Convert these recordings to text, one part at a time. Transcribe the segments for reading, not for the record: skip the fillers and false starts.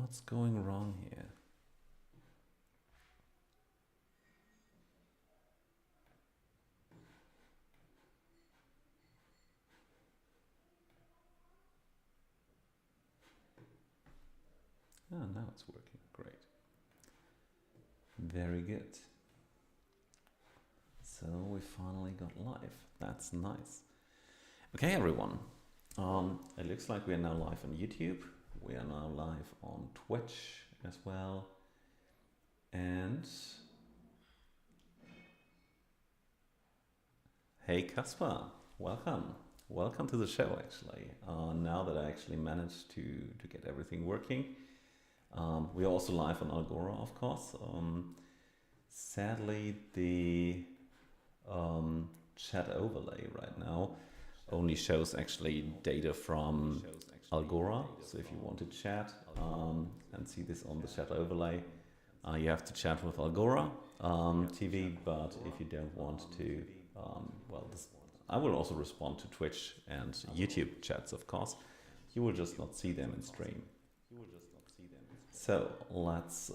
What's going wrong here? Oh, now it's working. Great. Very good. So we finally got live. That's nice. Okay, everyone. It looks like we are now live on YouTube. We are now live on Twitch as well. And hey, Kaspar, welcome. Welcome to the show, actually. Now that I actually managed to get everything working. We are also live on Algora, of course. Sadly, the chat overlay right now only shows actually data from Algora. So if you want to chat and see this on the chat overlay, you have to chat with Algora TV. But if you don't want to, I will also respond to Twitch and YouTube chats, of course. You will just not see them in stream. So let's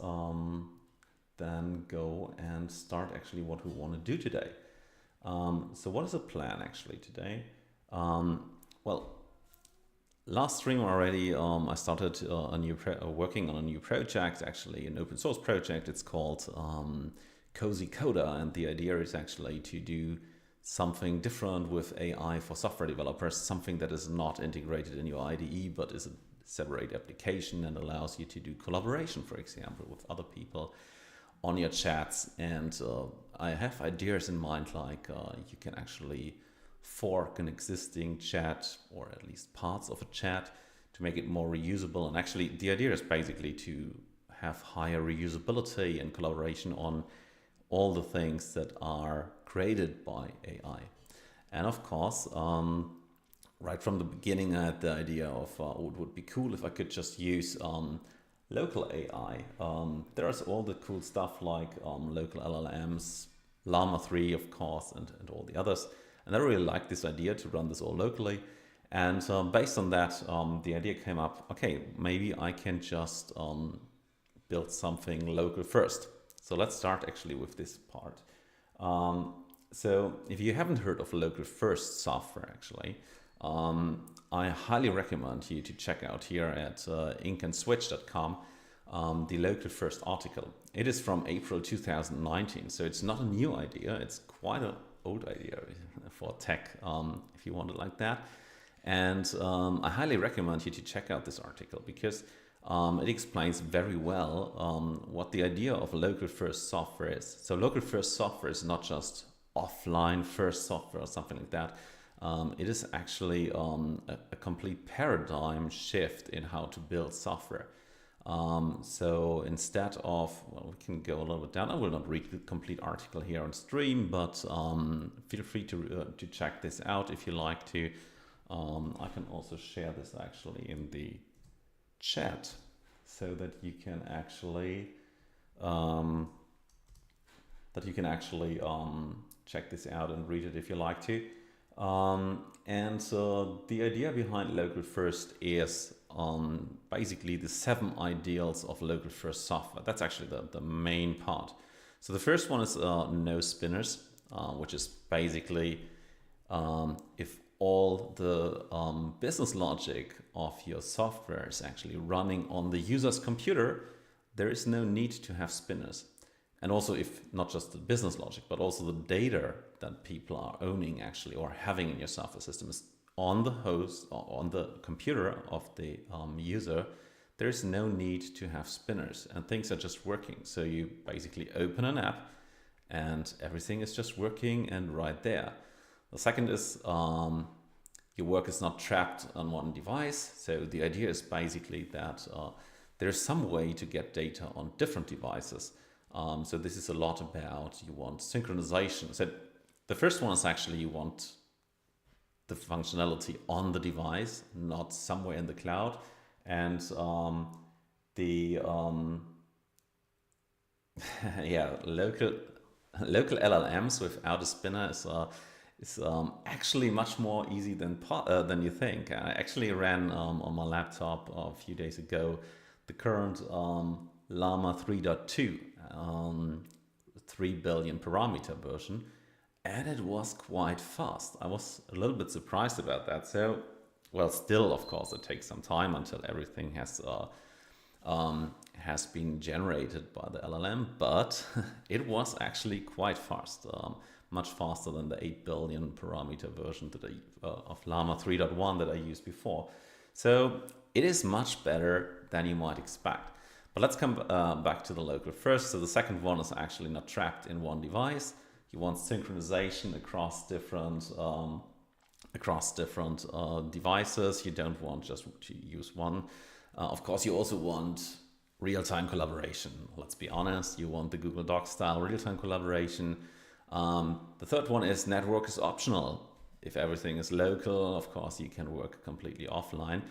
then go and start actually what we want to do today. So what is the plan actually today? Well, last stream already, I started working on a new project, actually an open source project. It's called Cozy Coda, and the idea is actually to do something different with AI for software developers, something that is not integrated in your IDE, but is a separate application and allows you to do collaboration, for example, with other people on your chats. And I have ideas in mind, like you can actually fork an existing chat, or at least parts of a chat, to make it more reusable. And actually the idea is basically to have higher reusability and collaboration on all the things that are created by AI. And of course, right from the beginning, I had the idea of it would be cool if I could just use local AI. There's all the cool stuff like local LLMs, Llama 3, of course, and all the others. And I really like this idea to run this all locally. And based on that, the idea came up, okay, maybe I can just build something local first. So let's start actually with this part. So if you haven't heard of local first software, actually, I highly recommend you to check out here at inkandswitch.com the local first article. It is from April 2019, so it's not a new idea. It's quite an old idea for tech, if you want it like that. And I highly recommend you to check out this article because it explains very well what the idea of local first software is. So local first software is not just offline first software or something like that. It is actually a complete paradigm shift in how to build software. So instead of, well, we can go a little bit down. I will not read the complete article here on stream, but feel free to check this out if you like to. I can also share this actually in the chat so that you can actually check this out and read it if you like to. And the idea behind local first is basically the 7 ideals of local first software. That's actually the main part. So the first one is no spinners, which is basically if all the business logic of your software is actually running on the user's computer, there is no need to have spinners. And also, if not just the business logic, but also the data that people are owning actually or having in your software system is on the host or on the computer of the user, there is no need to have spinners and things are just working. So you basically open an app and everything is just working and right there. The second is your work is not trapped on one device. So the idea is basically that there's some way to get data on different devices. So this is a lot about you want synchronization. So the first one is actually you want the functionality on the device, not somewhere in the cloud. And yeah, local LLMs without a spinner is actually much more easy than you think. I actually ran on my laptop a few days ago the current Llama 3.2 3 billion parameter version, and it was quite fast. I was a little bit surprised about that. So, well, still, of course, it takes some time until everything has been generated by the LLM, but it was actually quite fast, much faster than the 8 billion parameter version that of Llama 3.1 that I used before. So it is much better than you might expect. But let's come back to the local first. So the second one is actually not trapped in one device. You want synchronization across different devices. You don't want just to use one. Of course, you also want real-time collaboration. Let's be honest, you want the Google Docs style real-time collaboration. The third one is network is optional. If everything is local, of course, you can work completely offline,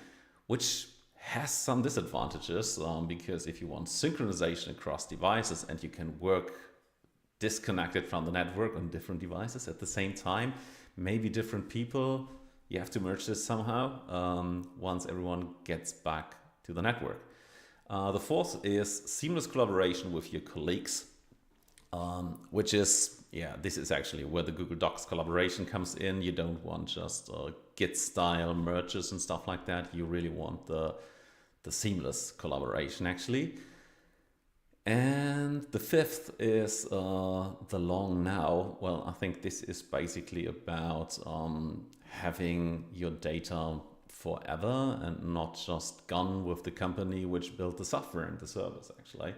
which has some disadvantages because if you want synchronization across devices and you can work disconnected from the network on different devices at the same time, maybe different people, you have to merge this somehow once everyone gets back to the network. The fourth is seamless collaboration with your colleagues, which is, this is actually where the Google Docs collaboration comes in. You don't want just Git style merges and stuff like that. You really want the seamless collaboration actually. And the fifth is the long now. Well, I think this is basically about having your data forever and not just gone with the company which built the software and the service actually.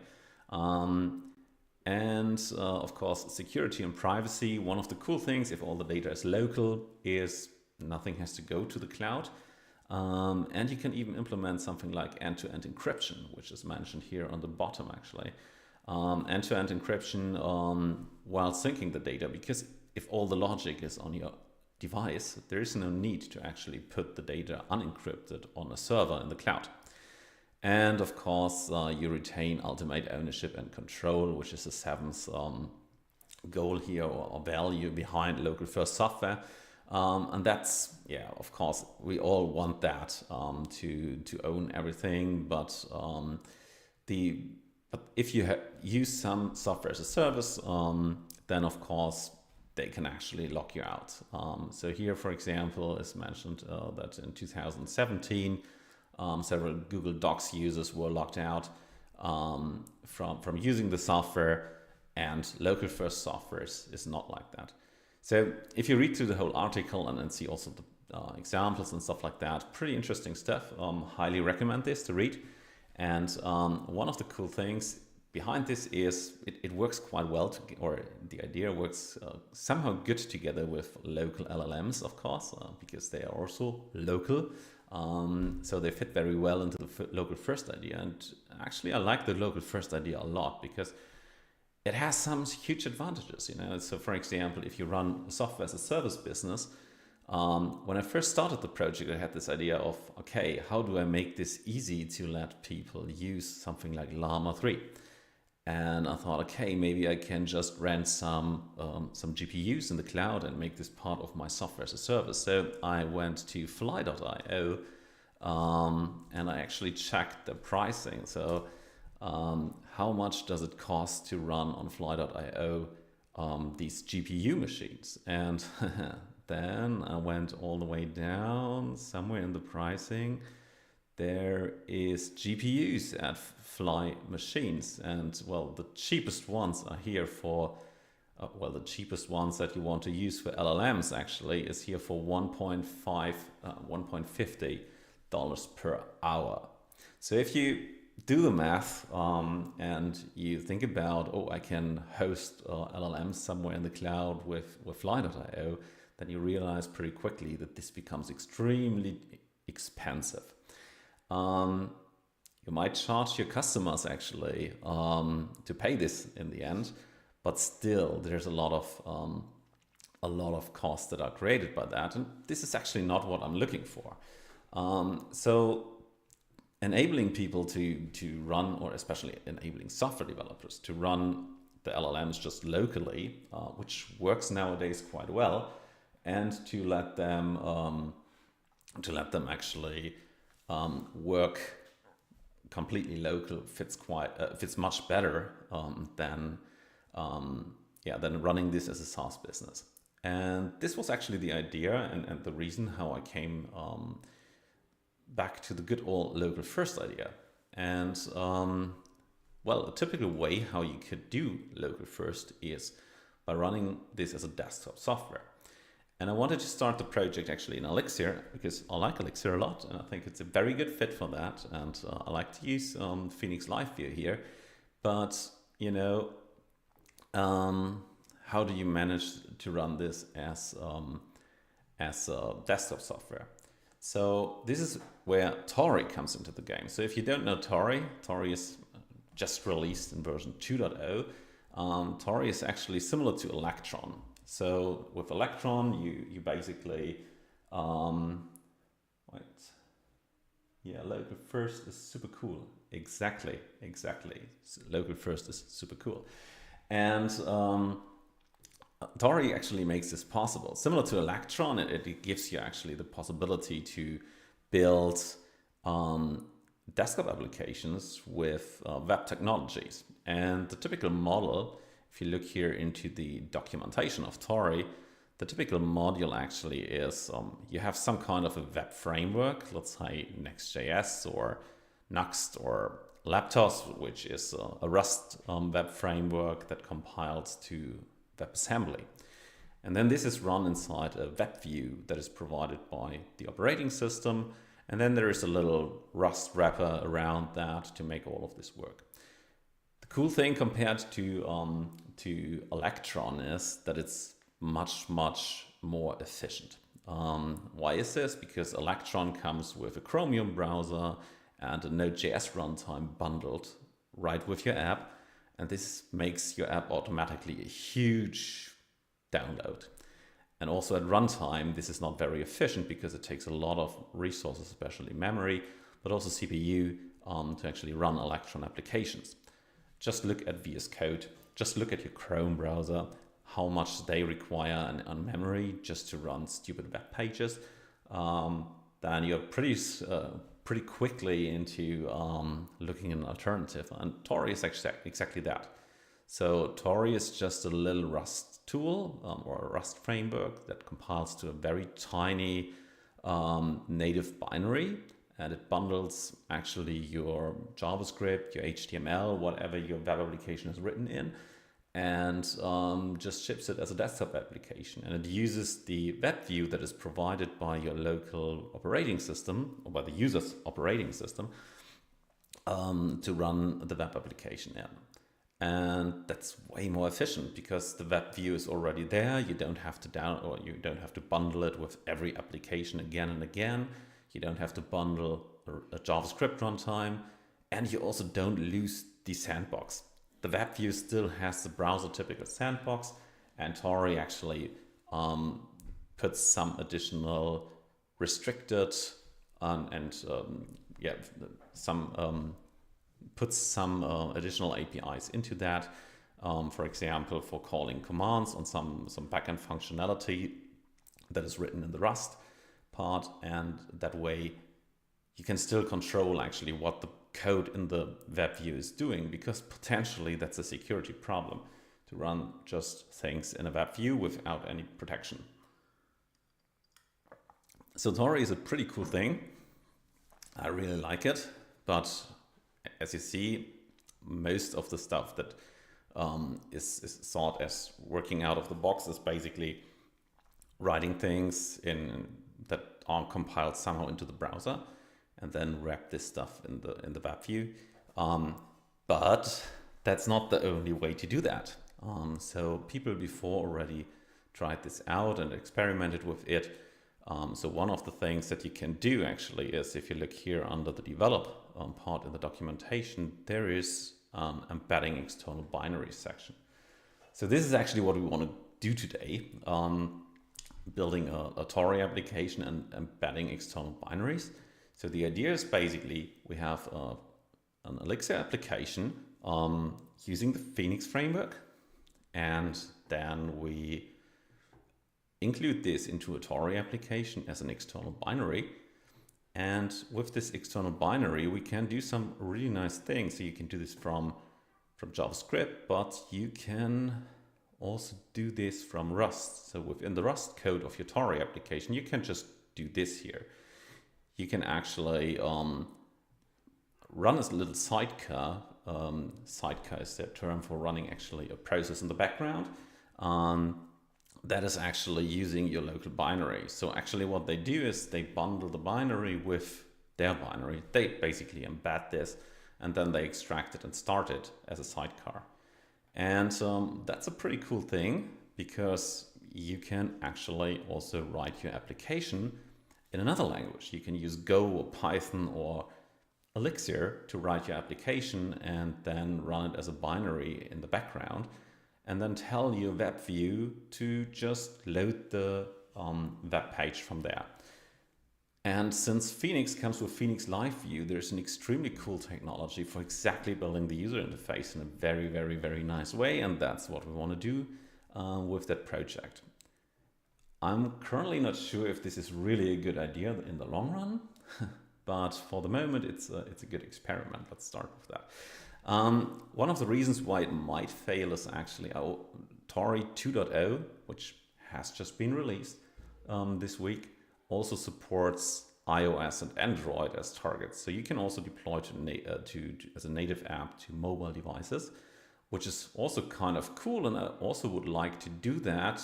Of course, security and privacy. One of the cool things, if all the data is local, is nothing has to go to the cloud. And you can even implement something like end-to-end encryption, which is mentioned here on the bottom actually. End-to-end encryption while syncing the data, because if all the logic is on your device, there is no need to actually put the data unencrypted on a server in the cloud. And of course, you retain ultimate ownership and control, which is the seventh goal here or value behind local first software. And that's, of course, we all want that to own everything. But if you use some software as a service, then of course they can actually lock you out. So here, for example, is mentioned that in 2017, several Google Docs users were locked out from using the software, and local first software is not like that. So if you read through the whole article and then see also the examples and stuff like that, pretty interesting stuff. Highly recommend this to read. And one of the cool things behind this is it works quite well, or the idea works somehow good together with local LLMs, of course, because they are also local. So they fit very well into the local first idea. And actually, I like the local first idea a lot because it has some huge advantages, So for example, if you run a software as a service business, when I first started the project, I had this idea of, okay, how do I make this easy to let people use something like Llama 3? And I thought, okay, maybe I can just rent some GPUs in the cloud and make this part of my software as a service. So I went to fly.io and I actually checked the pricing. So how much does it cost to run on fly.io these GPU machines? And then I went all the way down somewhere in the pricing. There is GPUs at Fly machines, and well, the cheapest ones are here for the cheapest ones that you want to use for LLMs actually is here for $1.50 per hour. So if you do the math and you think about, I can host LLMs somewhere in the cloud with fly.io, then you realize pretty quickly that this becomes extremely expensive. You might charge your customers actually to pay this in the end, but still there's a lot of costs that are created by that, and this is actually not what I'm looking for. So enabling people to run, or especially enabling software developers to run the LLMs just locally, which works nowadays quite well, and to let them actually work completely local fits much better than running this as a SaaS business. And this was actually the idea and the reason how I came back to the good old local first idea. And a typical way how you could do local first is by running this as a desktop software. And I wanted to start the project actually in Elixir because I like Elixir a lot and I think it's a very good fit for that. And I like to use Phoenix LiveView here. But, how do you manage to run this as a desktop software? So this is where Tauri comes into the game. So if you don't know Tauri is just released in version 2.0. Tauri is actually similar to Electron. So with Electron, you basically, local first is super cool. Exactly. Local first is super cool. And Tauri actually makes this possible. Similar to Electron, it gives you actually the possibility to build desktop applications with web technologies. And the typical model, if you look here into the documentation of Tauri, the typical module actually is you have some kind of a web framework, let's say Next.js or Nuxt or Laptos, which is a Rust web framework that compiles to WebAssembly. And then this is run inside a web view that is provided by the operating system. And then there is a little Rust wrapper around that to make all of this work. The cool thing compared to Electron is that it's much more efficient. Why is this? Because Electron comes with a Chromium browser and a Node.js runtime bundled right with your app. And this makes your app automatically a huge download. And also at runtime, this is not very efficient because it takes a lot of resources, especially memory, but also CPU to actually run Electron applications. Just look at VS Code, just look at your Chrome browser, how much they require on memory just to run stupid web pages. Then you're pretty quickly into looking at an alternative. And Tauri is exactly that. So Tauri is just a little Rust tool or a Rust framework that compiles to a very tiny native binary, and it bundles actually your JavaScript, your HTML, whatever your web application is written in, and just ships it as a desktop application. And it uses the web view that is provided by your local operating system or by the user's operating system to run the web application in. And that's way more efficient because the web view is already there. You don't have to you don't have to bundle it with every application again and again. You don't have to bundle a JavaScript runtime, and you also don't lose the sandbox. The web view still has the browser typical sandbox, and Tauri actually puts some additional restricted puts some additional APIs into that. For example, for calling commands on some backend functionality that is written in the Rust part, and that way you can still control actually what the code in the web view is doing, because potentially that's a security problem to run just things in a web view without any protection. So Tauri is a pretty cool thing. I really like it, but as you see, most of the stuff that is thought as working out of the box is basically writing things that are compiled somehow into the browser, and then wrap this stuff in the web view. But that's not the only way to do that. So people before already tried this out and experimented with it. So one of the things that you can do actually is, if you look here under the develop part in the documentation, there is embedding external binaries section. So this is actually what we want to do today. Building a Tauri application and embedding external binaries. So the idea is basically we have an Elixir application using the Phoenix framework, and then we include this into a Tauri application as an external binary. And with this external binary, we can do some really nice things. So you can do this from JavaScript, but you can also do this from Rust. So within the Rust code of your Tauri application, you can just do this here. You can actually run as a little sidecar. Sidecar is the term for running actually a process in the background. That is actually using your local binary. So actually what they do is they bundle the binary with their binary. They basically embed this and then they extract it and start it as a sidecar. And that's a pretty cool thing because you can actually also write your application in another language. You can use Go or Python or Elixir to write your application and then run it as a binary in the background, and then tell your web view to just load the web page from there. And since Phoenix comes with Phoenix LiveView, there's an extremely cool technology for exactly building the user interface in a very, very, very nice way. And that's what we want to do with that project. I'm currently not sure if this is really a good idea in the long run, but for the moment, it's a good experiment. Let's start with that. One of the reasons why it might fail is actually our Tauri 2.0, which has just been released this week, also supports iOS and Android as targets. So you can also deploy as a native app to mobile devices, which is also kind of cool. And I also would like to do that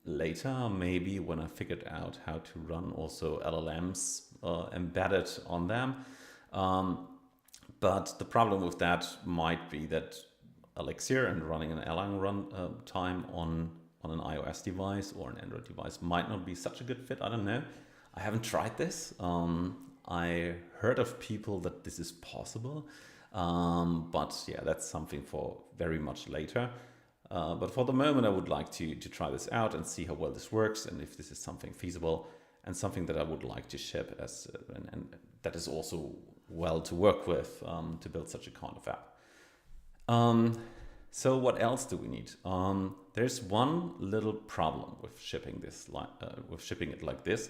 later, maybe when I figured out how to run also LLMs embedded on them. But the problem with that might be that Elixir and running an Erlang run time on an iOS device or an Android device might not be such a good fit. I don't know. I haven't tried this. I heard of people that this is possible. But yeah, that's something for very much later. But for the moment, I would like to try this out and see how well this works and if this is something feasible and something that I would like to ship as and that is also well to work with to build such a kind of app. So what else do we need? There's one little problem with shipping this, shipping it like this,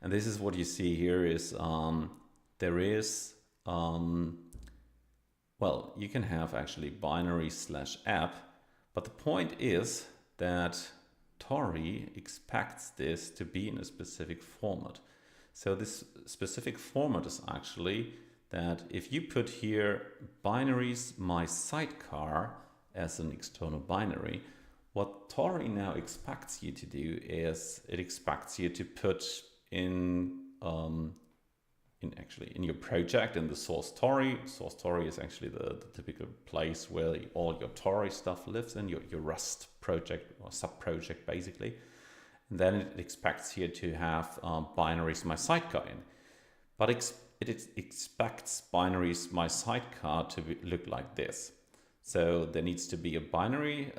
and this is what you see here. Is there is well, you can have actually binary/app, but the point is that Tauri expects this to be in a specific format. So this specific format is actually that if you put here binaries my sidecar as an external binary, what Tauri now expects you to do is it expects you to put in your project in the source Tauri. Source Tauri is actually the typical place where all your Tauri stuff lives in, your Rust project or sub-project basically. And then it expects here to have binaries my sidecar in. But it expects binaries my sidecar to look like this. So there needs to be a binary,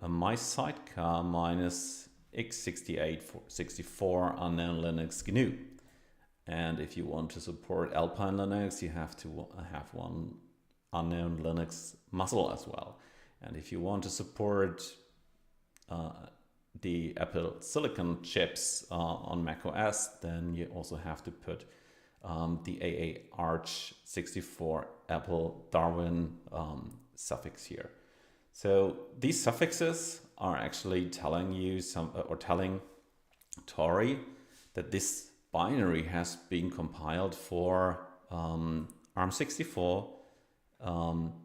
a my sidecar minus x6864 unknown Linux GNU. And if you want to support Alpine Linux, you have to have one unknown Linux muscle as well. And if you want to support the Apple Silicon chips on macOS, then you also have to put the AA Arch 64 Apple Darwin suffix here. So these suffixes are actually telling you telling Tauri that this binary has been compiled for ARM64,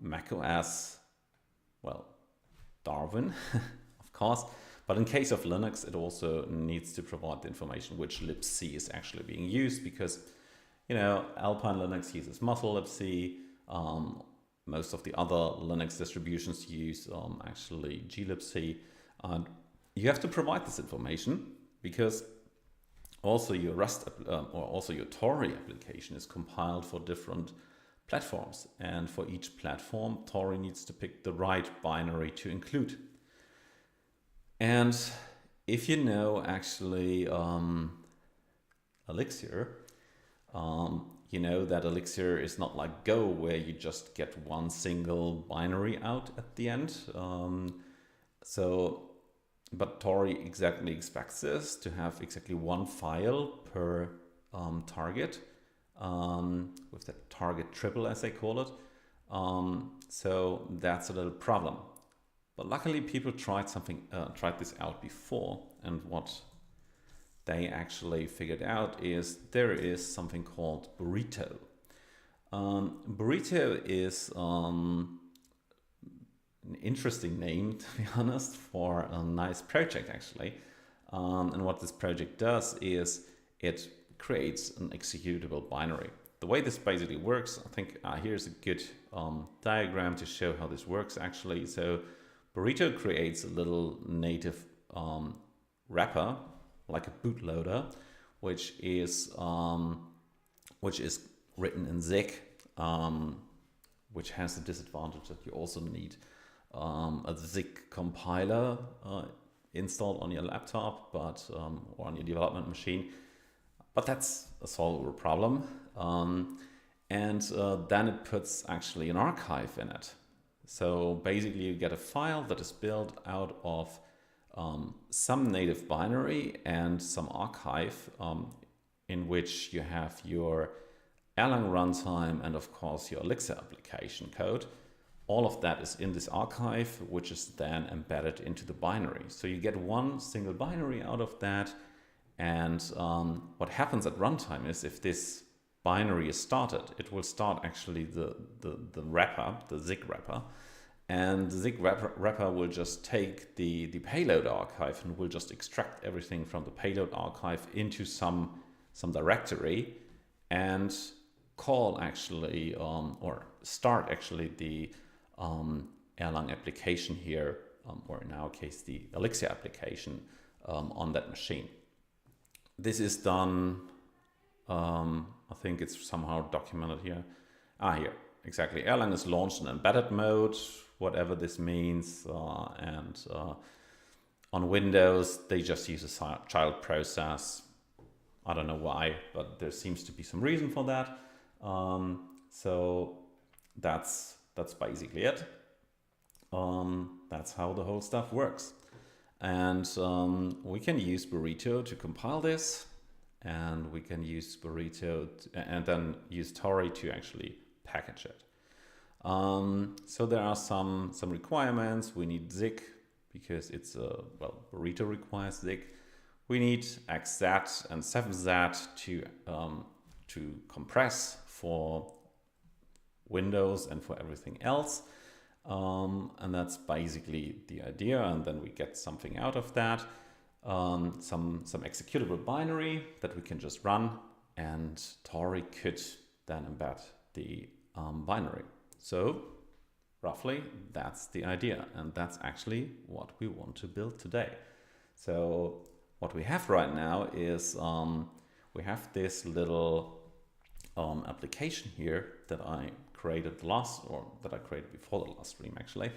macOS, well, Darwin, of course. But in case of Linux, it also needs to provide the information which libc is actually being used, because, you know, Alpine Linux uses muscle libc. Most of the other Linux distributions use actually glibc. You have to provide this information because also your Rust or also your Tauri application is compiled for different platforms, and for each platform, Tauri needs to pick the right binary to include. And if you know actually Elixir, you know that Elixir is not like Go, where you just get one single binary out at the end. But Tauri exactly expects this to have exactly one file per target, with the target triple as they call it. So that's a little problem. But luckily people tried this out before, and what they actually figured out is there is something called Burrito. Burrito is an interesting name, to be honest, for a nice project actually. And what this project does is it creates an executable binary. The way this basically works, I think here's a good diagram to show how this works actually. So Burrito creates a little native wrapper, like a bootloader, which is written in Zig, which has the disadvantage that you also need a Zig compiler installed on your laptop, or on your development machine. But that's a solvable problem. And then it puts actually an archive in it. So basically you get a file that is built out of some native binary and some archive in which you have your Erlang runtime and of course your Elixir application code. All of that is in this archive, which is then embedded into the binary. So you get one single binary out of that. And what happens at runtime is if this binary is started, it will start actually the wrapper, the Zig wrapper. And the Zig wrapper will just take the payload archive and will just extract everything from the payload archive into some directory and call actually, or start actually the Erlang application here, or in our case, the Elixir application on that machine. This is done, I think it's somehow documented here. Here, exactly. Erlang is launched in embedded mode, whatever this means. And on Windows, they just use a child process. I don't know why, but there seems to be some reason for that. So that's basically it. That's how the whole stuff works. And we can use Burrito to compile this, and we can use Burrito and then use Tauri to actually package it. So there are some requirements. We need Zig because it's Burrito requires Zig. We need XZ and 7Z to compress for Windows and for everything else. And that's basically the idea. And then we get something out of that, some executable binary that we can just run, and Tauri could then embed the binary. So roughly that's the idea, and that's actually what we want to build today. So what we have right now is we have this little application here that I created that I created before the last stream actually.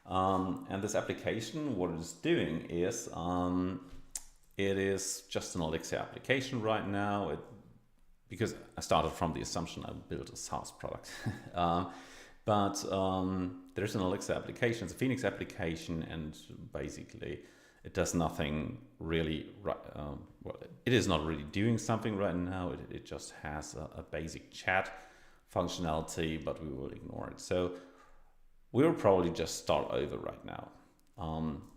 And this application, what it is doing is it is just an Elixir application right now. Because I started from the assumption I built a SaaS product. But there's an Elixir application, it's a Phoenix application, and basically it does nothing really, it is not really doing something right now. It just has a basic chat functionality, but we will ignore it. So we will probably just start over right now,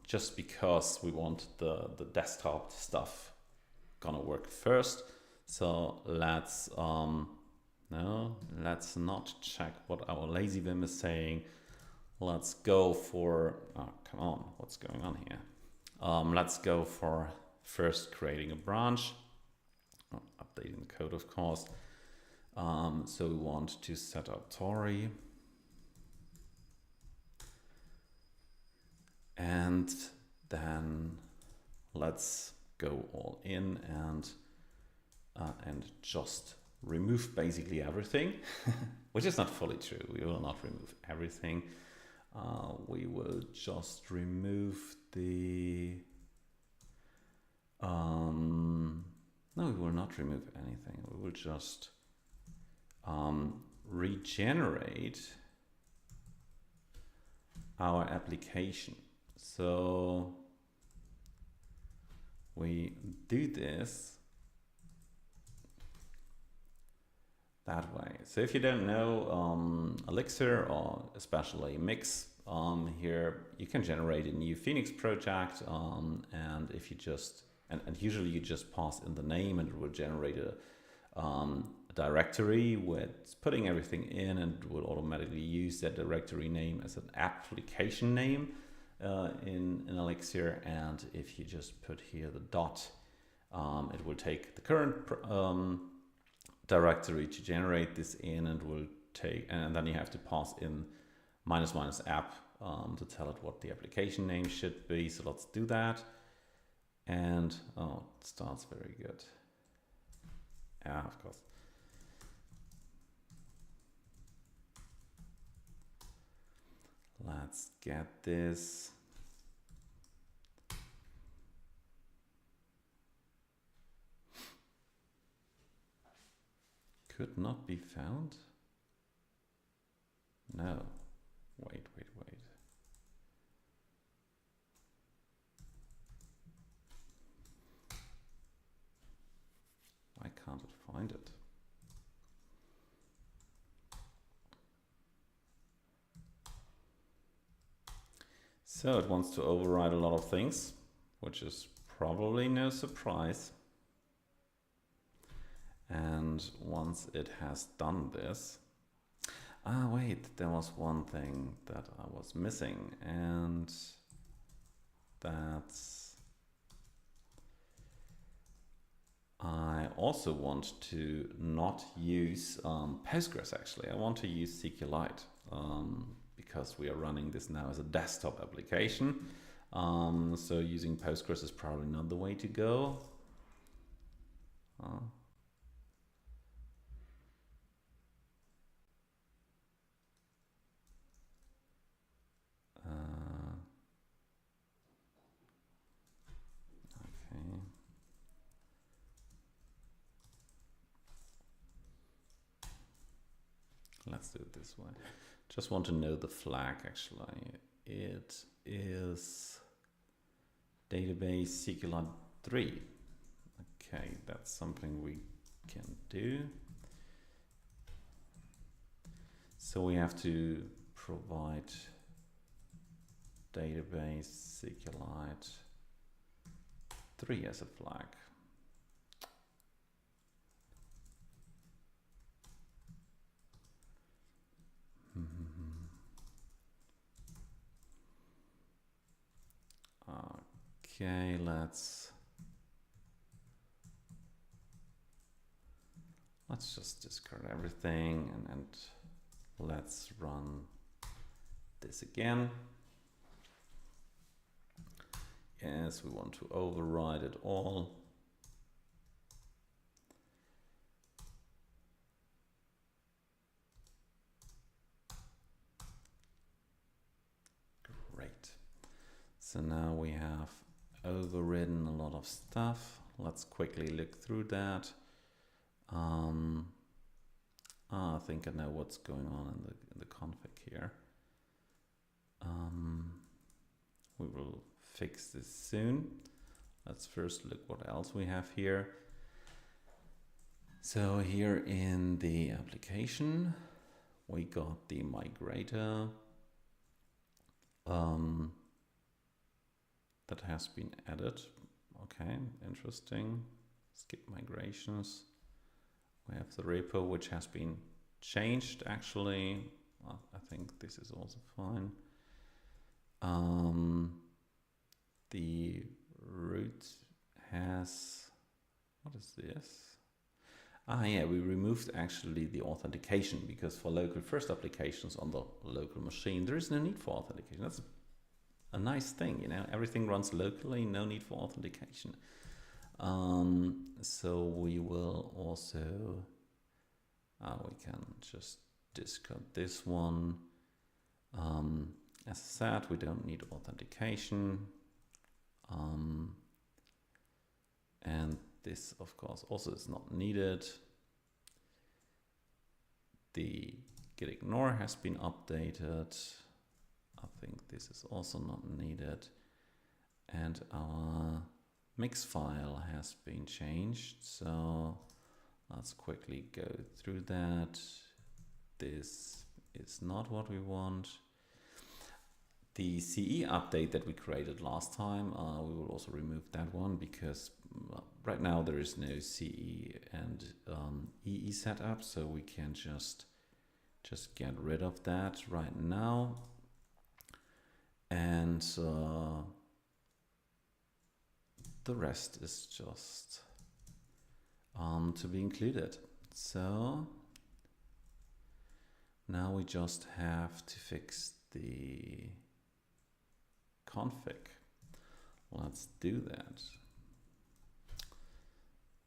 just because we want the desktop stuff gonna work first. So let's not check what our lazy Vim is saying. Let's go for, come on, what's going on here? Let's go for first creating a branch, updating the code, of course. So we want to set up Tauri. And then let's go all in and just remove basically everything, which is not fully true. We will not remove everything. We will just remove the... no, we will not remove anything. We will just regenerate our application. So we do this that way. So if you don't know Elixir or especially Mix, here you can generate a new Phoenix project, and if you just and usually you just pass in the name and it will generate a directory with putting everything in, and it will automatically use that directory name as an application name in Elixir. And if you just put here the dot, it will take the current directory to generate this in, and will take, and then you have to pass in --app to tell it what the application name should be. So let's do that. And oh, it starts very good. Yeah, of course. Let's get this. Could not be found? No. Wait. Why can't it find it? So it wants to override a lot of things, which is probably no surprise. And once it has done this, wait, there was one thing that I was missing, and that's I also want to not use Postgres actually. I want to use SQLite because we are running this now as a desktop application. So using Postgres is probably not the way to go. Let's do it this way. Just want to know the flag actually. It is database SQLite 3. Okay, that's something we can do. So we have to provide database SQLite 3 as a flag. Okay, let's just discard everything and let's run this again. Yes, we want to override it all. Great. So now we have overridden a lot of stuff. Let's quickly look through that. I think I know what's going on in the config here. We will fix this soon. Let's first look what else we have here. So here in the application, we got the migrator that has been added. Okay, interesting. Skip migrations. We have the repo which has been changed actually. Well, I think this is also fine. The root has, what is this? Yeah, we removed actually the authentication, because for local first applications on the local machine, there is no need for authentication. That's a nice thing, you know, everything runs locally, no need for authentication. So we will also, we can just discard this one. As I said, we don't need authentication. And this, of course, also is not needed. The git ignore has been updated. I think this is also not needed. And our mix file has been changed. So Let's quickly go through that. This is not what we want. The CE update that we created last time, we will also remove that one because right now there is no CE and EE setup, so we can just get rid of that right now. And the rest is just to be included. So now we just have to fix the config. Let's do that.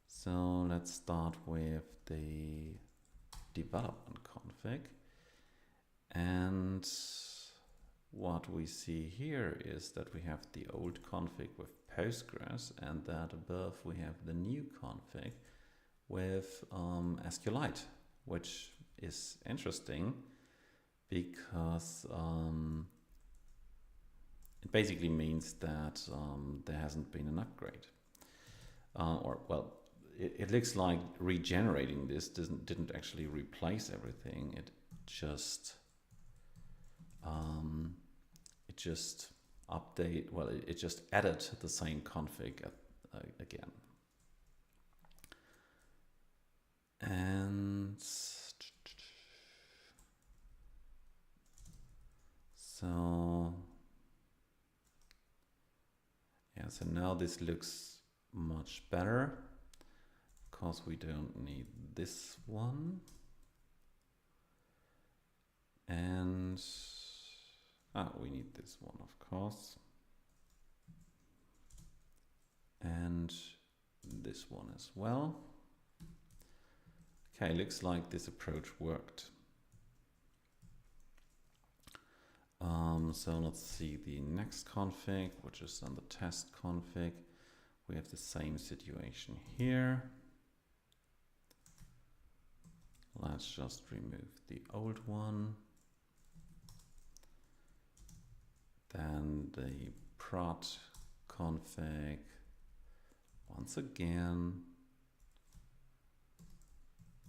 So let's start with the development config. And what we see here is that we have the old config with Postgres, and that above we have the new config with SQLite, which is interesting because it basically means that there hasn't been an upgrade. It looks like regenerating this didn't actually replace everything. It just it just added the same config again. And so yeah, so now this looks much better because we don't need this one. And we need this one, of course. And this one as well. Okay, looks like this approach worked. So let's see the next config, which is on the test config. We have the same situation here. Let's just remove the old one. Then the prod config. Once again,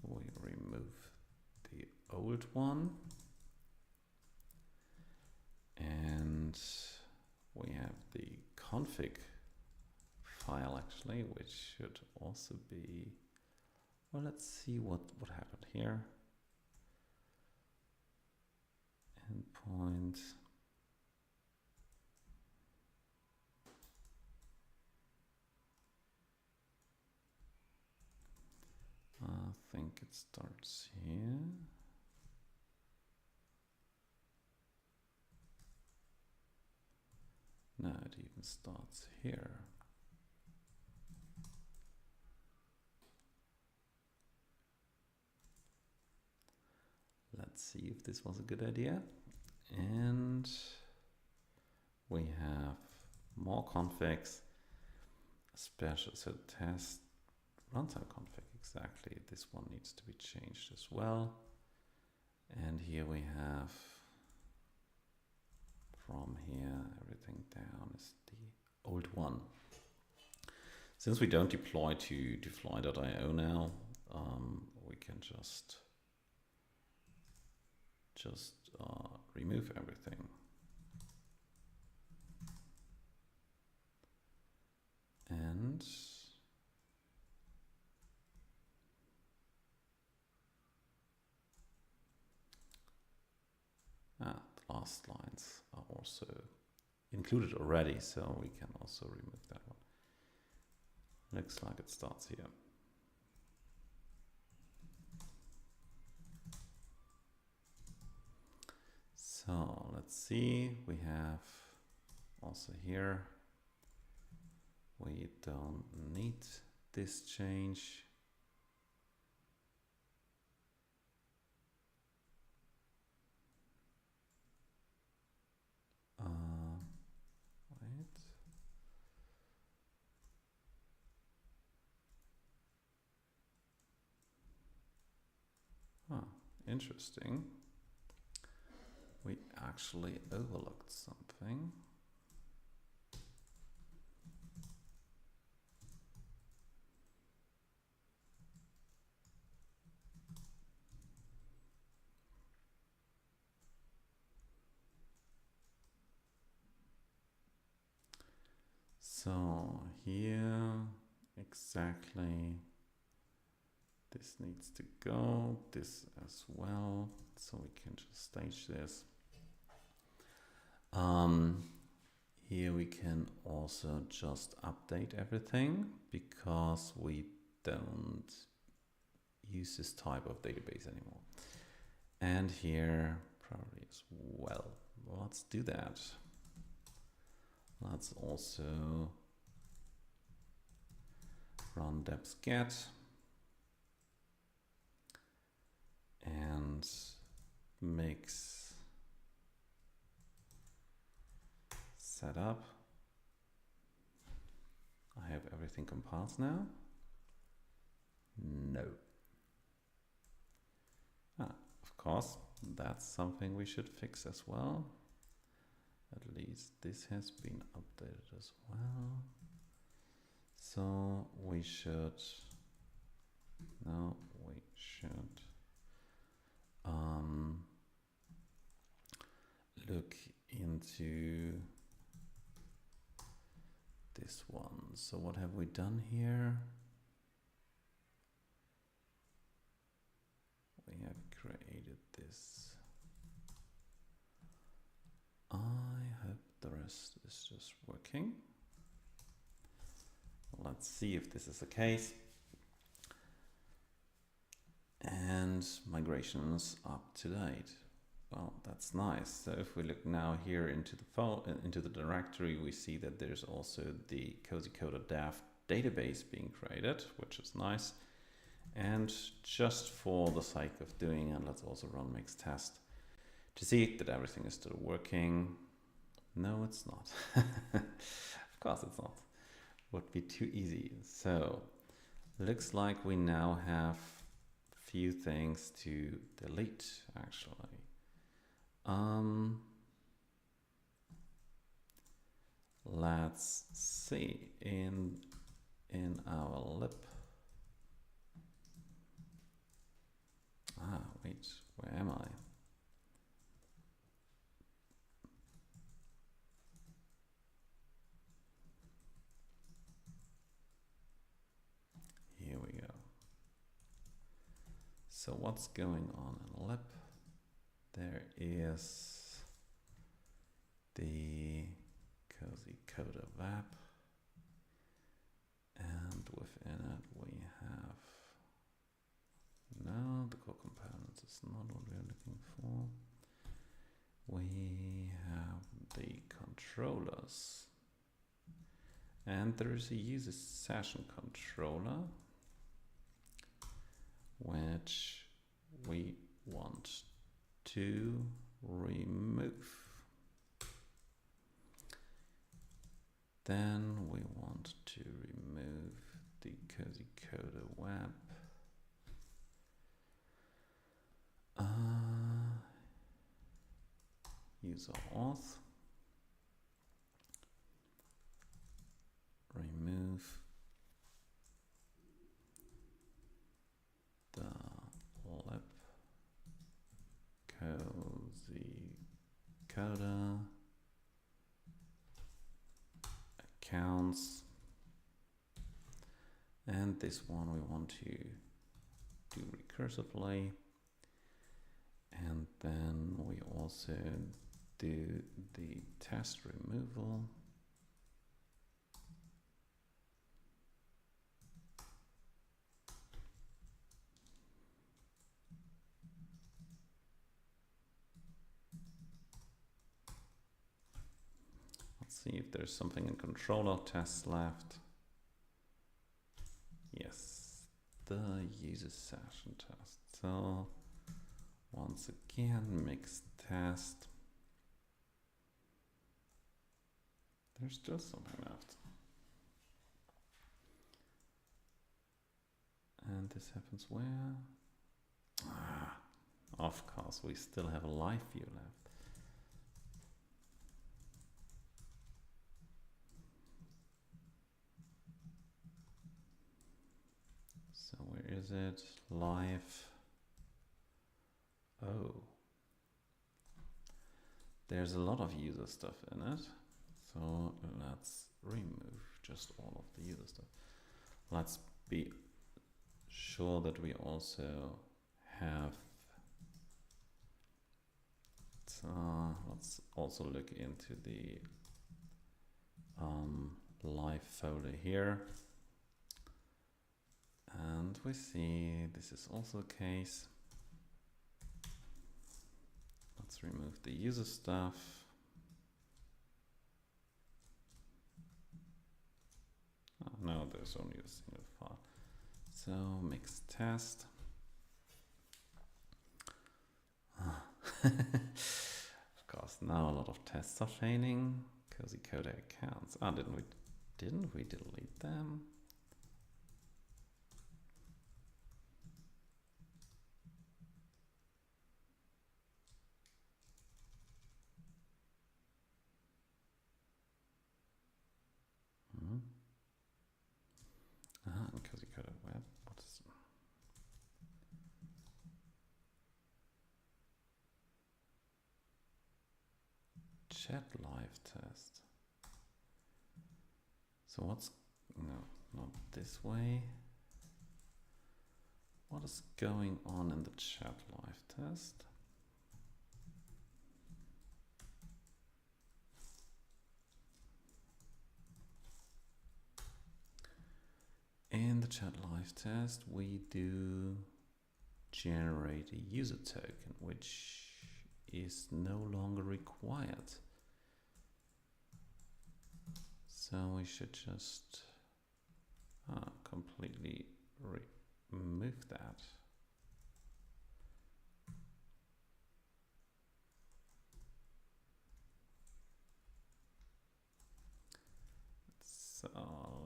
we remove the old one. And we have the config file actually, which should also be, well, let's see what happened here. Endpoint. I think it starts here. No, it even starts here. Let's see if this was a good idea. And we have more configs, special, so test runtime config, exactly. This one needs to be changed as well. And here we have, from here, everything down is the old one. Since we don't deploy to fly.io now, we can just remove everything. And the last lines are also included already, so we can also remove that one. Looks like it starts here. So let's see, we have also here, we don't need this change. Wait. Interesting. We actually overlooked something. So here exactly this needs to go, this as well, so we can just stage this. Here we can also just update everything because we don't use this type of database anymore. And here probably as well. Let's do that. Let's also run deps-get and mix setup. I have everything compiled now. No. Of course, that's something we should fix as well. At least this has been updated as well. So we should, look into this one. So what have we done here? We have created this. I hope the rest is just working. Let's see if this is the case. And migrations up to date. Well, that's nice. So if we look now here into the directory, we see that there's also the Cozy Coder dev database being created, which is nice. And just for the sake of doing it, let's also run mix test to see that everything is still working. No, it's not. Of course it's not. Would be too easy. So looks like we now have a few things to delete actually. Let's see in our lib. Wait, where am I? Here we go. So what's going on in lib? There is the Cozy Coder web, and within it we have, no, the core components is not what we're looking for. We have the controllers, and there is a user session controller which we want to remove. Then we want to remove the Cozy Coder web. User auth. Remove the lib Cozy Coder accounts, and this one we want to do recursively, and then we also do the test removal. See if there's something in controller tests left. Yes, the user session test. So once again, mixed test. There's still something left. And this happens where? Of course, we still have a live view left. So where is it? Live. Oh. There's a lot of user stuff in it. So let's remove just all of the user stuff. Let's be sure that we also have, let's also look into the live folder here. And we see this is also a case. Let's remove the user stuff. Oh, no, there's only a single file. So mix test. Of course, now a lot of tests are failing. Cozy Coder accounts. Ah, didn't we delete them? And Cozy Coder web. What is chat live test? So what's, no, not this way. What is going on in the chat live test? In the chat live test, we do generate a user token, which is no longer required. So we should just completely remove that. So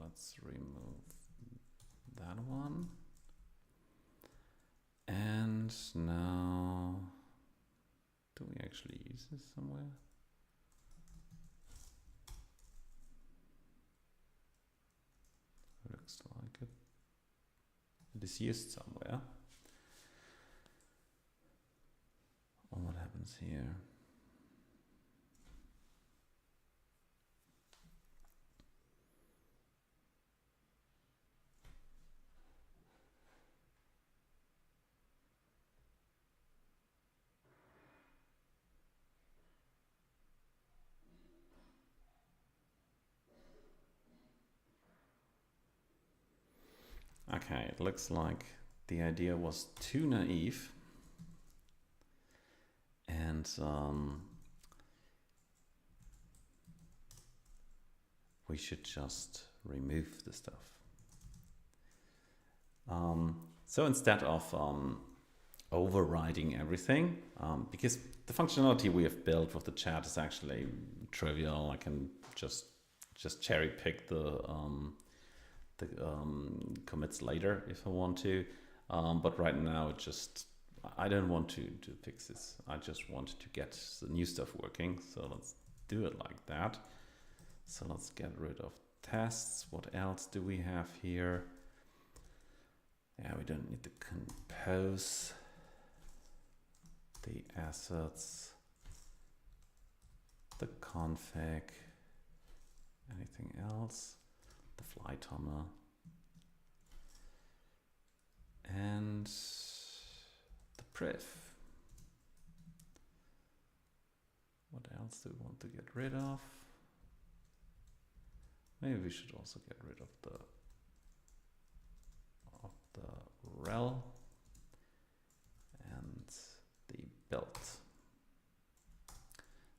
let's remove that one. And now, do we actually use this somewhere? Looks like it. It is used somewhere. Oh, what happens here? Okay, it looks like the idea was too naive, and we should just remove the stuff. So instead of overriding everything, because the functionality we have built with the chat is actually trivial. I can just cherry pick the commits later if I want to, but right now I don't want to fix this. I just want to get the new stuff working, so let's do it like that. So let's get rid of tests. What else do we have here? Yeah, we don't need to compose the assets, the config, anything else, the fly timer, and the priv. What else do we want to get rid of? Maybe we should also get rid of the rel and the belt.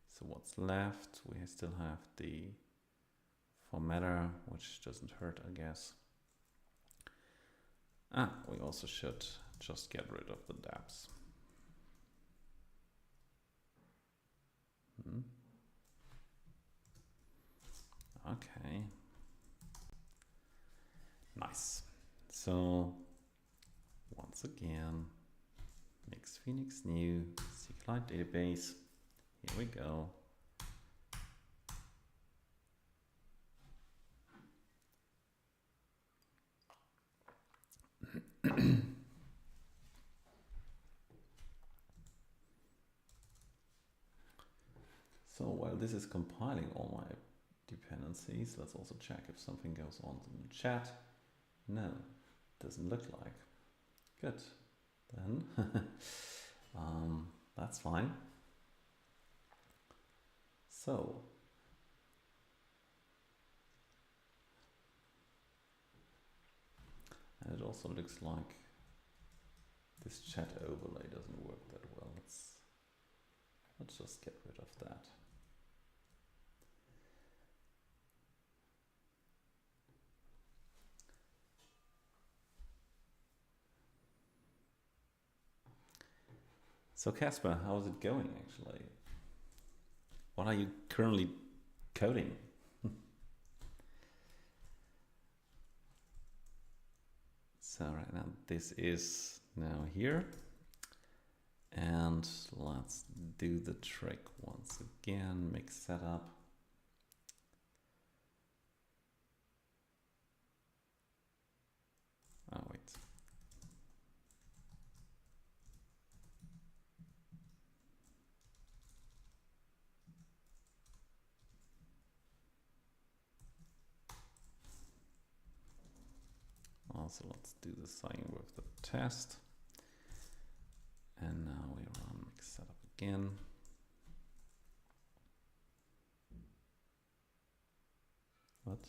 So what's left? We still have the formatter, which doesn't hurt, I guess. We also should just get rid of the dabs. Okay. Nice. So once again, mix Phoenix new SQLite database. Here we go. So while this is compiling all my dependencies. Let's also check if something goes on in the chat. No, doesn't look like. Good. Then that's fine. So and it also looks like this chat overlay doesn't work that well. Let's just get rid of that. So Casper, how's it going actually? What are you currently coding? So right now this is now here. And let's do the trick once again, make setup. Oh wait. Also, let's do the same with the test. And now we run make setup again. What?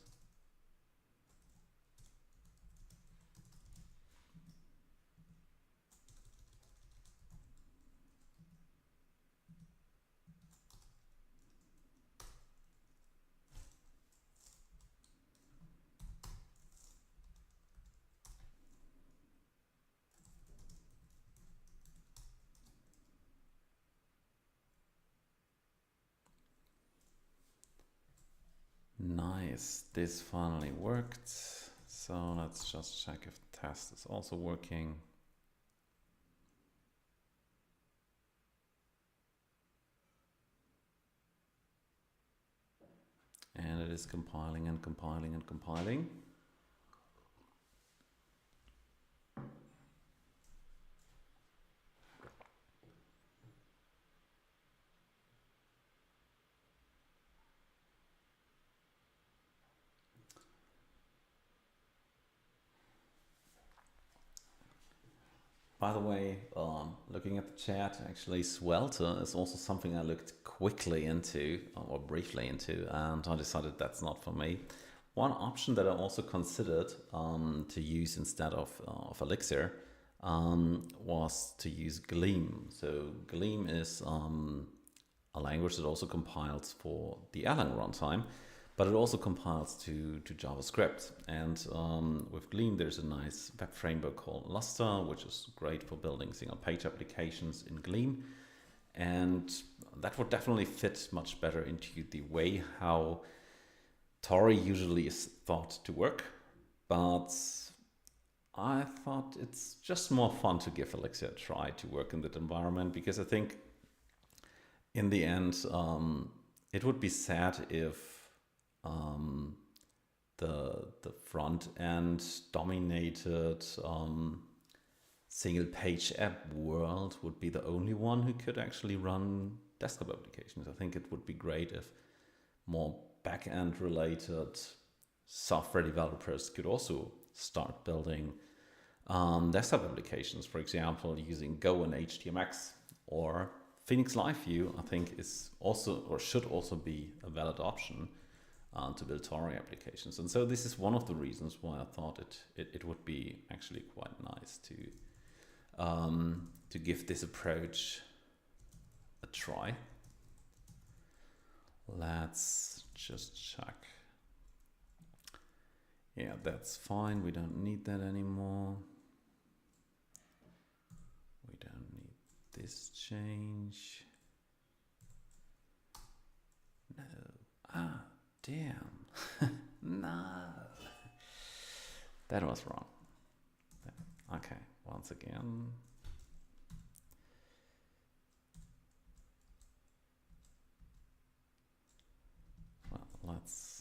Nice, this finally worked. So let's just check if the test is also working. And it is compiling and compiling and compiling. By the way, looking at the chat, actually Swelter is also something I looked quickly into, or briefly into, and I decided that's not for me. One option that I also considered to use instead of Elixir was to use Gleam. So Gleam is a language that also compiles for the Erlang runtime, but it also compiles to JavaScript. And with Gleam, there's a nice web framework called Lustre, which is great for building single-page applications in Gleam. And that would definitely fit much better into the way how Tauri usually is thought to work. But I thought it's just more fun to give Elixir a try to work in that environment, because I think in the end, it would be sad if the front end dominated single page app world would be the only one who could actually run desktop applications. I think it would be great if more back end related software developers could also start building desktop applications, for example, using Go and HTMX, or Phoenix LiveView, I think is also, or should also be, a valid option to build Tauri applications. And so this is one of the reasons why I thought it would be actually quite nice to give this approach a try. Let's just check. Yeah, that's fine. We don't need that anymore. We don't need this change. No. Ah, damn. No. That was wrong. Okay, once again. Well, let's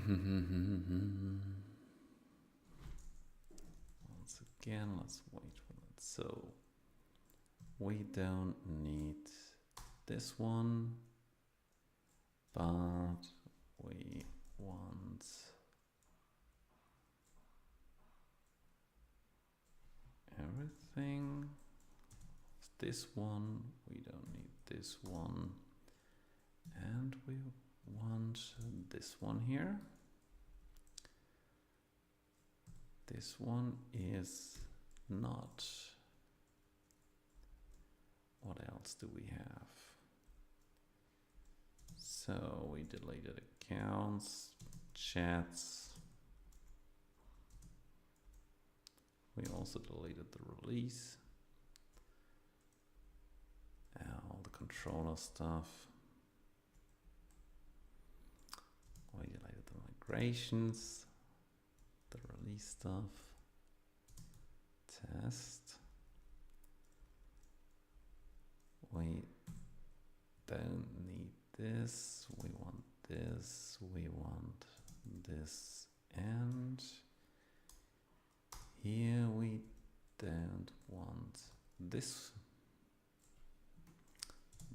Once again, let's wait for that. So we don't need this one, but we want everything. This one, we don't need this one, and we want this one here. This one is not. What else do we have? So we deleted accounts, chats. We also deleted the release. All the controller stuff. We deleted the migrations, the release stuff, test. We don't need this, we want this, we want this, and here we don't want this,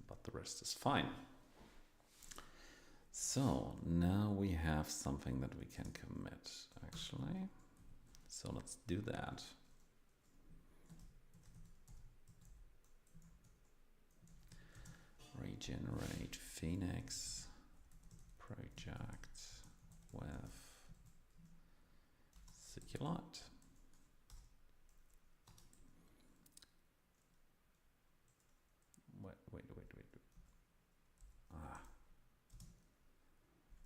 but the rest is fine. So now we have something that we can commit, actually. So let's do that. Regenerate Phoenix project with SQLite. Wait.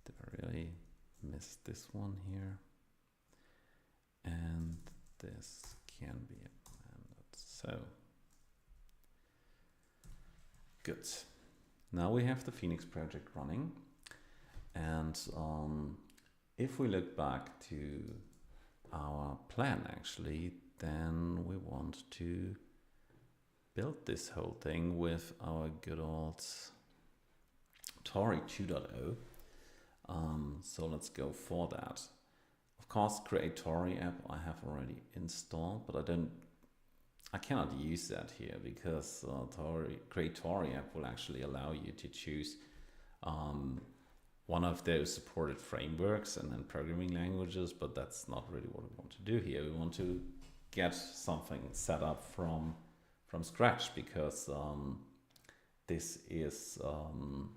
Did I really miss this one here? And this can be amended. So good. Now we have the Phoenix project running, and if we look back to our plan actually, then we want to build this whole thing with our good old Tauri 2.0. So let's go for that. Of course, create Tauri app I have already installed, but I cannot use that here because create Tauri app will actually allow you to choose one of those supported frameworks and then programming languages, but that's not really what we want to do here. We want to get something set up from scratch because this is an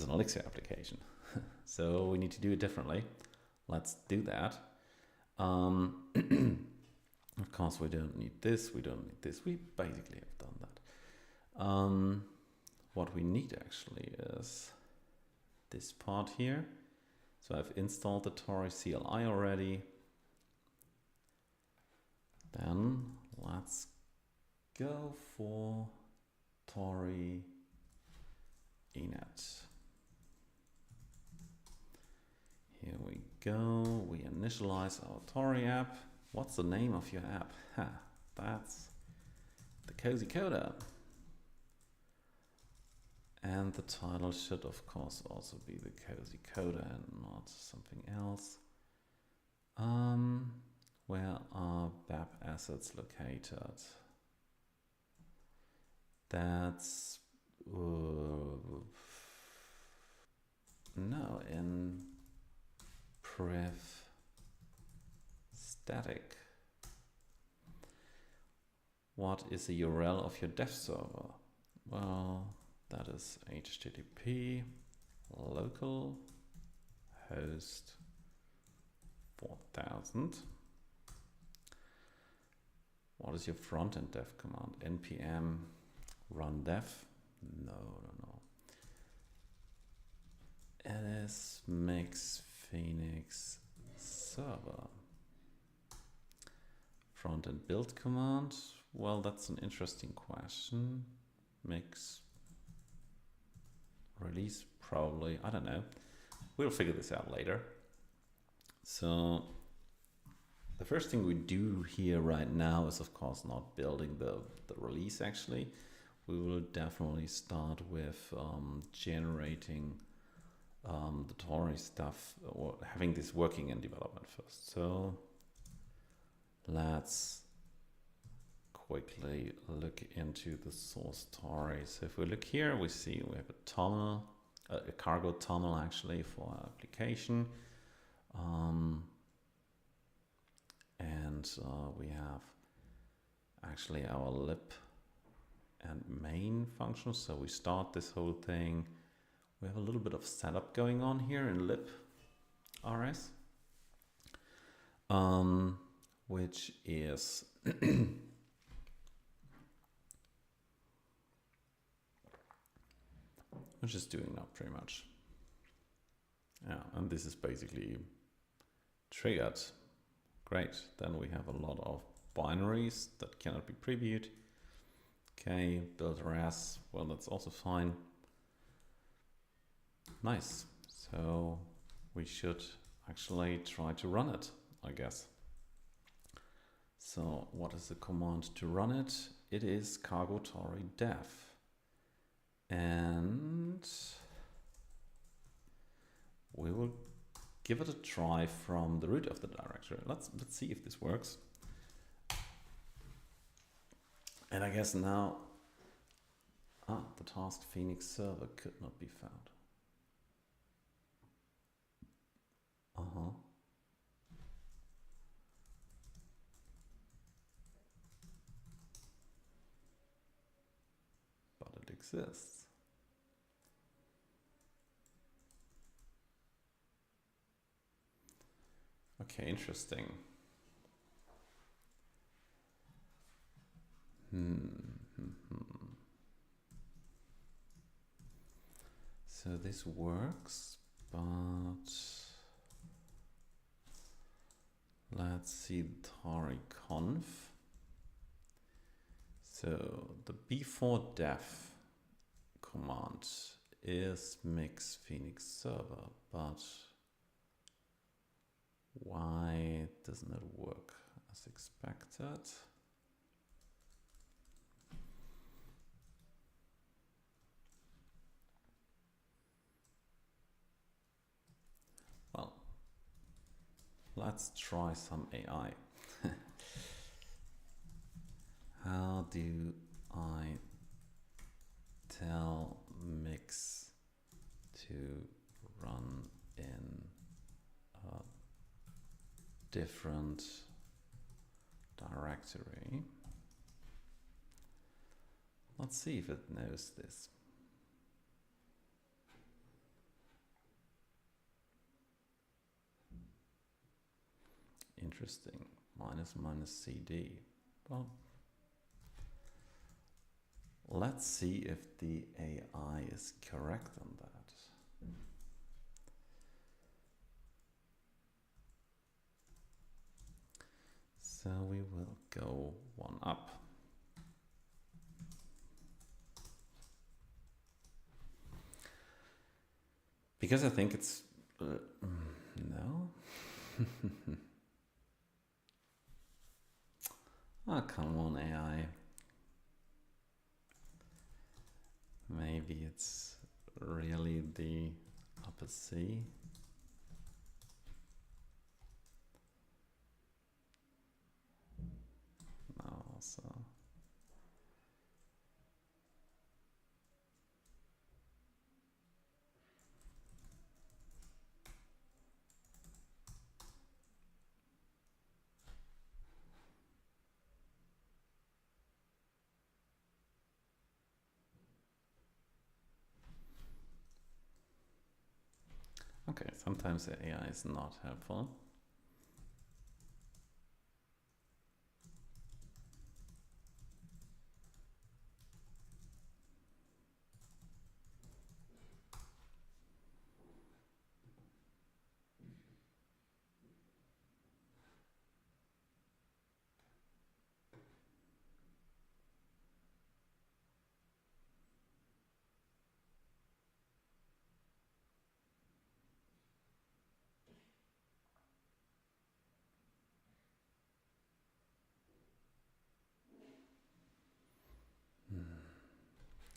Elixir application. So we need to do it differently. Let's do that. Of course, we don't need this, we don't need this. We basically have done that. What we need actually is this part here. So I've installed the Tauri CLI already. Then let's go for Tauri init. Here we go. We initialize our Tauri app. What's the name of your app? That's the Cozy Coder. And the title should of course also be the Cozy Coder and not something else. Where are BAP assets located? That's no, in priv static. What is the URL of your dev server? Well, that is HTTP local host 4000. What is your front-end dev command? npm run dev? No. It is mix Phoenix server. Front-end build command? Well, that's an interesting question. Mix release, probably. I don't know. We'll figure this out later. So the first thing we do here right now is of course not building the release actually. We will definitely start with generating the Tauri stuff, or having this working in development first. So let's quickly look into the source Tauri. So if we look here, we see we have a tunnel, a cargo tunnel actually for our application. And we have actually our lib and main functions. So we start this whole thing. We have a little bit of setup going on here in lib rs, which is which is doing that pretty much. Yeah, and this is basically triggered. Great. Then we have a lot of binaries that cannot be previewed. Okay, build res. Well, that's also fine. Nice. So we should actually try to run it, I guess. So what is the command to run it? It is cargo Tauri dev. And we will give it a try from the root of the directory. Let's see if this works. And I guess now, the task Phoenix server could not be found. But it exists. Okay, interesting. So this works, but let's see Tauri conf. So the before def command is mix Phoenix server, but why doesn't it work as expected? Well, let's try some AI. How do I tell mix to run in a different directory? Let's see if it knows this. Interesting. --cd. Well, let's see if the AI is correct on that. So we will go one up. Because I think it's no. Oh, come on, AI. Maybe it's really the upper C. No, so. Okay, sometimes the AI is not helpful.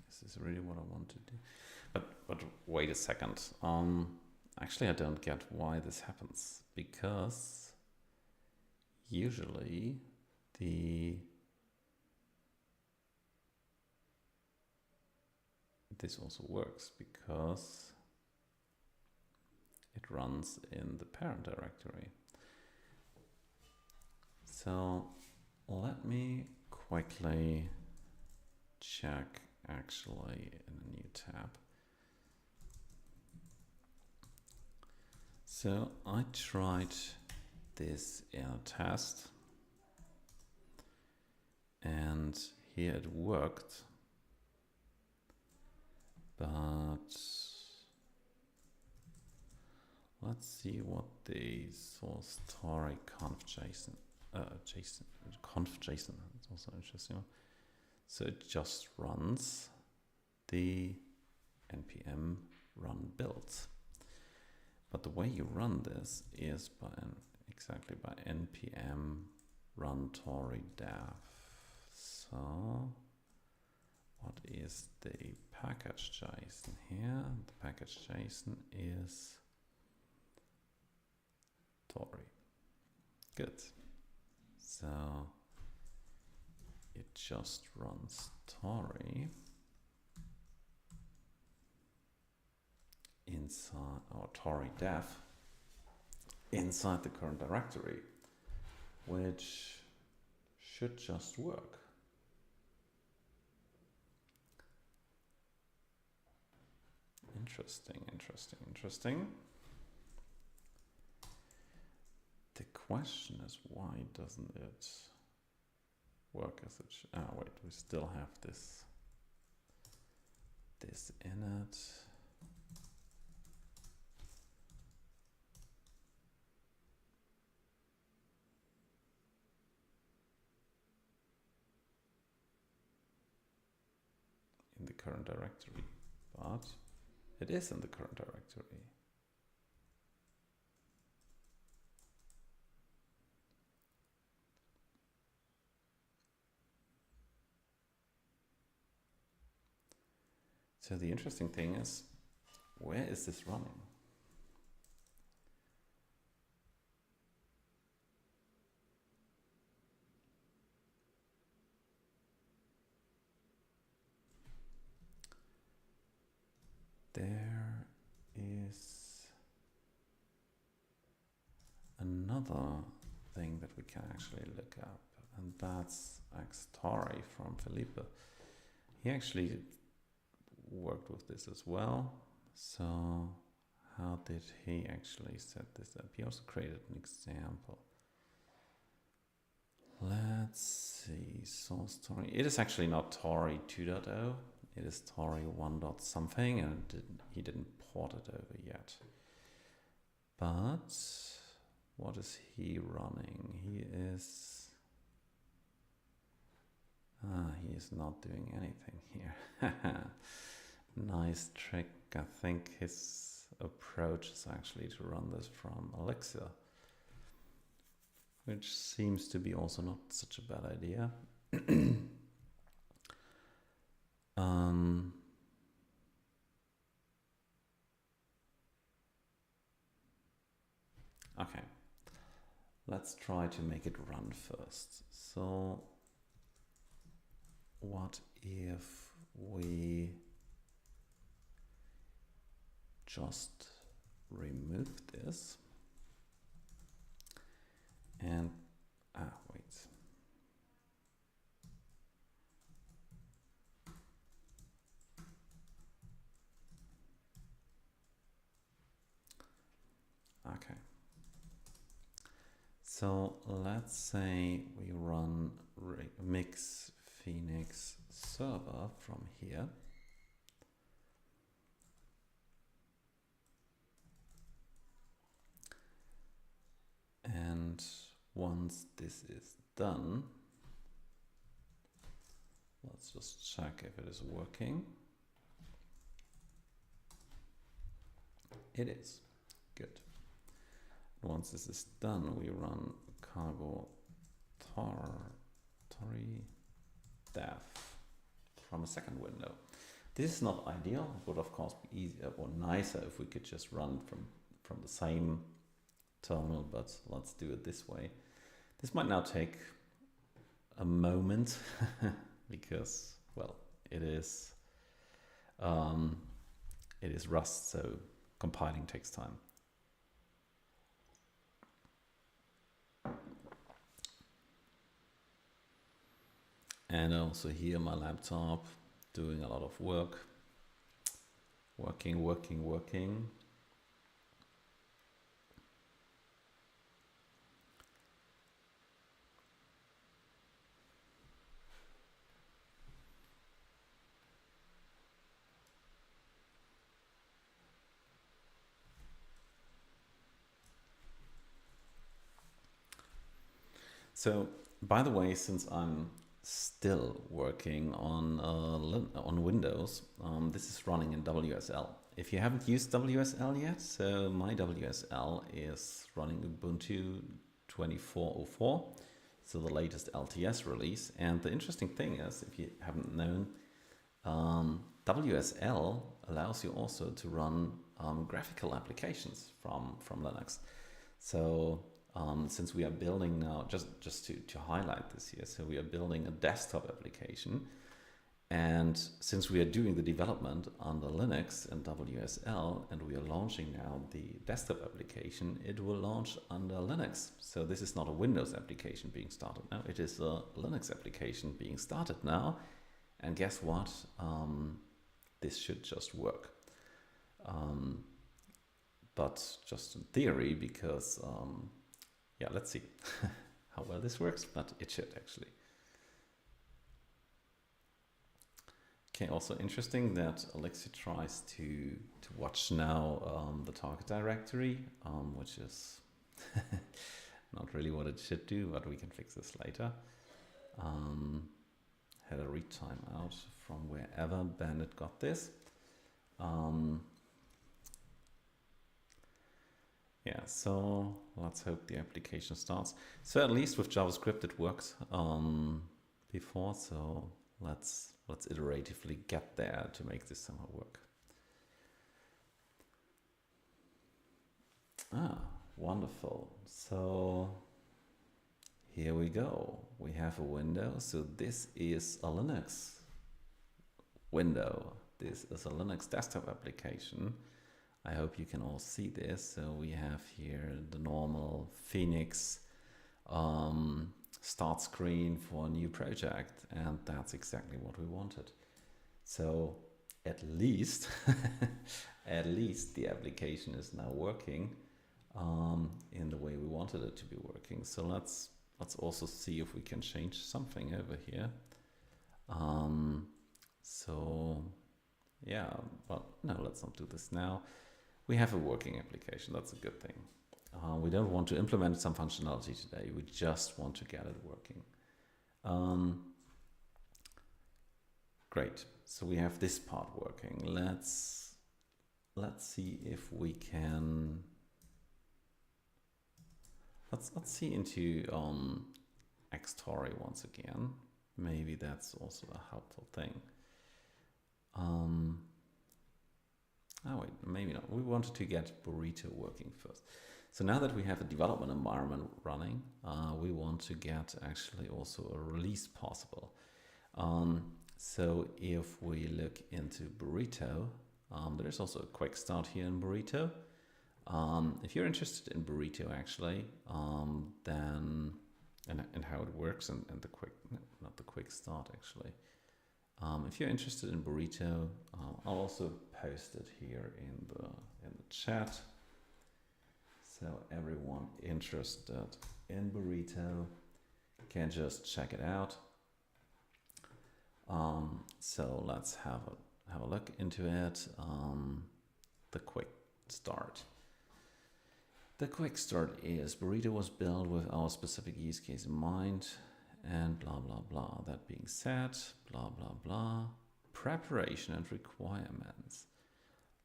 This is really what I want to do. But wait a second. Actually, I don't get why this happens, because usually this also works because it runs in the parent directory. So let me quickly check actually in a new tab. So I tried this in a test, and here it worked, but let's see what the source Tauri conf JSON, it's also interesting. So it just runs the npm run builds. But the way you run this is by exactly by npm run Tauri dev. So what is the package JSON here? The package JSON is Tauri. Good. So it just runs Tauri inside our Tauri dev inside the current directory, which should just work. Interesting, interesting, interesting. The question is, why doesn't it work as it should? Ah, wait, we still have this in it. In the current directory, but it is in the current directory. So the interesting thing is, where is this running? There is another thing that we can actually look up, and that's Tauri from Felipe. He actually worked with this as well. So how did he actually set this up? He also created an example. Let's see, source Tauri. It is actually not Tauri 2.0. It is Tauri 1. something, and he didn't port it over yet. But what is he running? He is not doing anything here. Nice trick. I think his approach is actually to run this from Elixir, which seems to be also not such a bad idea. Okay, let's try to make it run first. So what if we just remove this and wait. Okay. So let's say we run mix Phoenix server from here. And once this is done, let's just check if it is working. It is. Good. Once this is done, we run cargo Tauri dev from a second window. This is not ideal. It would of course be easier or nicer if we could just run from the same terminal, but let's do it this way. This might now take a moment because, well, it is Rust, so compiling takes time. And also here my laptop doing a lot of work, working. So, by the way, since I'm still working on Windows, this is running in WSL. If you haven't used WSL yet, so my WSL is running Ubuntu 24.04, so the latest LTS release. And the interesting thing is, if you haven't known, WSL allows you also to run graphical applications from Linux. So since we are building now, just to highlight this here, so we are building a desktop application, and since we are doing the development under Linux and WSL, and we are launching now the desktop application, it will launch under Linux. So this is not a Windows application being started now, it is a Linux application being started now. And guess what? This should just work. But just in theory, because yeah, let's see how well this works, but it should actually. Okay, also interesting that Alexi tries to watch now the target directory, which is not really what it should do, but we can fix this later. Had a read timeout from wherever Bandit got this. Yeah, so let's hope the application starts. So at least with JavaScript it worked before, so let's iteratively get there to make this somehow work. Ah, wonderful. So here we go. We have a window. So this is a Linux window. This is a Linux desktop application. I hope you can all see this. So we have here the normal Phoenix start screen for a new project, and that's exactly what we wanted. So at least at least the application is now working in the way we wanted it to be working. So let's also see if we can change something over here. So yeah, but no, let's not do this now. We have a working application, that's a good thing. We don't want to implement some functionality today, we just want to get it working. Great, so we have this part working. Let's see if we can, let's see into Tauri once again. Maybe that's also a helpful thing. Oh wait, maybe not. We wanted to get Burrito working first. So now that we have a development environment running, we want to get actually also a release possible. So if we look into Burrito, there's also a quick start here in Burrito. If you're interested in Burrito actually, then and how it works and the quick, not the quick start actually. If you're interested in Burrito, I'll also post it here in the chat. So everyone interested in Burrito can just check it out. So let's have a look into it. The quick start. The quick start is Burrito was built with our specific use case in mind, and blah blah blah. That being said, blah blah blah. Preparation and requirements.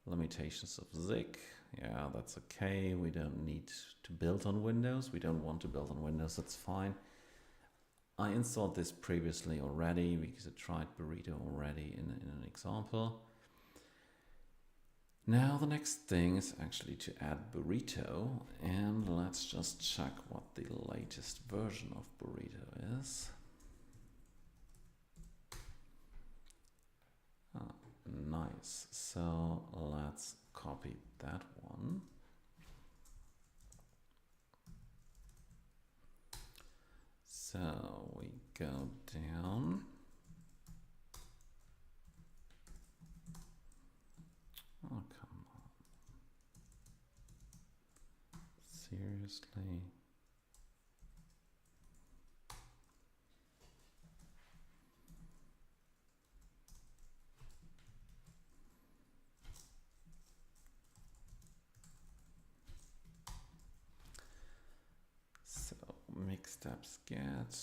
Limitations of Zig. Yeah, that's okay. We don't need to build on Windows. We don't want to build on Windows. That's fine. I installed this previously already because I tried burrito already in an example. Now the next thing is actually to add burrito, and let's just check what the latest version of burrito is. Nice, so let's copy that one. So we go down. Oh, come on. Seriously? So mix steps get.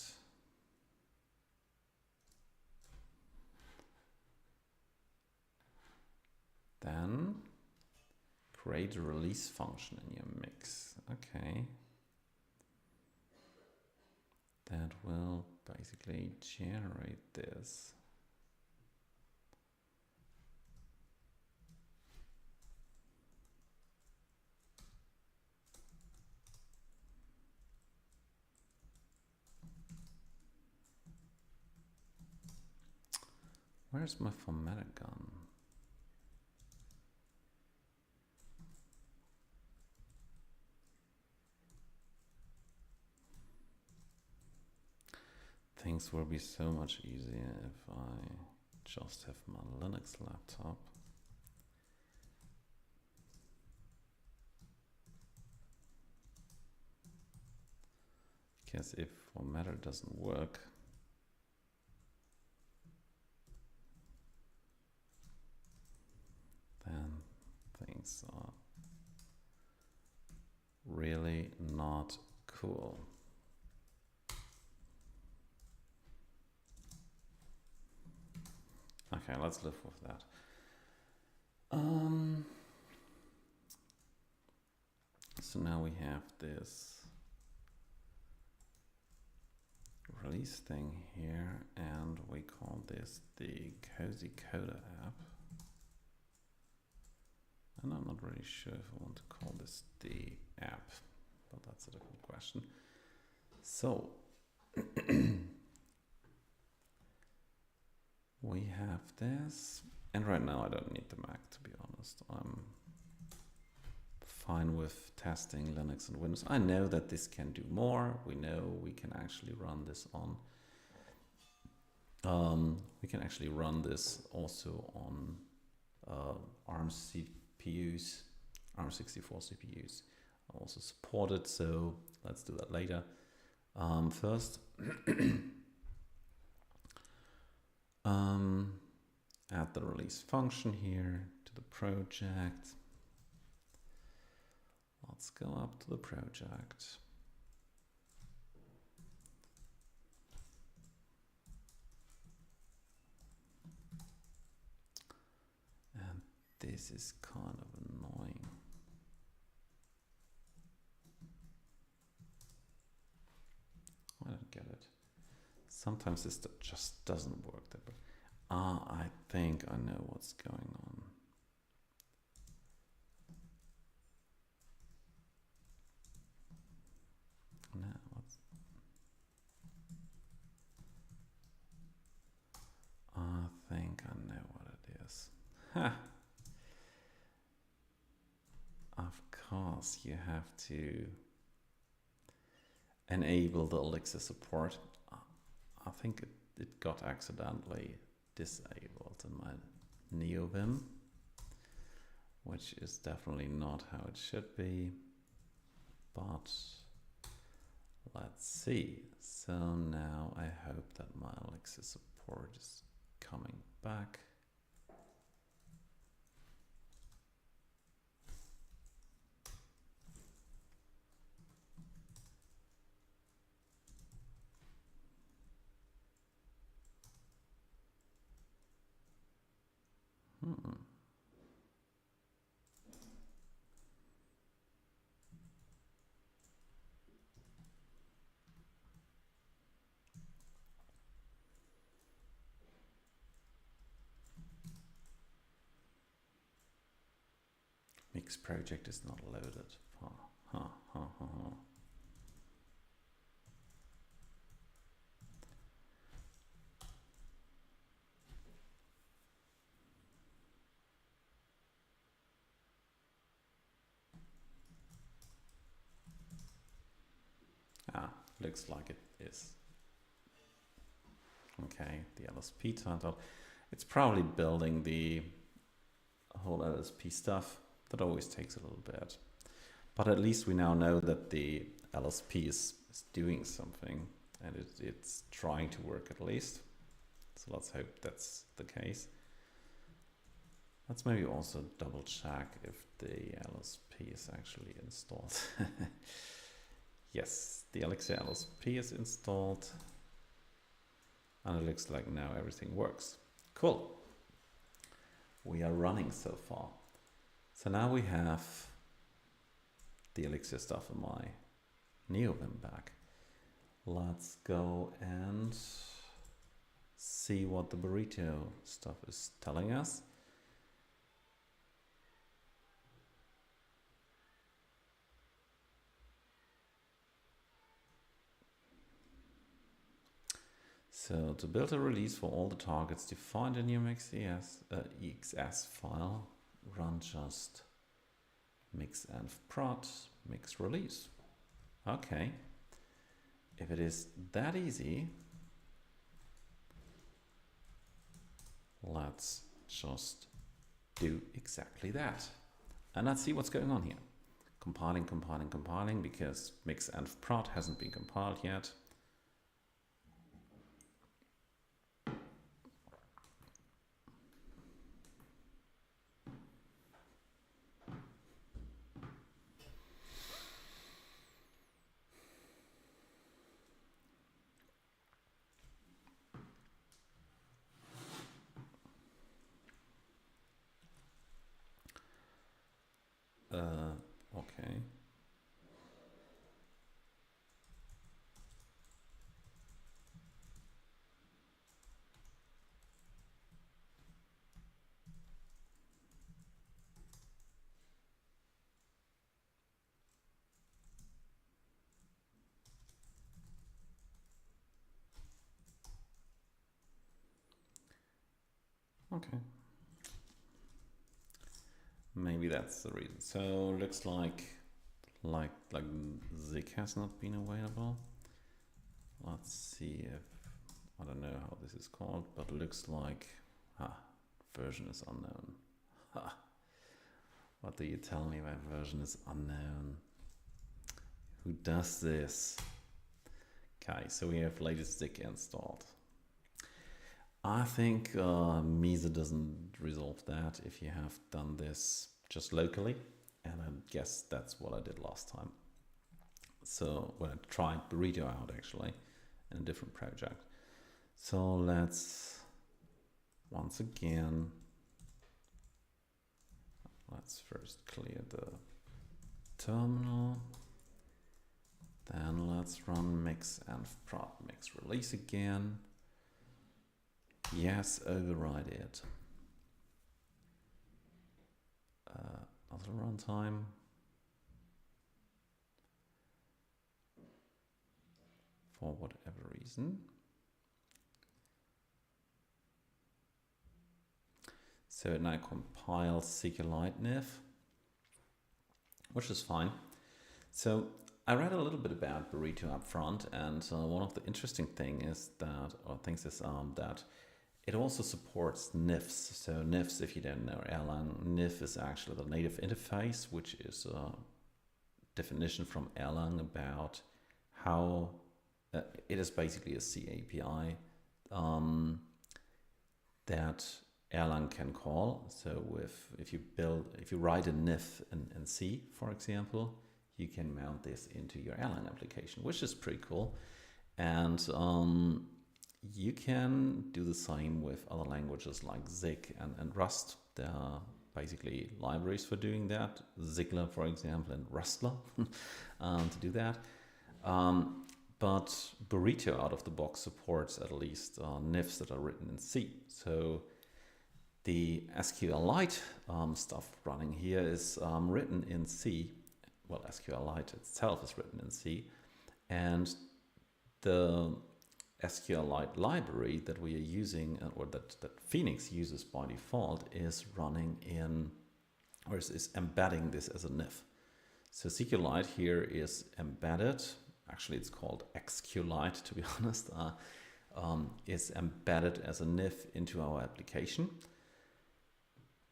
Then create a release function in your mix. Okay. That will basically generate this. Where's my formatter gun? Things will be so much easier if I just have my Linux laptop. Because if formatter doesn't work, then things are really not cool. Okay, let's live with that. So now we have this release thing here, and we call this the Cozy Coder app. And I'm not really sure if I want to call this the app, but that's a different question. So we have this, and right now I don't need the Mac, to be honest. I'm fine with testing Linux and Windows. I know that this can do more. We know we can actually run this on we can actually run this also on ARM CPUs, ARM64 CPUs are also supported, so let's do that later. First, add the release function here to the project. Let's go up to the project. And this is kind of annoying. I don't get it. Sometimes this just doesn't work that way. I think I know what's going on. I think I know what it is. Ha! Of course, you have to enable the Elixir support. I think it got accidentally disabled in my NeoVim, which is definitely not how it should be, but let's see. So now I hope that my Elixir support is coming back. X project is not loaded. Looks like it is. Okay, the LSP title. It's probably building the whole LSP stuff. That always takes a little bit. But at least we now know that the LSP is doing something, and it's trying to work at least. So let's hope that's the case. Let's maybe also double check if the LSP is actually installed. Yes, the Elixir LSP is installed. And it looks like now everything works. Cool. We are running so far. So now we have the Elixir stuff in my NeoVim back. Let's go and see what the burrito stuff is telling us. So to build a release for all the targets defined in your mix.exe file, run just mix-env-prod, mix release. Okay. If it is that easy, let's just do exactly that. And let's see what's going on here. Compiling, because mix-env-prod hasn't been compiled yet. Okay. Okay. Maybe that's the reason. So looks like Zik has not been available. Let's see if, I don't know how this is called, but it looks like version is unknown. What do you tell me when version is unknown? Who does this? Okay, so we have latest Zik installed. I think Mise doesn't resolve that if you have done this just locally, and I guess that's what I did last time. So when I tried Burrito out actually in a different project. So let's once again, let's first clear the terminal. Then let's run mix-env-prod mix release again. Yes, override it. Other runtime. For whatever reason. So it now compiles SQLite which is fine. So I read a little bit about Burrito up front, and one of the interesting things is that it also supports NIFs. So NIFs, if you don't know Erlang, NIF is actually the native interface, which is a definition from Erlang about how it is basically a C API that Erlang can call. So if you write a NIF in C, for example, you can mount this into your Erlang application, which is pretty cool. And you can do the same with other languages like Zik and Rust. There are basically libraries for doing that. Ziggler, for example, and Rustler to do that. But Burrito out of the box supports at least NIFs that are written in C. So The SQLite stuff running here is written in C. Well, SQLite itself is written in C. And the SQLite library that we are using, or that Phoenix uses by default, is running in, or is embedding this as a NIF. So SQLite here is embedded. Actually, it's called XQLite, to be honest. Is embedded as a NIF into our application.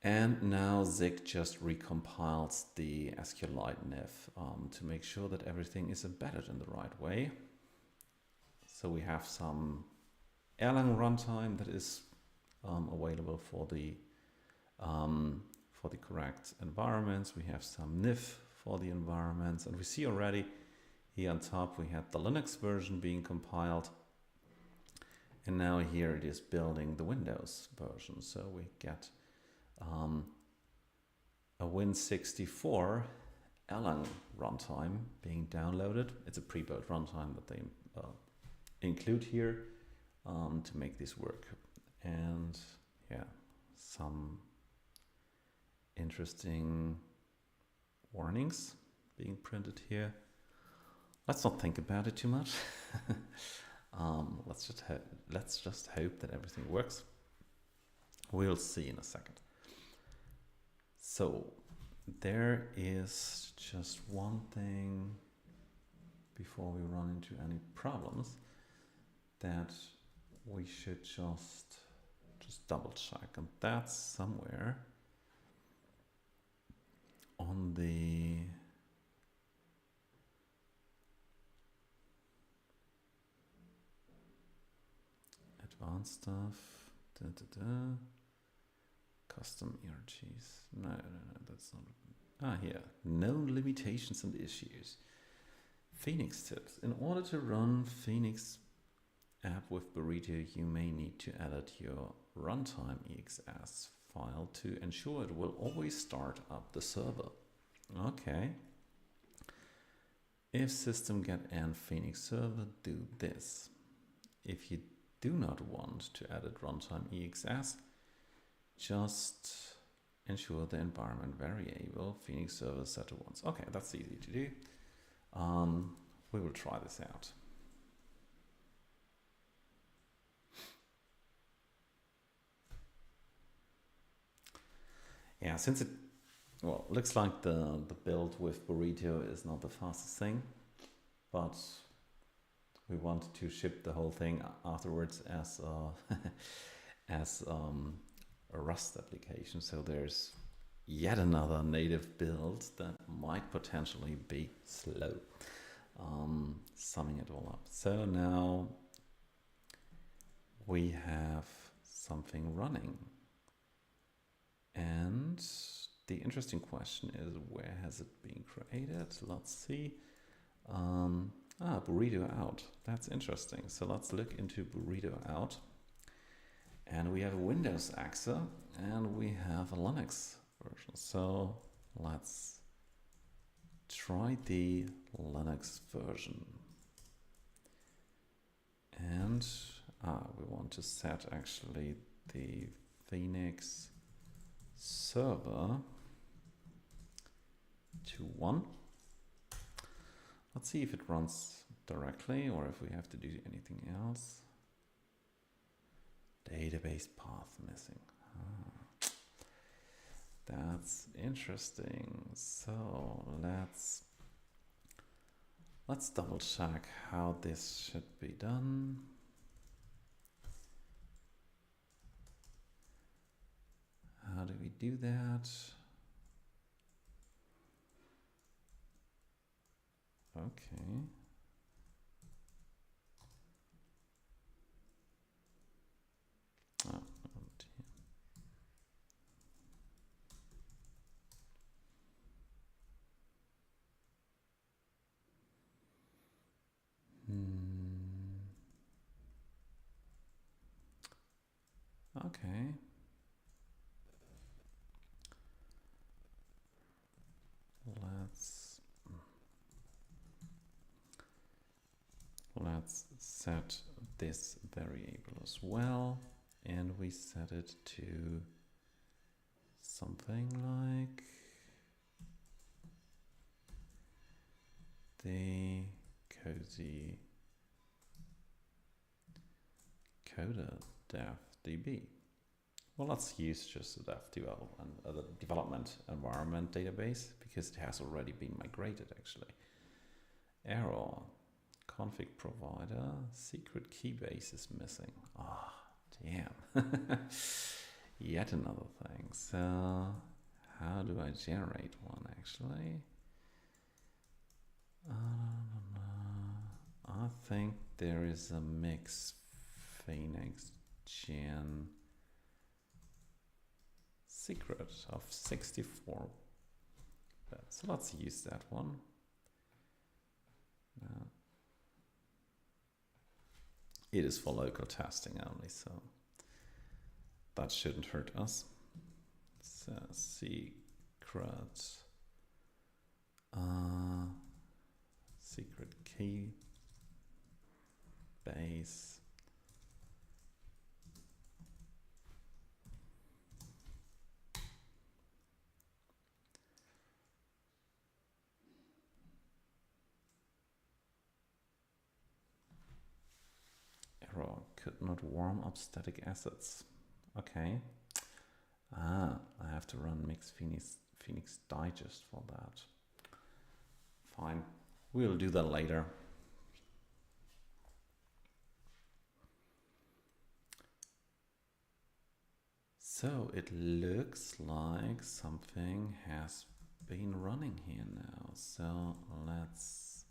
And now Zig just recompiles the SQLite NIF to make sure that everything is embedded in the right way. So we have some Erlang runtime that is available for the correct environments. We have some NIF for the environments, and we see already here on top we had the Linux version being compiled, and now here it is building the Windows version. So we get a Win64 Erlang runtime being downloaded. It's a pre-built runtime that they include here to make this work. And yeah, some interesting warnings being printed here. Let's not think about it too much. Let's just hope that everything works. We'll see in a second. So there is just one thing before we run into any problems that we should just double check, and that's somewhere on the advanced stuff. Custom ERGs. No, that's not. Here. Known limitations and issues. Phoenix tips. In order to run Phoenix app with Burrito, you may need to edit your runtime exs file to ensure it will always start up the server. Okay. If system-get and Phoenix server, do this. If you do not want to edit runtime exs, just ensure the environment variable Phoenix server set to once. Okay, that's easy to do. We will try this out. Yeah, since it looks like the build with Burrito is not the fastest thing, but we want to ship the whole thing afterwards as as a Rust application. So there's yet another native build that might potentially be slow. Summing it all up. So now we have something running. And the interesting question is, where has it been created? Let's see. Burrito out. That's interesting. So let's look into Burrito out. And we have a Windows exe and we have a Linux version. So let's try the Linux version. And we want to set actually the Phoenix server to 1. Let's see if it runs directly or if we have to do anything else. Database path missing. That's interesting. So let's double check how this should be done. How do we do that? Okay. Okay. Let's set this variable as well, and we set it to something like the cozy coder dev DB. Well, let's use just the development environment database because it has already been migrated actually. Error, config provider, secret keybase is missing. Ah, damn. Yet another thing. So how do I generate one actually? I think there is a mix Phoenix gen secret of 64. So let's use that one. It is for local testing only, so that shouldn't hurt us. So secret secret key base. Error, could not warm up static assets. Okay. I have to run mix Phoenix digest for that. Fine, we'll do that later. So it looks like something has been running here now. So let's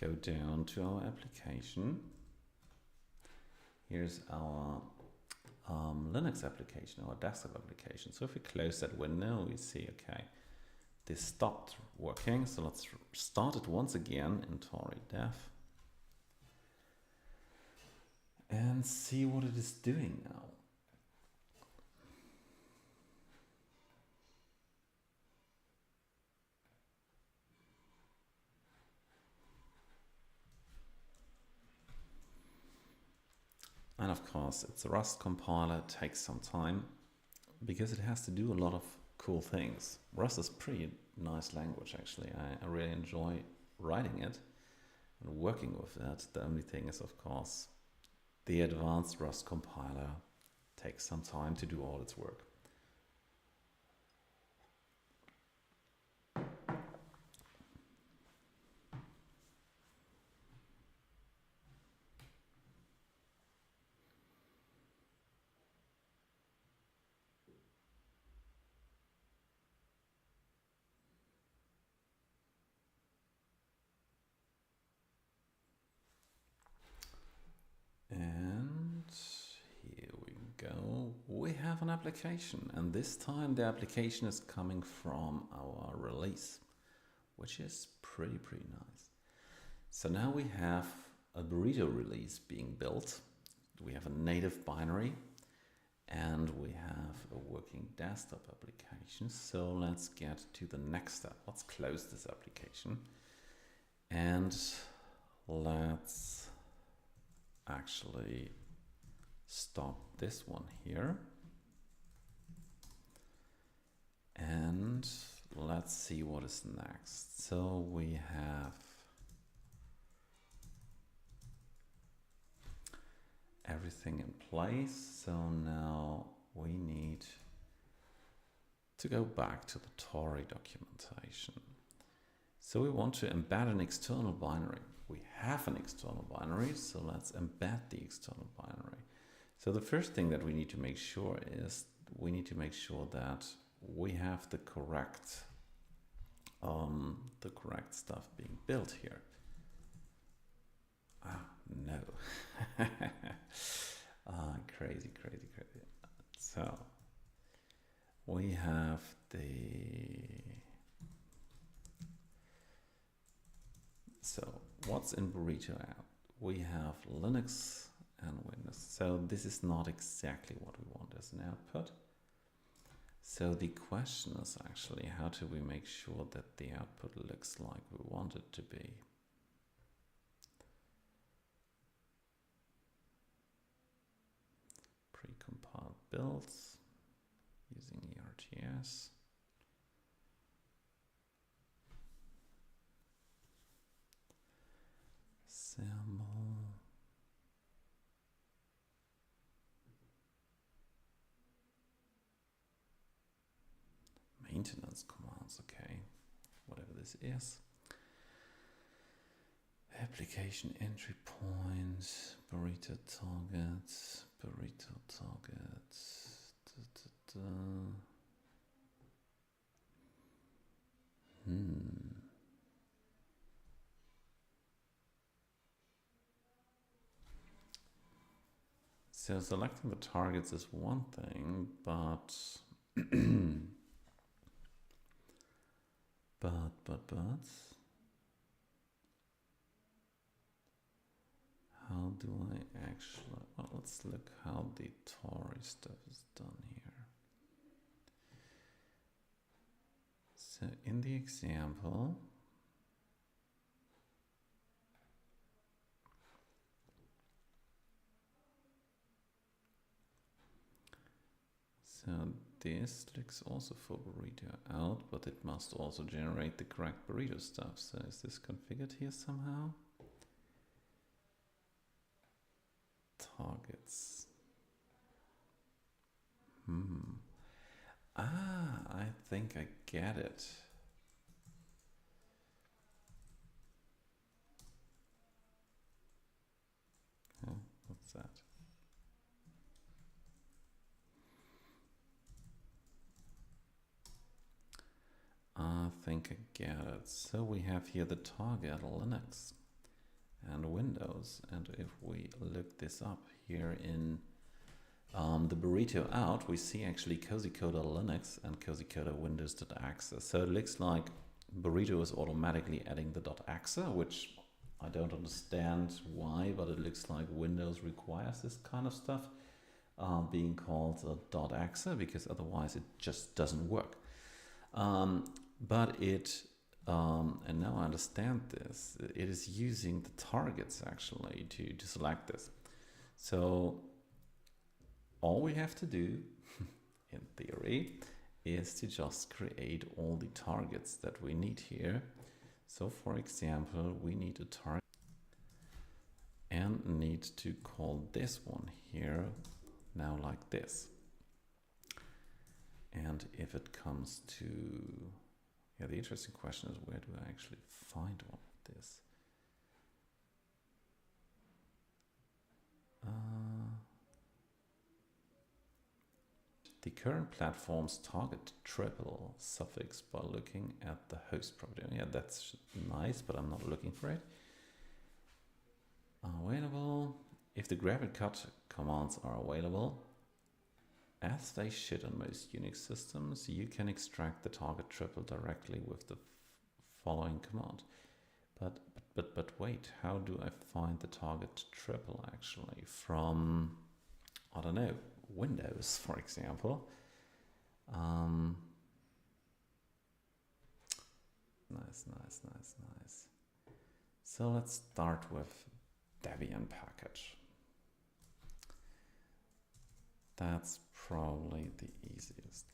go down to our application. Here's our Linux application, our desktop application. So if we close that window, we see, okay, this stopped working. So let's start it once again in Tauri dev and see what it is doing now. And of course, it's a Rust compiler. It takes some time because it has to do a lot of cool things. Rust is a pretty nice language, actually. I really enjoy writing it and working with it. The only thing is, of course, the advanced Rust compiler takes some time to do all its work. And here we go. We have an application, and this time the application is coming from our release, which is pretty nice. So now we have a burrito release being built. We have a native binary and we have a working desktop application. So let's get to the next step. Let's close this application and let's actually stop this one here. And let's see what is next. So we have everything in place. So now we need to go back to the Tauri documentation. So we want to embed an external binary. We have an external binary, so let's embed the external binary. So the first thing that we need to make sure is we need to make sure that we have the correct stuff being built here. No. Crazy. So we have what's in burrito out? We have Linux and Windows. So this is not exactly what we want as an output. So the question is actually, how do we make sure that the output looks like we want it to be? Precompiled builds using yes. Symbol. Maintenance commands, okay. Whatever this is. Application entry point, burrito target, burrito target. Da, da, da. So selecting the targets is one thing, but how do I actually, well, let's look how the Tauri stuff is done here. So in the example, so this looks also for burrito out, but it must also generate the correct burrito stuff. So is this configured here somehow? Targets. I think I get it. Oh, what's that? I think I get it. So we have here the target Linux and Windows, and if we look this up here in the burrito out, we see actually cozy coder Linux and cozy coder Windows.exe. So it looks like burrito is automatically adding the .exe, which I don't understand why, but it looks like Windows requires this kind of stuff being called a .exe, because otherwise it just doesn't work. But it, and now I understand this, it is using the targets actually to select this. So all we have to do, in theory, is to just create all the targets that we need here. So for example, we need a target and need to call this one here now like this. And if it comes to, yeah, the interesting question is, where do I actually find all of this? The current platform's target triple suffix by looking at the host property. Yeah, that's nice, but I'm not looking for it. Available. If the grab and cut commands are available, as they should on most Unix systems, you can extract the target triple directly with the following command. But wait, how do I find the target triple actually? From, I don't know, Windows, for example. Nice. So let's start with Debian package. That's probably the easiest.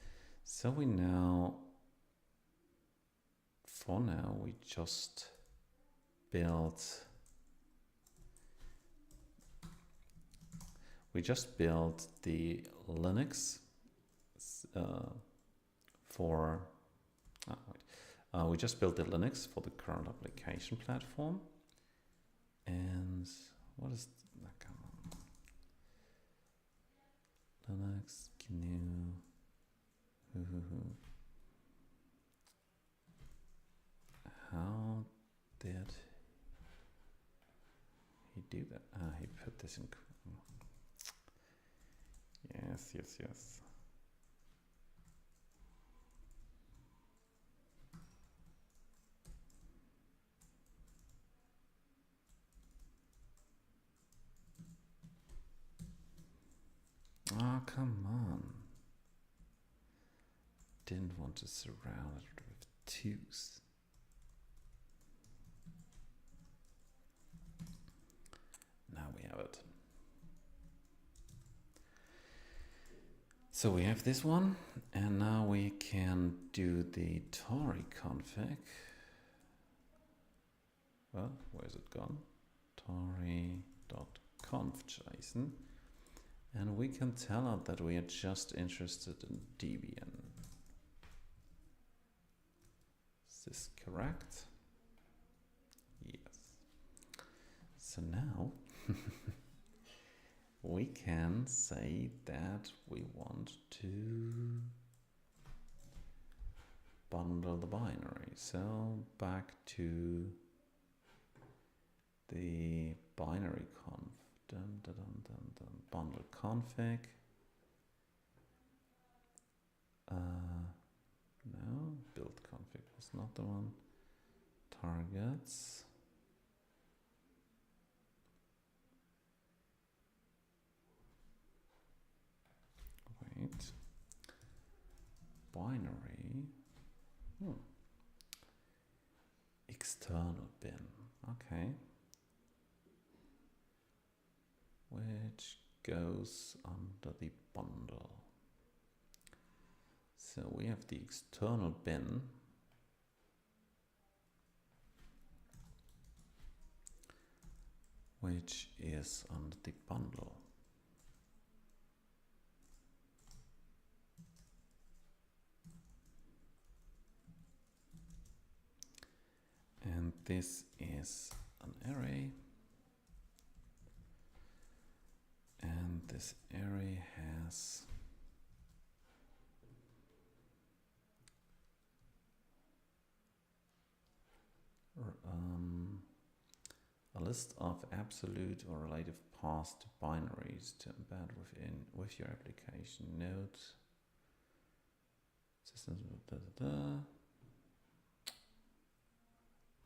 So we now, for now, we just built the Linux we just built the Linux for the current application platform. And what is Linux GNU? How did he do that? He put this in. Yes. Oh, come on. Didn't want to surround it with twos. Now we have it. So we have this one, and now we can do the Tauri config. Well, where's it gone? Tauri.conf.json. And we can tell it that we are just interested in Debian. Is this correct? Yes. So now we can say that we want to bundle the binary. So back to the binary conf. Bundle config. No, build config was not the one. Targets. Wait. Binary. External bin. Okay. Which goes under the bundle. So we have the external bin, which is under the bundle. And this is an array. And this array has a list of absolute or relative paths to binaries to embed with your application. Note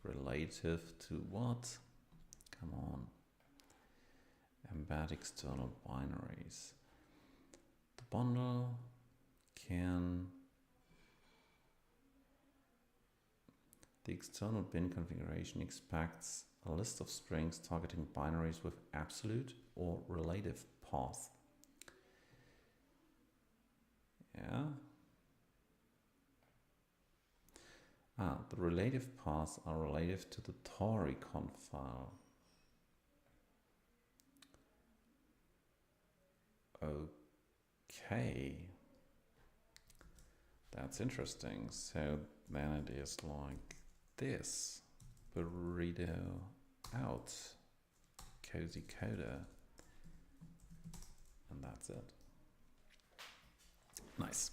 relative to what? Come on. Embed external binaries. The bundle can. The external bin configuration expects a list of strings targeting binaries with absolute or relative path. Yeah. The relative paths are relative to the Tauri conf file. Okay. That's interesting. So then it is like this. Burrito out. Cozy coda. And that's it. Nice.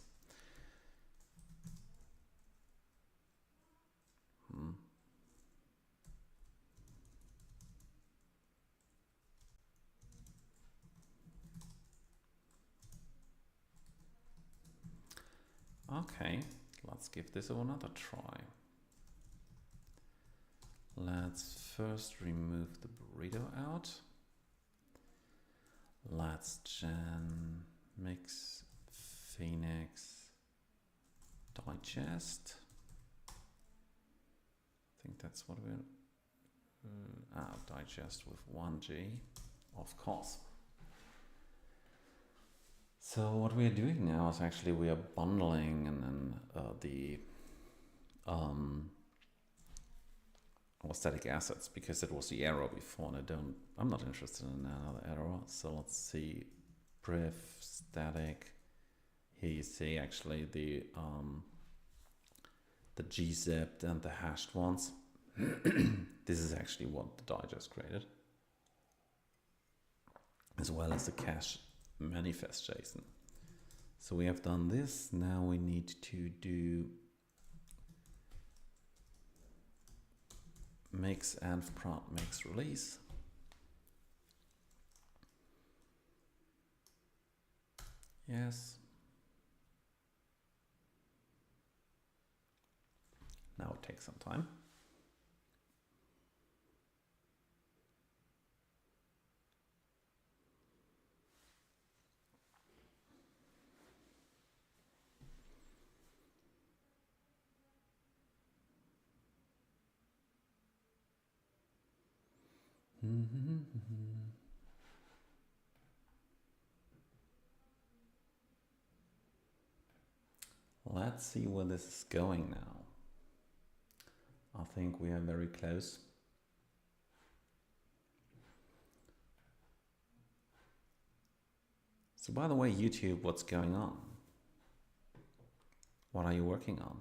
Okay, let's give this another try. Let's first remove the burrito out. Let's gen mix Phoenix digest. I think that's what we're digest with 1G, of course. So what we are doing now is actually we are bundling and then our static assets, because it was the error before, and I'm not interested in another error. So let's see, priv static. Here you see actually the gzipped and the hashed ones. This is actually what the digest created, as well as the cache manifest JSON. So we have done this. Now we need to do mix and prompt mix release. Yes. Now it takes some time. Let's see where this is going now. I think we are very close. So by the way, YouTube, what's going on? What are you working on?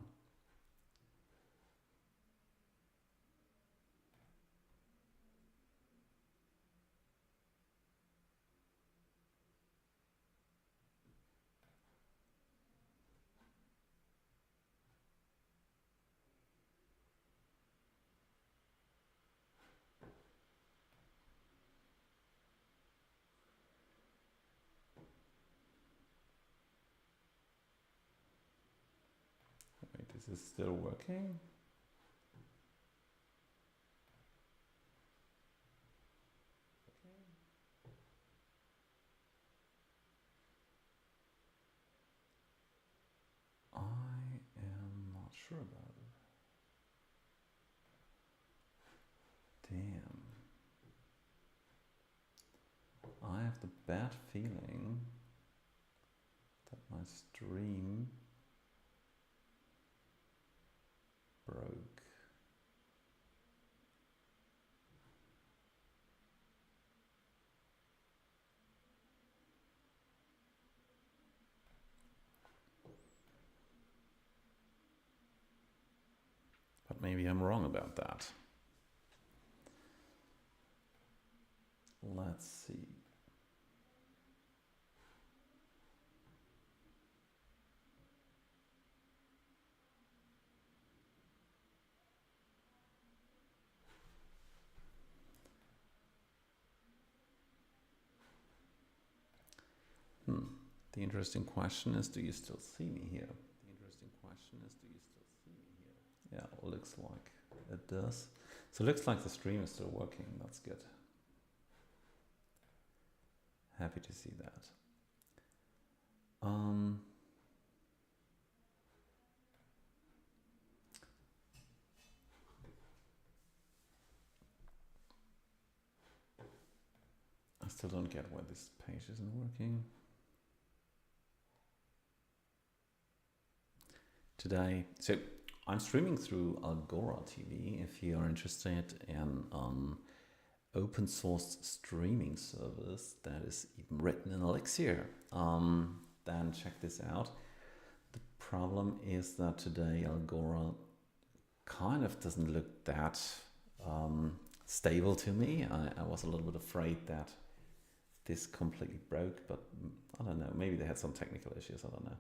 Wait, is this still working? I am not sure about it. Damn. I have the bad feeling that my stream broke. But maybe I'm wrong about that. Let's see. The interesting question is, do you still see me here? The interesting question is, do you still see me here? Yeah, looks like it does. So it looks like the stream is still working. That's good. Happy to see that. I still don't get why this page isn't working. Today, so I'm streaming through Algora TV. If you are interested in open source streaming service that is even written in Elixir, then check this out. The problem is that today Algora kind of doesn't look that stable to me. I was a little bit afraid that this completely broke, but I don't know, maybe they had some technical issues, I don't know.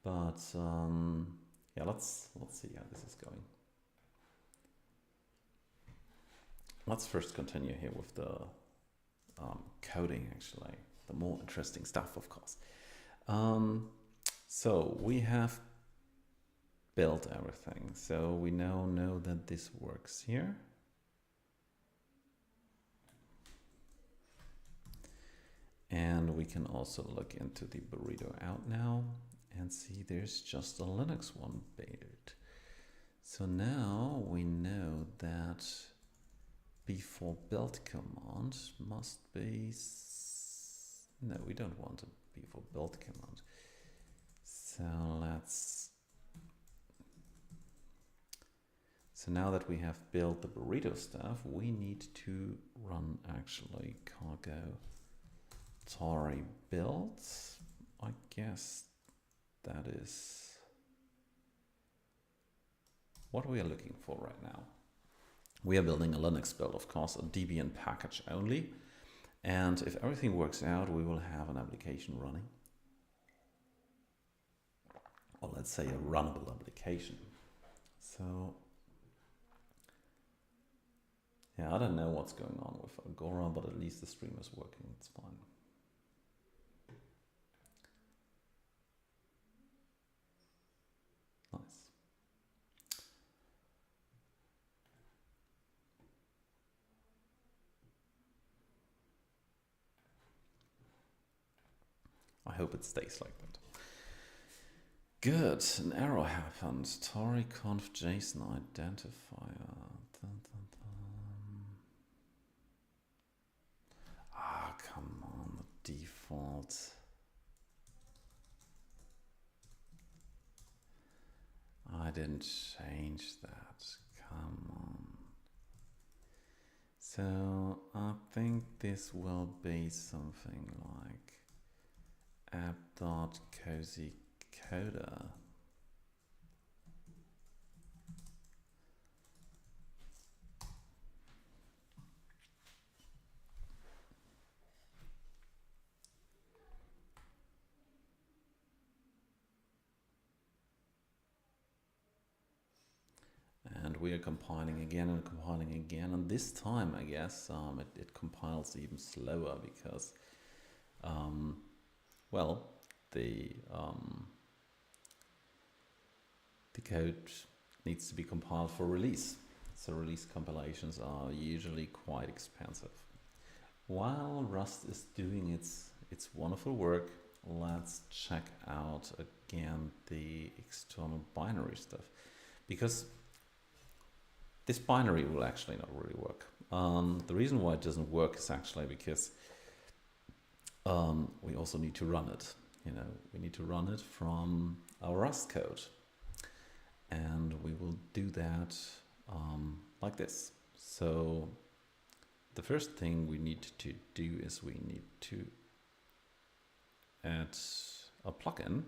But yeah, let's see how this is going. Let's first continue here with the coding, actually, the more interesting stuff, of course. So we have built everything. So we now know that this works here. And we can also look into the burrito out now and see there's just a Linux one built. So now we know that before build command must be, no, we don't want a before build command. So so now that we have built the burrito stuff, we need to run actually cargo Tauri build. I guess that is what we are looking for right now. We are building a Linux build, of course, a Debian package only. And if everything works out, we will have an application running. Or let's say a runnable application. So, yeah, I don't know what's going on with Agora, but at least the stream is working. It's fine. Nice. I hope it stays like that. Good, an error happened. Tauri conf JSON identifier. Dun, dun, dun. Ah, come on, the default. didn't change that. Come on. So I think this will be something like app.cozycoda. And we are compiling again, and this time I guess it compiles even slower because, well, the code needs to be compiled for release. So release compilations are usually quite expensive. While Rust is doing its wonderful work, let's check out again the external binary stuff, because this binary will actually not really work. The reason why it doesn't work is actually because we also need to run it. We need to run it from our Rust code, and we will do that like this. So the first thing we need to do is we need to add a plugin,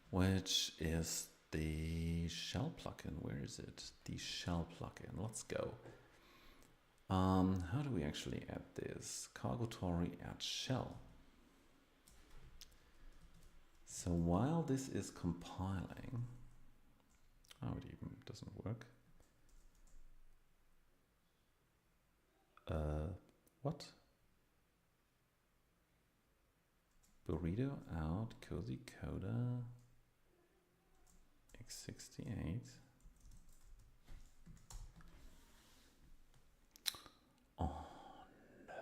which is the shell plugin. Where is it? The shell plugin. Let's go. How do we actually add this? Cargo Tauri add shell. So while this is compiling, oh, it even doesn't work. What? Burrito out, Cozy Coda, x68. Oh no.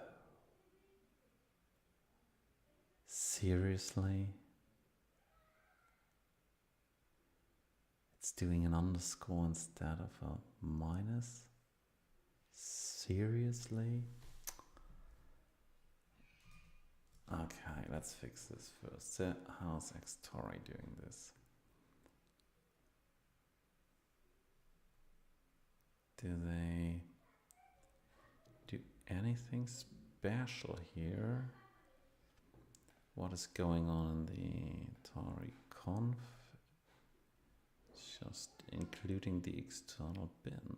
Seriously? It's doing an underscore instead of a minus? Seriously? Okay, let's fix this first. So how's Tauri doing this? Do they do anything special here? What is going on in the Tauri conf? Just including the external bin.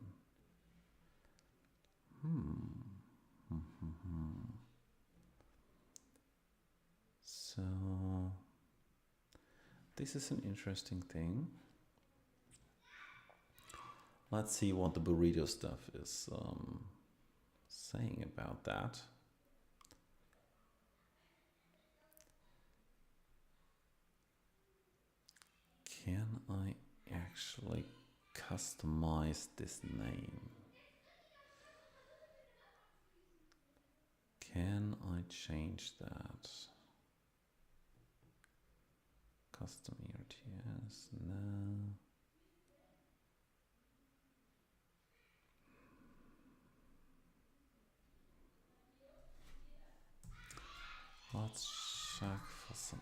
So this is an interesting thing. Let's see what the burrito stuff is saying about that. Can I actually customize this name? Can I change that? Custom ERTS, no. Let's check for some.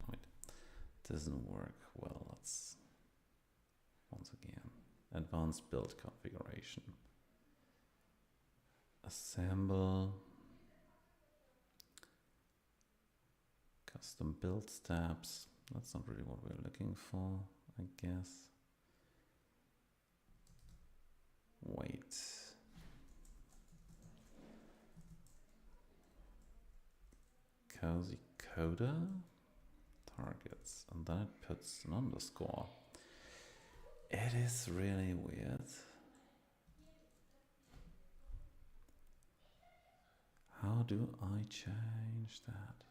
Wait, doesn't work. Well, let's once again advanced build configuration. Assemble. Custom build steps. That's not really what we're looking for, I guess. Wait. Cozy Coda targets, and then it puts an underscore. It is really weird. How do I change that?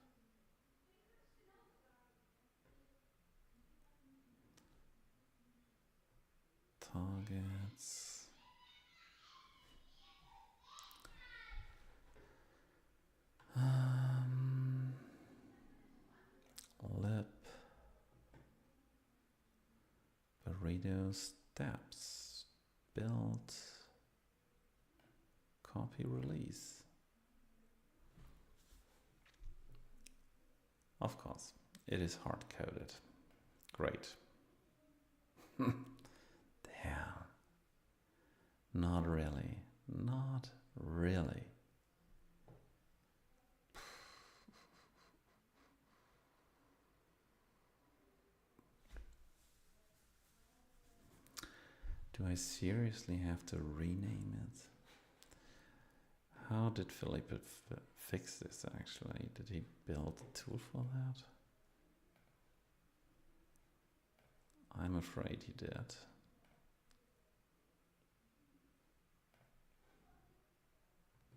Targets. Lip. Burrito go steps, build, copy, release. Of course, it is hard-coded. Great. Damn. Not really. Not really. Do I seriously have to rename it? How did Philippe fix this actually? Did he build a tool for that? I'm afraid he did.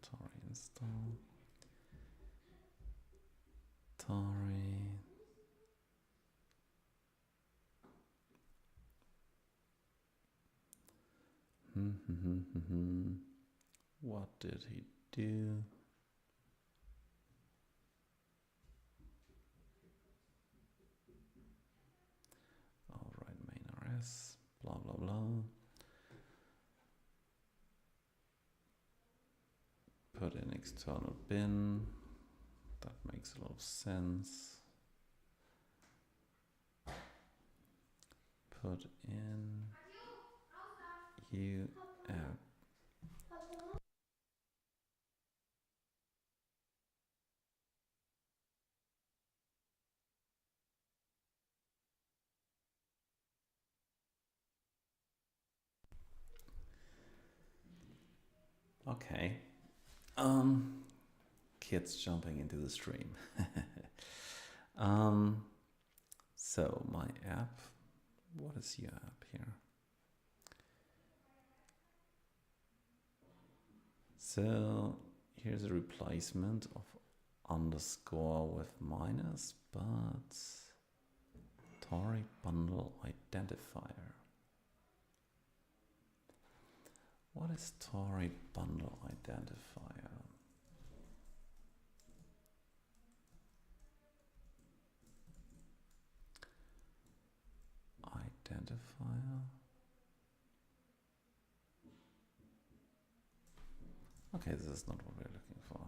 Tauri install. Tauri. What did he do? All right, main RS, blah, blah, blah. Put in external bin. That makes a lot of sense. Put in UF. Okay. Kids jumping into the stream. So my app, what is your app here? So here's a replacement of underscore with minus, but Tauri bundle identifier. What is Tauri bundle identifier? Identifier. Okay, this is not what we're looking for.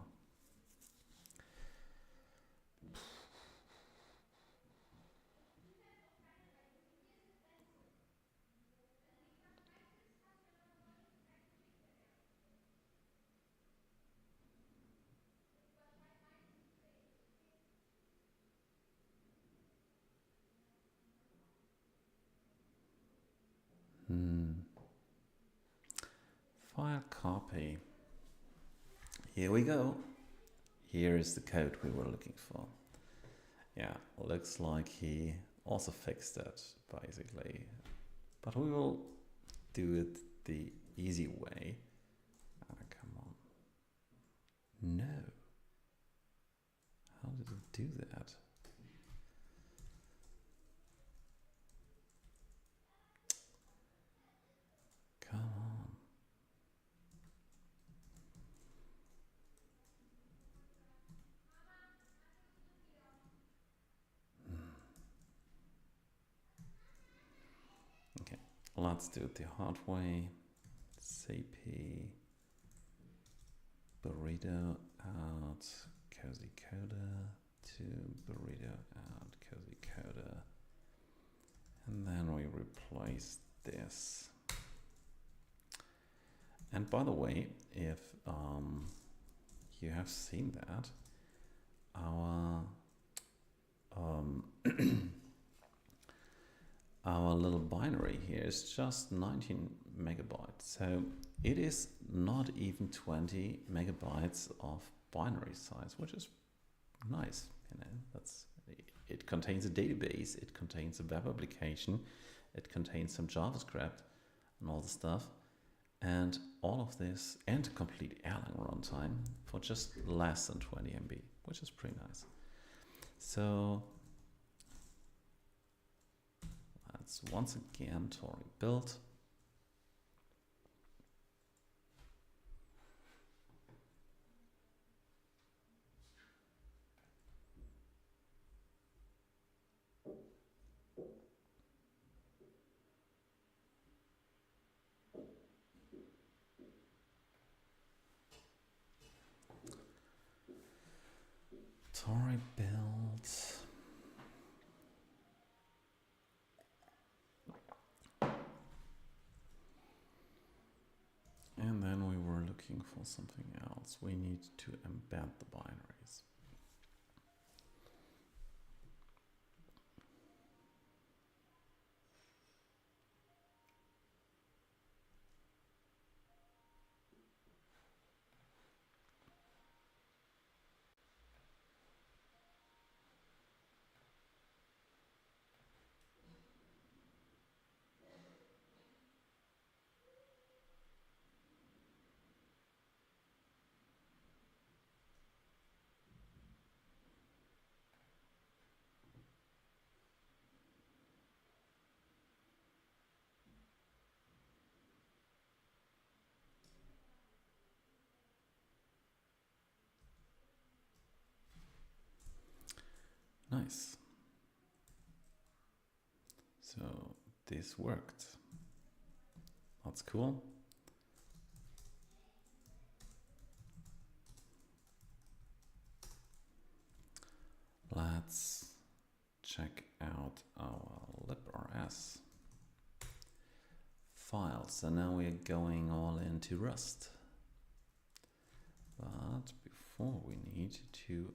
File copy. Here we go. Here is the code we were looking for. Yeah, looks like he also fixed that basically. But we will do it the easy way. Come on. No. How did it do that? Come on. Okay, let's do it the hard way. CP burrito out cozy coda to burrito out cozy coda, and then we replace this. And by the way, if you have seen that, our our little binary here is just 19 megabytes. So it is not even 20 megabytes of binary size, which is nice. You know, it contains a database, it contains a web application, it contains some JavaScript and all the stuff. And all of this, and a complete Erlang runtime for just less than 20 MB, which is pretty nice. So let's once again Tauri build. Tauri build. And then we were looking for something else. We need to embed the binaries. Nice. So this worked. That's cool. Let's check out our librs file. So now we're going all into Rust. But before we need to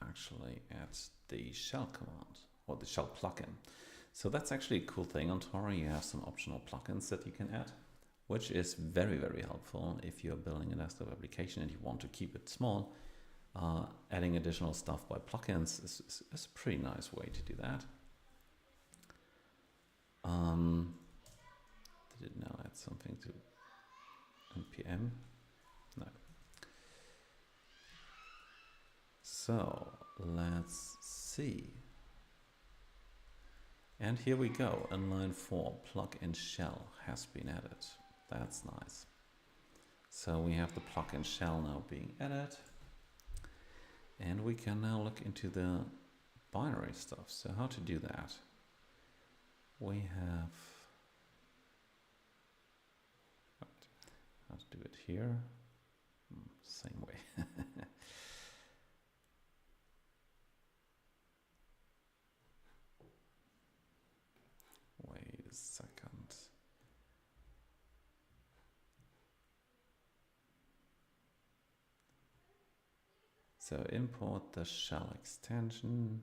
actually add the shell command or the shell plugin. So that's actually a cool thing. On Tauri you have some optional plugins that you can add, which is very, very helpful if you're building a desktop application and you want to keep it small. Adding additional stuff by plugins is a pretty nice way to do that. Did it now add something to npm? No. So let's see. And here we go. In line 4, plugin shell has been added. That's nice. So we have the plugin shell now being added. And we can now look into the binary stuff. So how to do that? We have how to do it here. Same way. Wait a second. So import the shell extension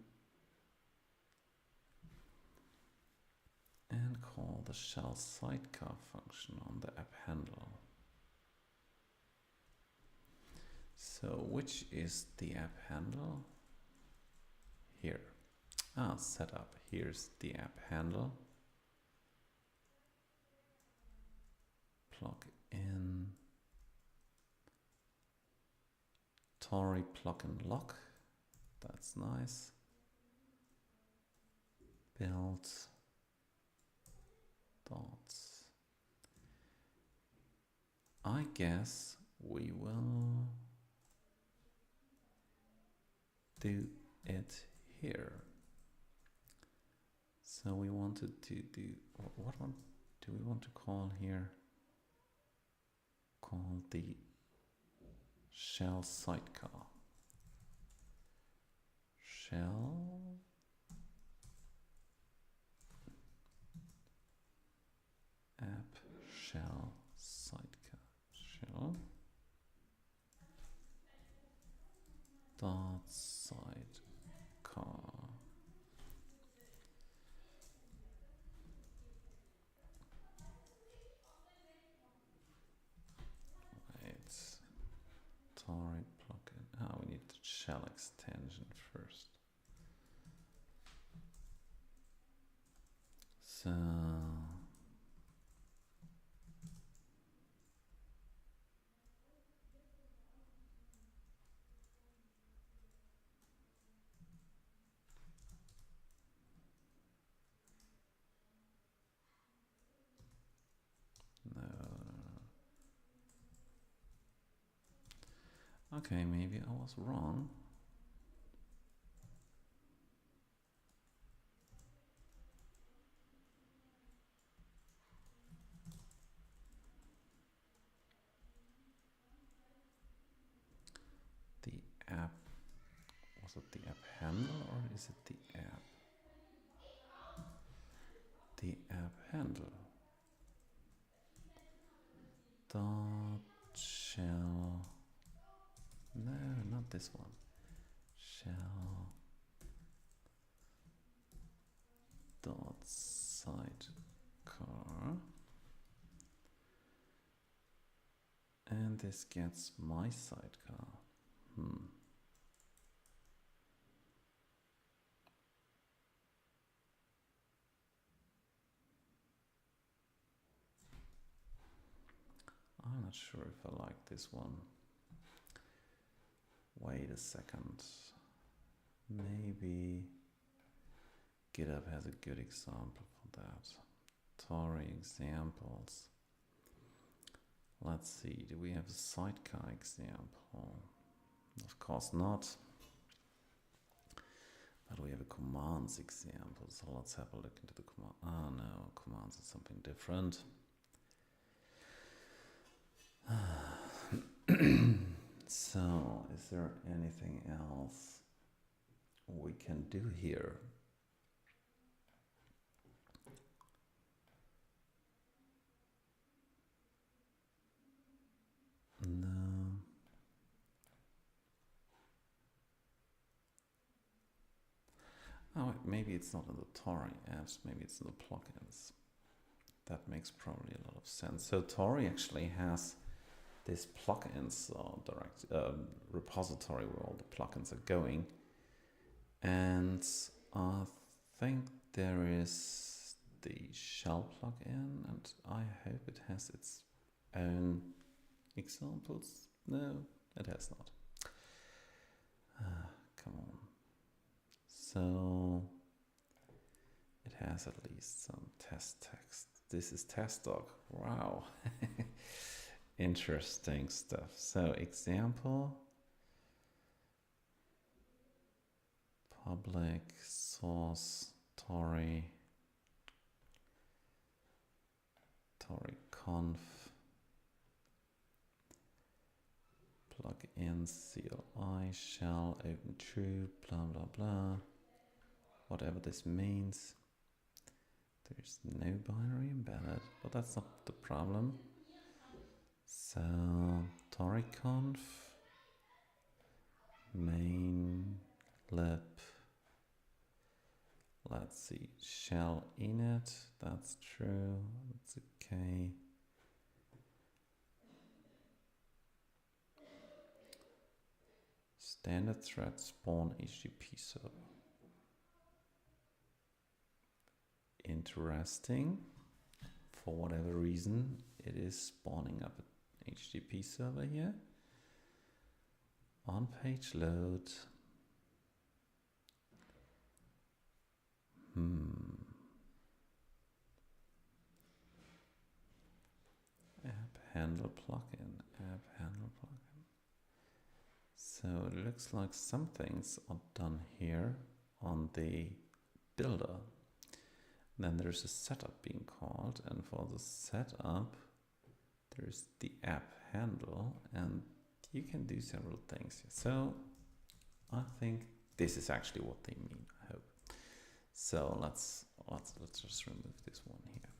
and call the shell sidecar function on the app handle. So which is the app handle? Here. Setup. Here's the app handle. Plug in Tauri plugin lock. That's nice. Build dots. I guess we will do it here. So we wanted to do, what one do we want to call here? Call the shell sidecar. Shell app shell sidecar. Shell dot sidecar. Tauri plugin. We need the shell extension first. So no. Okay, maybe I was wrong. The app was Was it the app handle or is it the app? The app handle. Dot shell. No, not this one. Shell. Dot sidecar. And this gets my sidecar. I'm not sure if I like this one. Wait a second. Maybe GitHub has a good example for that. Tauri examples. Let's see, do we have a sidecar example? Of course not. But we have a commands example, so let's have a look into the command. Oh no, commands is something different. So, is there anything else we can do here? No. Oh, maybe it's not in the Tauri apps, maybe it's in the plugins. That makes probably a lot of sense. So Tauri actually has this plugins direct repository where all the plugins are going. And I think there is the shell plugin, and I hope it has its own examples. No, it has not. Come on. So it has at least some test text. This is test doc. Wow. Interesting stuff. So example, public source Tauri conf plugin CLI shell open true blah blah blah, whatever this means. There's no binary embedded, but that's not the problem. So Tauri conf main lib, let's see, shell init, that's true, that's okay. Standard thread spawn HTTP server. Interesting. For whatever reason, it is spawning up an HTTP server here. On page load. App handle plugin. App handle plugin. So it looks like some things are done here on the builder. Then there's a setup being called, and for the setup there's the app handle, and you can do several things here. So I think this is actually what they mean, I hope. So let's just remove this one here.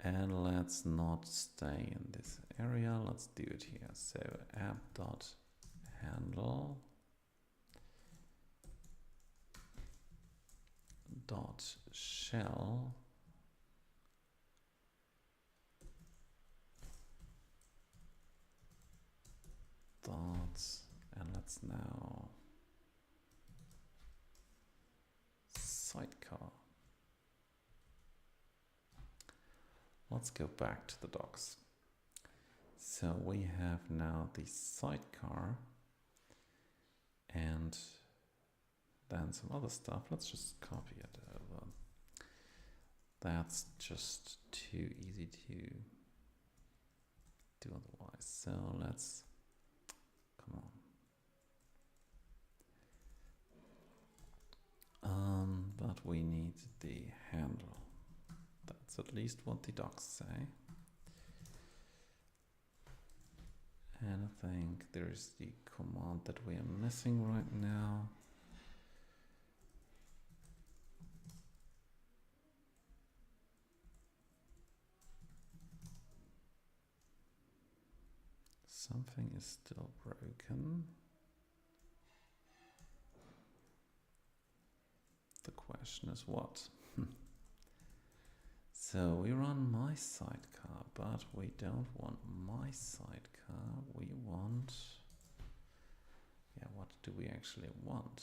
And let's not stay in this area. Let's do it here. So app.handle .shell and let's now sidecar. Let's go back to the docs. So we have now the sidecar and then some other stuff. Let's just copy it over. That's just too easy to do otherwise. So let's, come on. But we need the handle. That's at least what the docs say. And I think there's the command that we are missing right now. Something is still broken. The question is what? So we run my sidecar, but we don't want my sidecar. We want... Yeah, what do we actually want?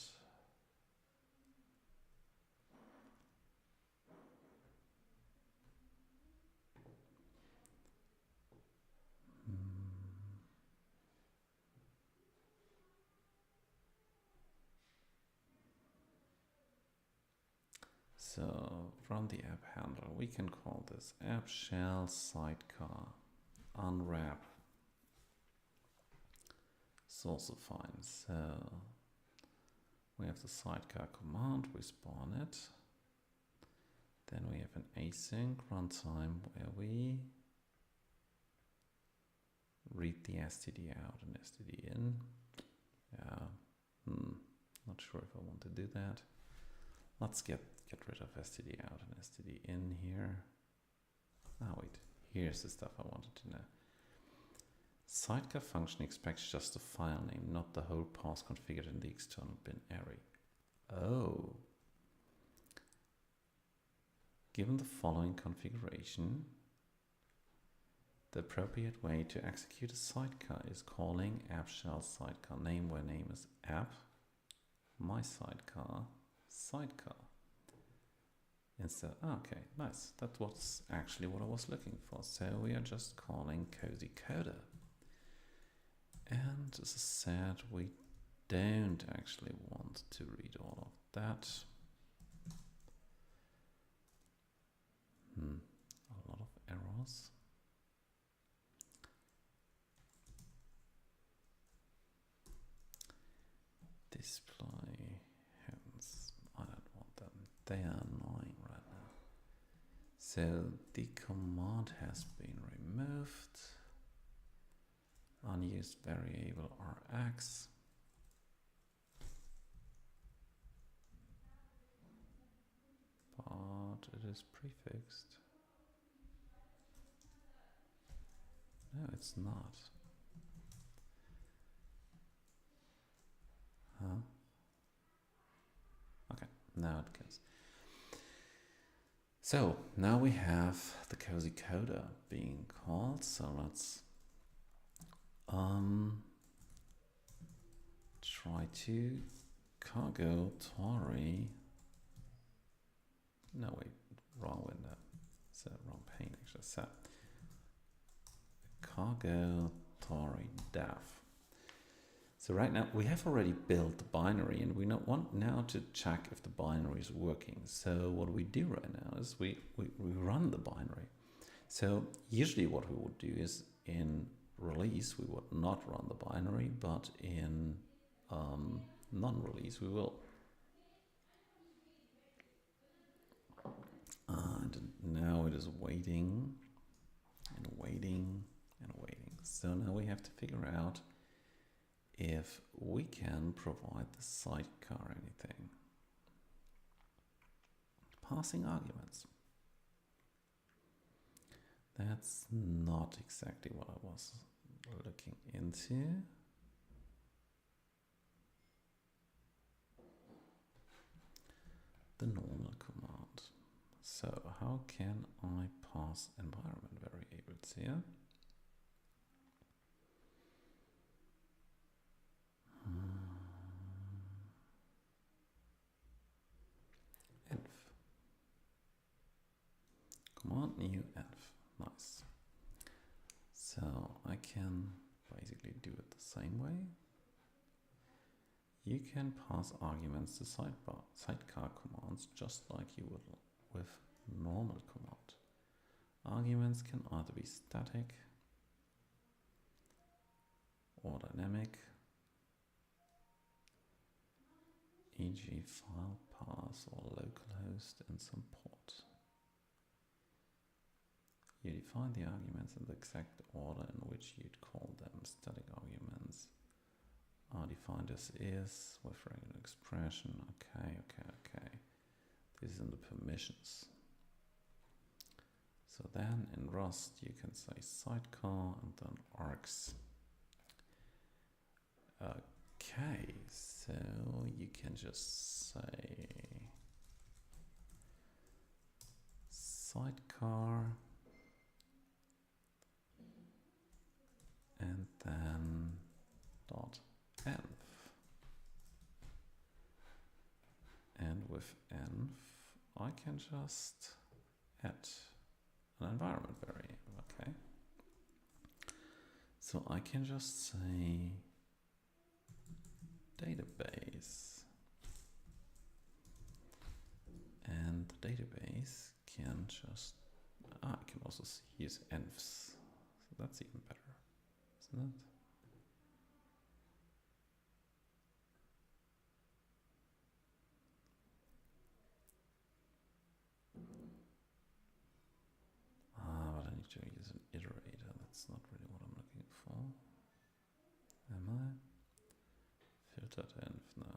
So from the app handler, we can call this app shell sidecar unwrap. It's also fine. So we have the sidecar command, we spawn it. Then we have an async runtime where we read the std out and std in. Yeah, not sure if I want to do that. Let's get rid of std out and std in here. Ah, wait, here's the stuff I wanted to know. Sidecar function expects just the file name, not the whole path configured in the external bin array. Oh. Given the following configuration, the appropriate way to execute a sidecar is calling app shell sidecar name, where name is app, my sidecar, sidecar. Instead, okay, nice. That was actually what I was looking for. So we are just calling cozy coder. And as I said, we don't actually want to read all of that. A lot of errors. Display hands. I don't want them. They are annoying right now. So the command has been removed. Unused variable rx. But it is prefixed. No, it's not. Huh? Okay, now it goes. So now we have the cozy coder being called. So let's try to cargo Tauri. No, wait, wrong window. So wrong pane actually. So cargo Tauri dev. So right now we have already built the binary, and we want now to check if the binary is working. So what we do right now is we run the binary. So usually what we would do is in release we would not run the binary, but in non-release we will. And now it is waiting and waiting and waiting. So now we have to figure out if we can provide the sidecar anything. Passing arguments. That's not exactly what I was looking into. The normal command. So how can I pass environment variables here? Env. Command new env. Nice. So I can basically do it the same way. You can pass arguments to sidecar commands just like you would with normal command. Arguments can either be static or dynamic, e.g. file path or localhost and some port. You define the arguments in the exact order in which you'd call them. Static arguments are defined as is with regular expression. Okay. This is in the permissions. So then in Rust you can say sidecar and then args. Okay, so you can just say sidecar and then dot env. And with env I can just add an environment variable, okay? So I can just say database, and the database can just, I can also use envs, so that's even better, isn't it? But I need to use an iterator, that's not really what I'm looking for. Am I? Filtered env, no.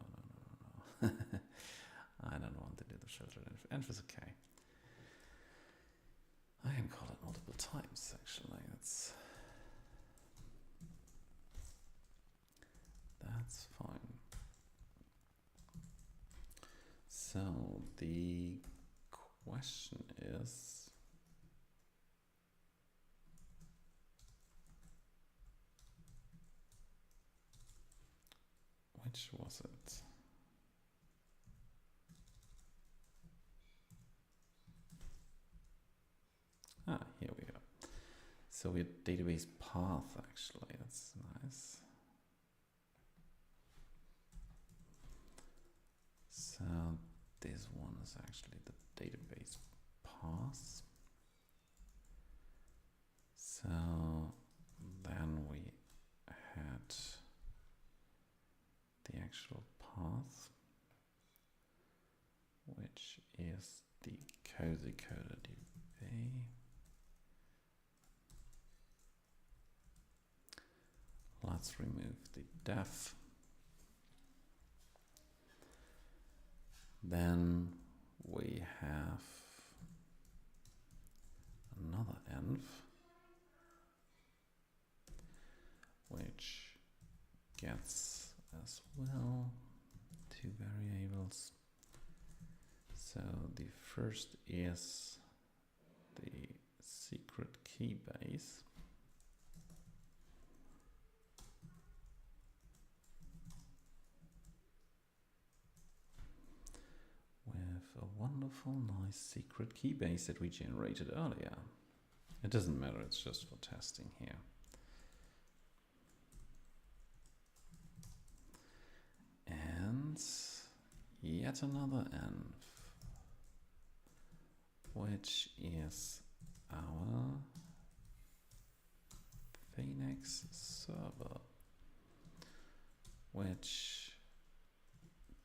I don't want to do the filtered env. Env is okay. I can call it multiple times actually, that's fine. So the question is, which was it? Here we go. So we have database path actually, that's nice. So this one is actually the database path. So then we had the actual path, which is the cozy coder DB. Let's remove the def. Then we have another env, which gets as well two variables. So the first is the secret key base. With a wonderful, nice secret key base that we generated earlier. It doesn't matter, it's just for testing here. And yet another env, which is our Phoenix server, which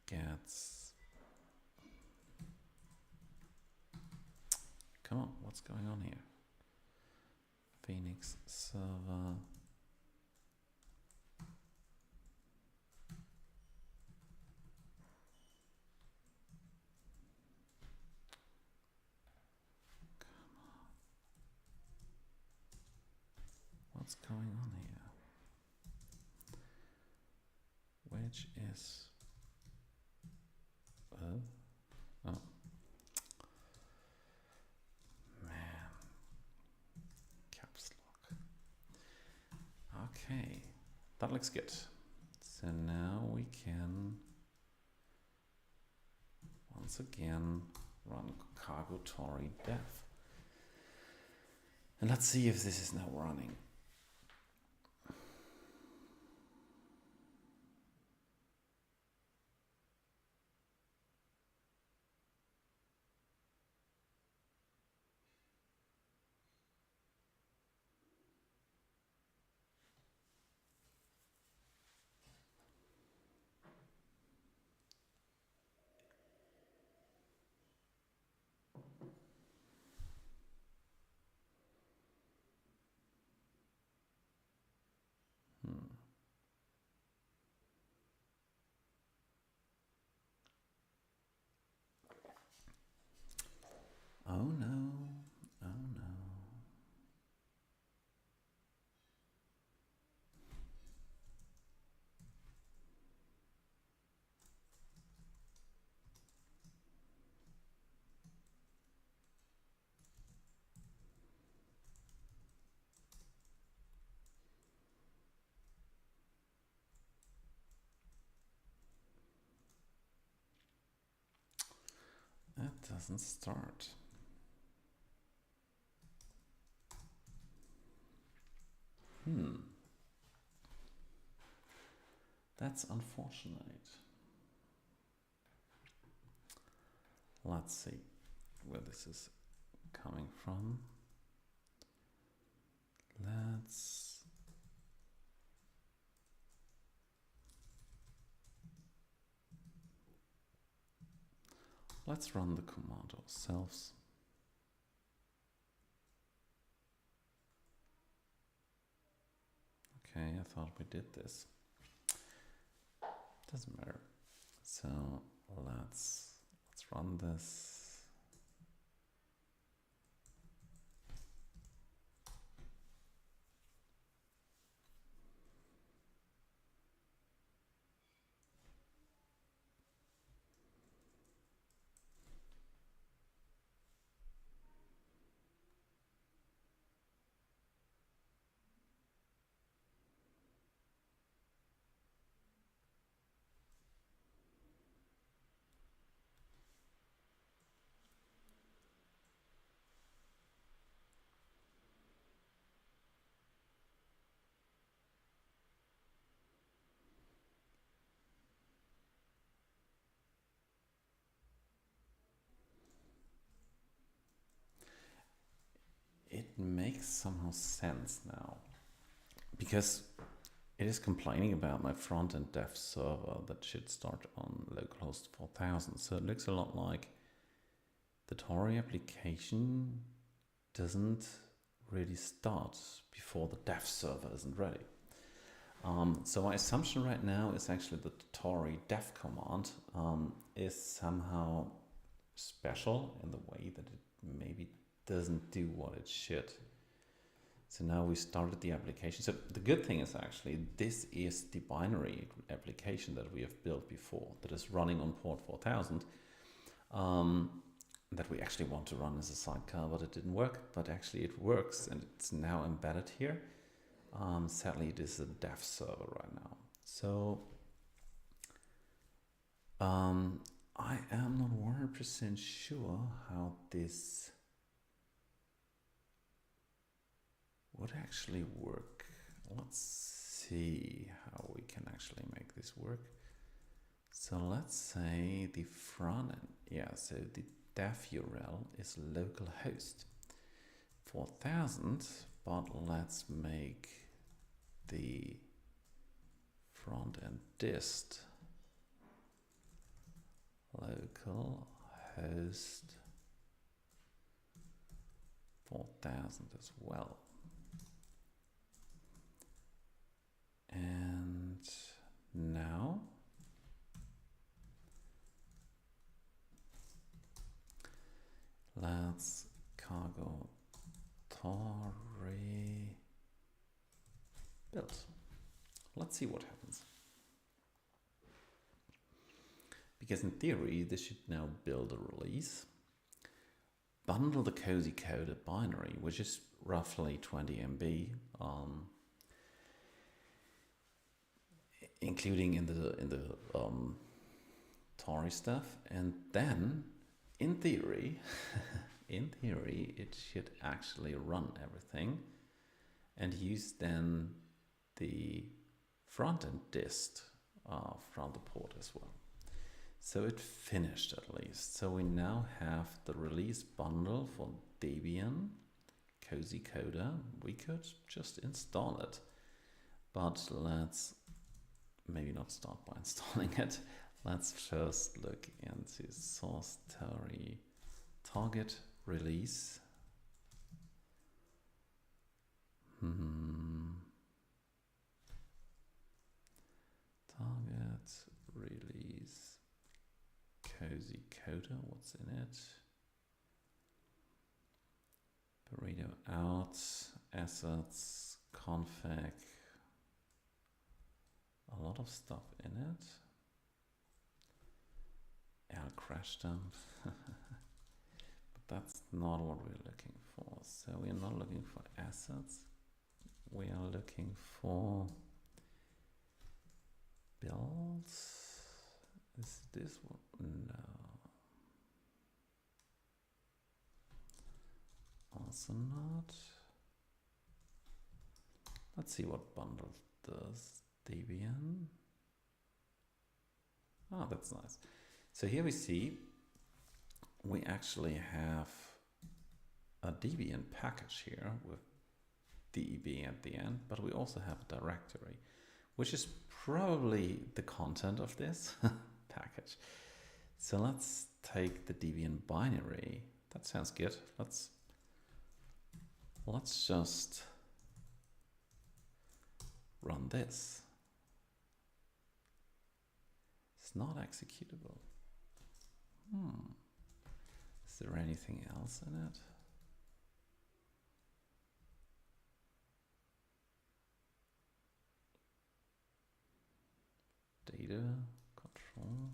gets, come on, what's going on here? Phoenix server. What's going on here? Which is, oh, man, caps lock. Okay, that looks good. So now we can once again run cargo Tauri dev. And let's see if this is now running. Oh no, oh no. It doesn't start. That's unfortunate. Let's see where this is coming from. Let's run the command ourselves. Okay, I thought we did this. Doesn't matter. So let's run this. It makes somehow sense now, because it is complaining about my front-end dev server that should start on localhost 4000. So it looks a lot like the Tauri application doesn't really start before the dev server isn't ready. So my assumption right now is actually that the Tauri dev command is somehow special in the way that it maybe doesn't do what it should. So now we started the application. So the good thing is actually this is the binary application that we have built before that is running on port 4000 that we actually want to run as a sidecar, but it didn't work. But actually it works and it's now embedded here. Sadly, it is a dev server right now. So I am not 100% sure how this would actually work. Let's see how we can actually make this work. So let's say the front end, so the dev URL is localhost 4000, but let's make the front end dist localhost 4000 as well. And now let's cargo Tauri build. Let's see what happens. Because in theory, this should now build a release, bundle the cozy coder binary, which is roughly 20 MB, including in the Tauri stuff, and then in theory, it should actually run everything and use then the front-end dist from the port as well. So it finished at least. So we now have the release bundle for Debian, Cozy Coder. We could just install it, but let's maybe not start by installing it. Let's first look into source Tauri target release. Target release Cozy Coder, what's in it? redo out, assets, config, a lot of stuff in it. L crash dump. But that's not what we're looking for. So we're not looking for assets. We are looking for builds. Is this one? No. Also not. Let's see what bundle does. Debian. Oh, that's nice. So here we see we actually have a Debian package here with DEB at the end, but we also have a directory, which is probably the content of this package. So let's take the Debian binary. That sounds good. Let's just run this. It's not executable. Is there anything else in it? Data control.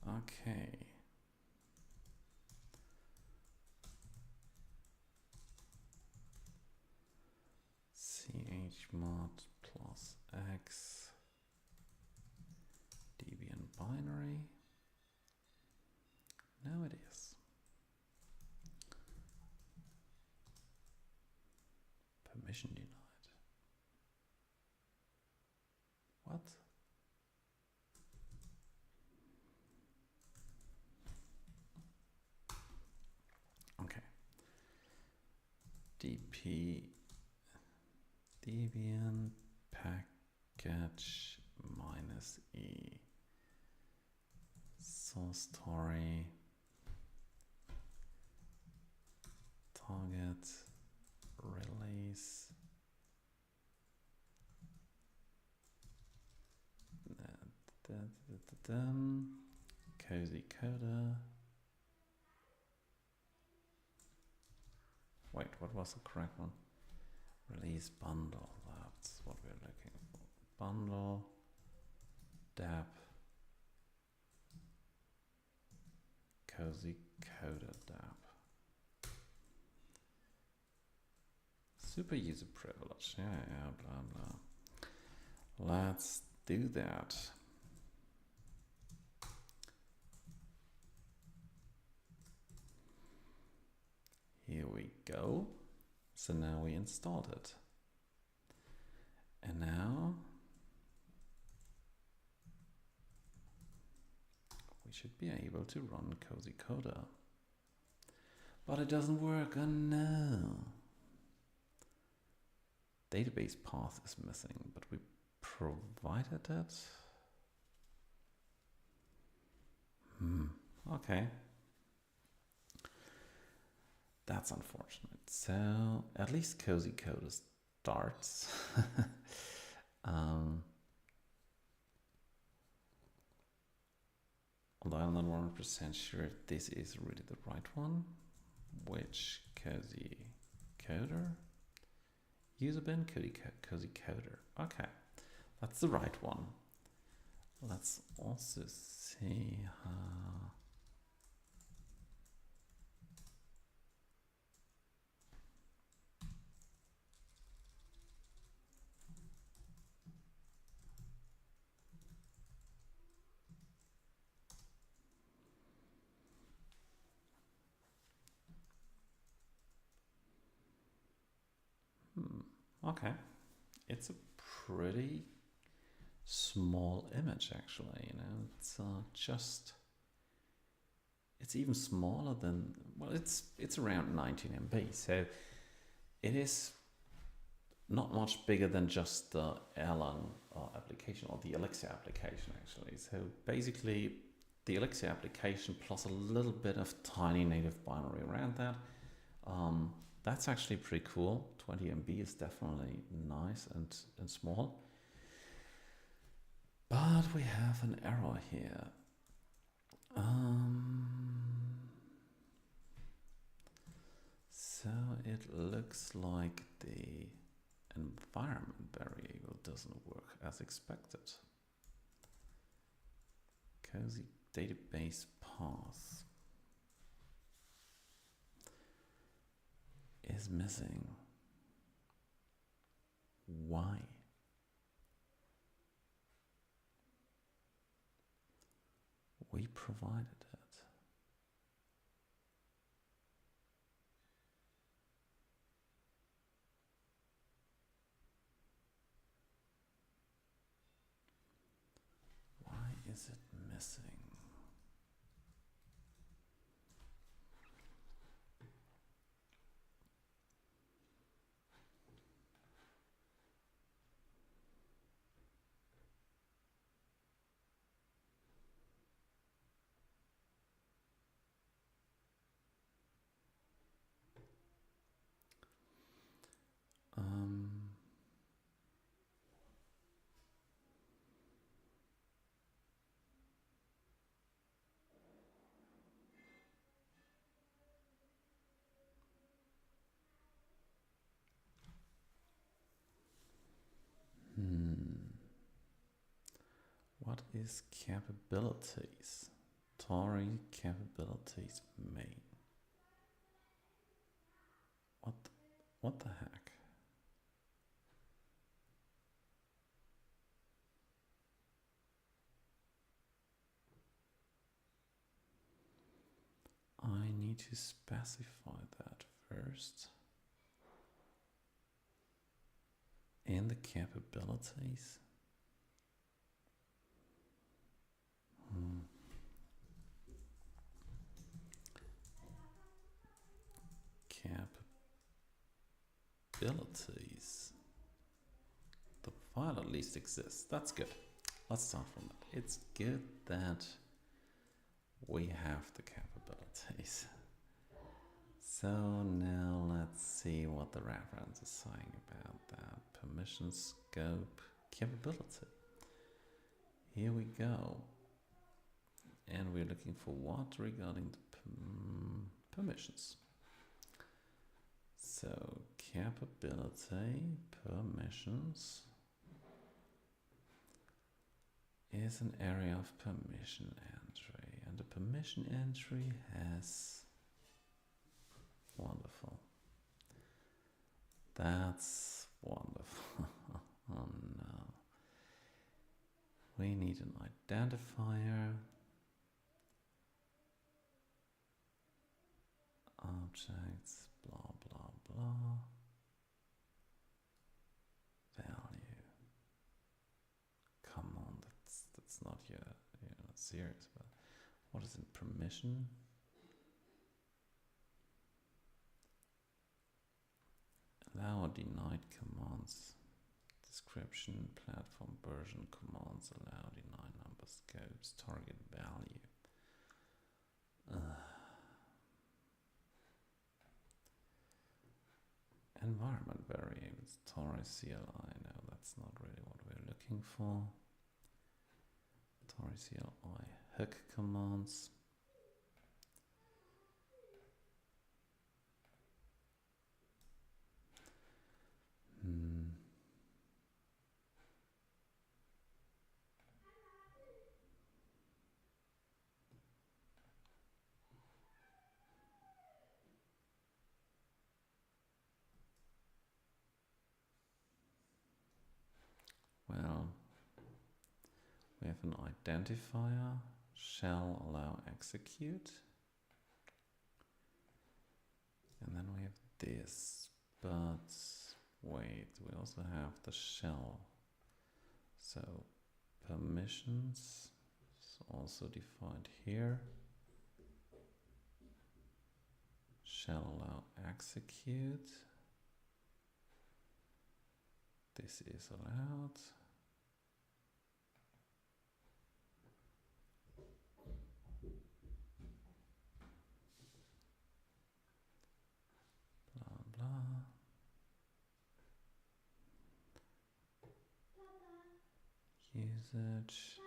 Okay. chmod plus x Debian binary. Now it is. Permission denied. What? Okay. dp debian package -e source Tauri target release cozy coder. Wait, what was the correct one? Release bundle, that's what we're looking for. Bundle, dap, cozy coder dap. Super user privilege, yeah, blah, blah. Let's do that. Here we go. So now we installed it. And now we should be able to run cozy coder. But it doesn't work, oh no. Database path is missing, but we provided it. Okay. That's unfortunate. So at least cozy coder starts. Although I'm not 100% sure if this is really the right one. Which cozy coder? User bin cozy coder. Okay, that's the right one. Let's also see how. Okay, it's a pretty small image actually, you know, it's it's even smaller than, well, it's around 19 MB, so it is not much bigger than just the Erlang application or the Elixir application actually. So basically the Elixir application plus a little bit of tiny native binary around that. That's actually pretty cool. 20 MB is definitely nice and small. But we have an error here. So it looks like the environment variable doesn't work as expected. Cozy database path is missing. Why? We provided it. Why is it missing? What is capabilities? Tauri capabilities main. What the heck? I need to specify that first. In the capabilities. Capabilities. The file at least exists. That's good. Let's start from that. It's good that we have the capabilities. So now let's see what the reference is saying about that. Permission scope capability. Here we go. And we're looking for what regarding the permissions. So capability permissions is an area of permission entry, and the permission entry has wonderful. That's wonderful. Oh no. We need an identifier. Objects, blah, blah, blah. Value. Come on, that's not your, you're not serious, but what is in permission? Allow or denied commands. Description, platform version commands, allow, deny number scopes, target value. Environment variables, Tauri CLI, no, that's not really what we're looking for. Tauri CLI hook commands. Well, we have an identifier, shall allow execute. And then we have this, but wait, we also have the shell. So permissions is also defined here. Shall allow execute. This is allowed. usage.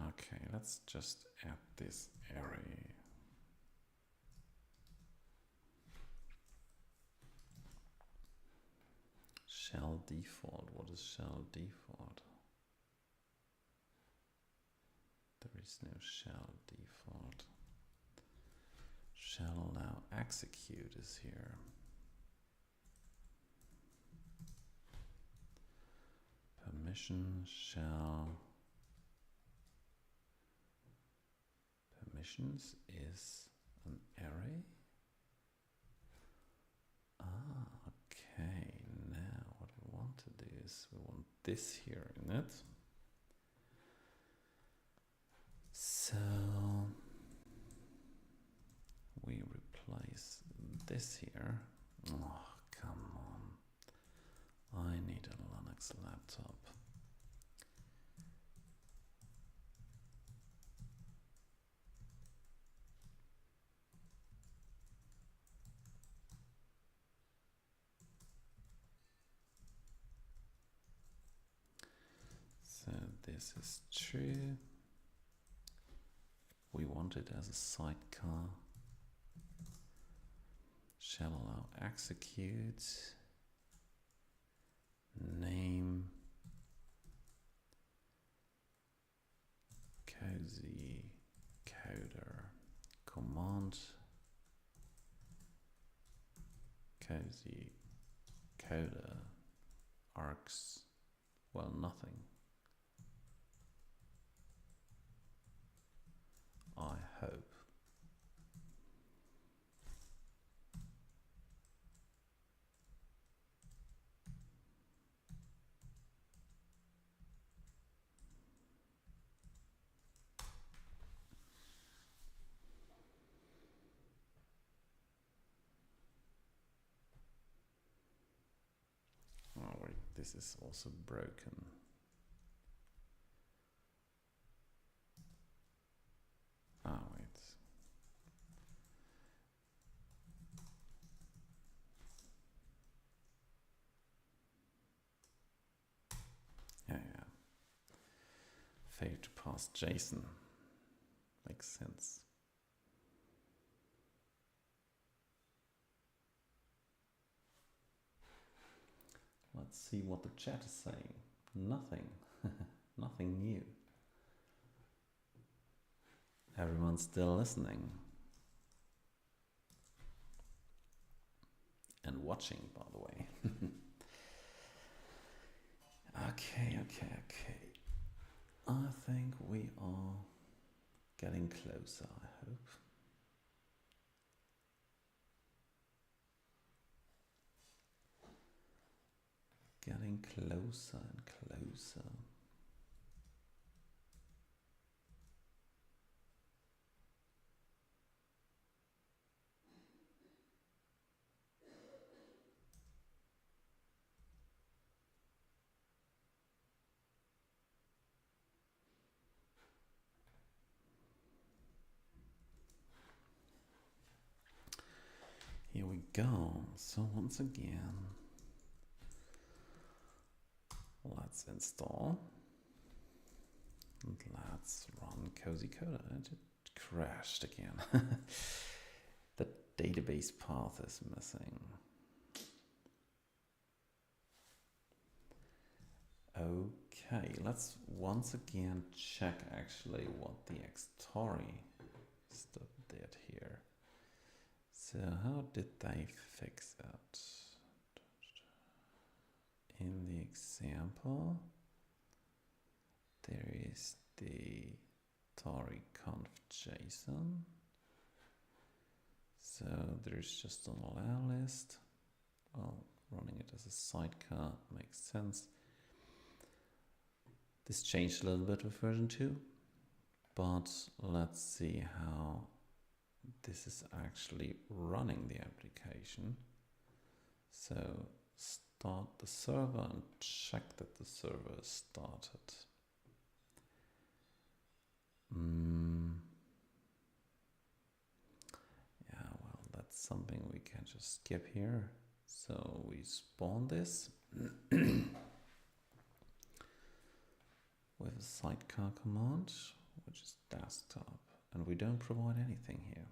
Okay, let's just add this array. Shell default. What is shell default? There is no shell default. Shell now execute is here. Permission shell. Permissions is an array. Ah, okay. Now what we want to do is we want this here in it. So we replace this here. Oh, come on. I need a Linux laptop. So this is true. We want it as a sidecar. Shall allow execute. Name. Cozy coder. Command. Cozy coder. Arcs. Well, nothing. I hope. Oh wait, this is also broken. Ah wait. Yeah. Failed to pass JSON. Makes sense. Let's see what the chat is saying. Nothing. Nothing new. Everyone's still listening. And watching, by the way. Okay. I think we are getting closer, I hope. Getting closer and closer. Here we go. So once again, let's install. And let's run Cozy Coder. It crashed again. The database path is missing. Okay, let's once again check actually what the Tauri stuff did here. So how did they fix it? In the example, there is the Tauri conf JSON. So there's just an allow list. Well, running it as a sidecar makes sense. This changed a little bit with version 2, but let's see how this is actually running the application. So start the server and check that the server is started. Yeah, well, that's something we can just skip here. So we spawn this with a sidecar command, which is desktop, and we don't provide anything here.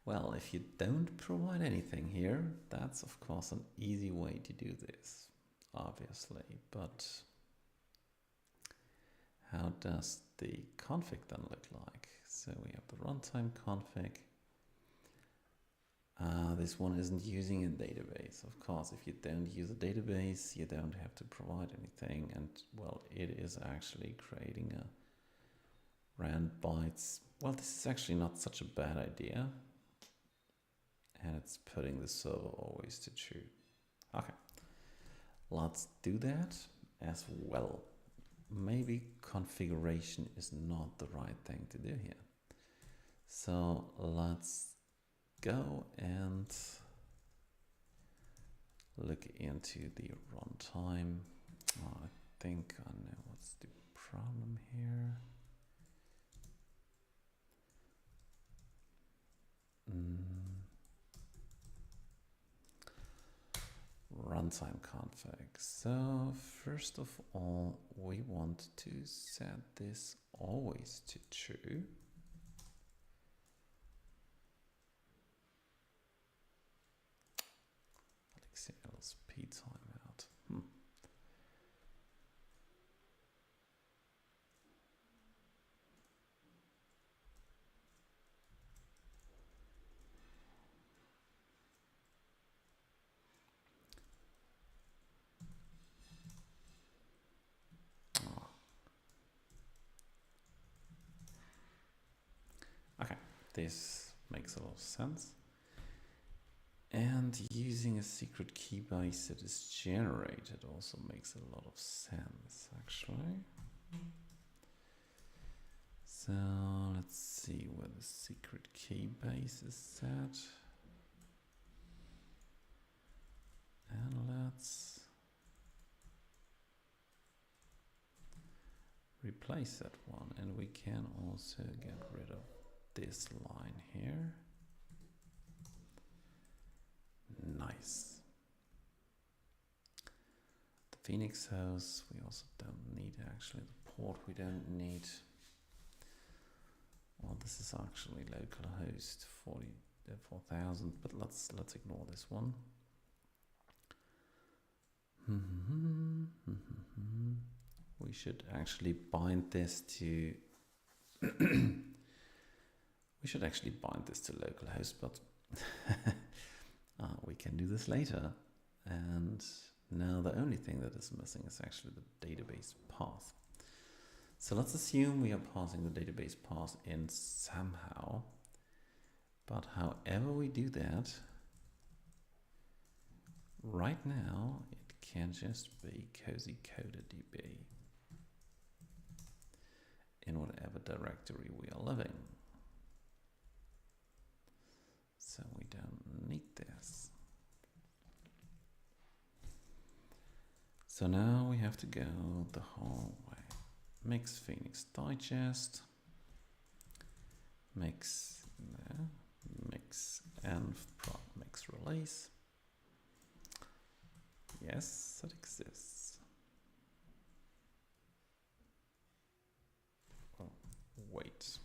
Well, if you don't provide anything here, that's of course an easy way to do this, obviously, but how does the config then look like? So we have the runtime config. This one isn't using a database. Of course, if you don't use a database, you don't have to provide anything. And well, it is actually creating a rand bytes. Well, this is actually not such a bad idea. And it's putting the server always to true. Okay, let's do that as well. Maybe configuration is not the right thing to do here. So let's go and look into the runtime. Oh, I think I know what's the problem here. Runtime config. So first of all, we want to set this always to true. LSP timeout. Okay, this makes a lot of sense. And using a secret key base that is generated also makes a lot of sense, actually. So let's see where the secret key base is set. And let's replace that one. And we can also get rid of this line here. Nice. The Phoenix host, we also don't need actually. The port we don't need. Well, this is actually localhost 40,000, but let's ignore this one. We should actually bind this to we should actually bind this to localhost, but we can do this later. And now the only thing that is missing is actually the database path. So let's assume we are passing the database path in somehow. But however we do that, right now it can just be cozy coder.db in whatever directory we are living. So we don't need this. So now we have to go the whole way. Mix Phoenix digest, mix env prod mix release. Yes, that exists. Oh, wait.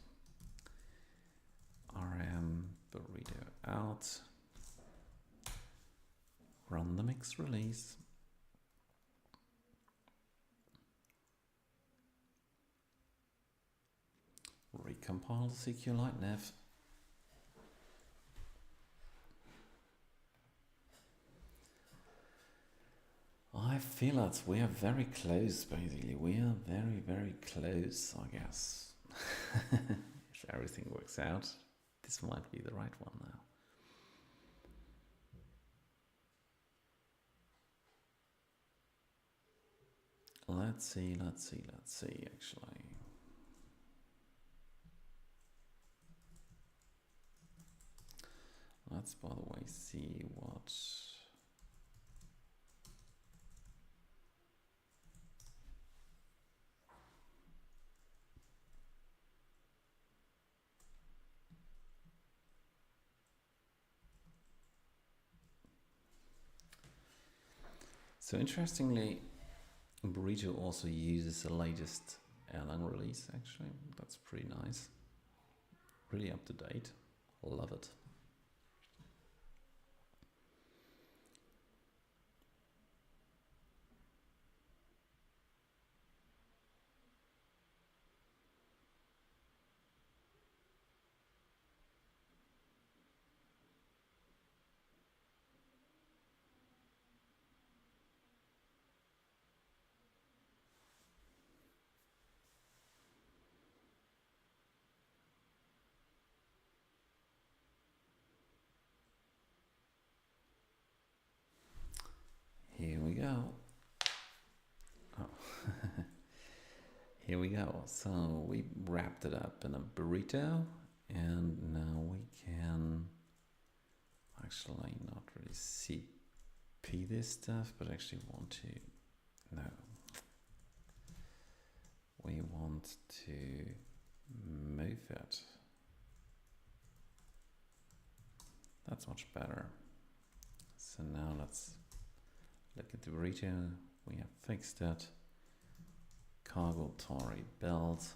rm burrito out. Run the mix release. Recompile the SQLite nav. I feel that we are very close, basically. We are very, very close, I guess. If everything works out, this might be the right one now. Let's see, actually. Let's, by the way, see what So interestingly, Burrito also uses the latest Erlang release, actually. That's pretty nice. Really up to date. Love it. Here we go. Oh. Here we go. So we wrapped it up in a burrito, and now we can actually not really CP this stuff, but actually want to, no. We want to move it. That's much better. So now let's look at the burrito. We have fixed it. Cargo Tauri belt.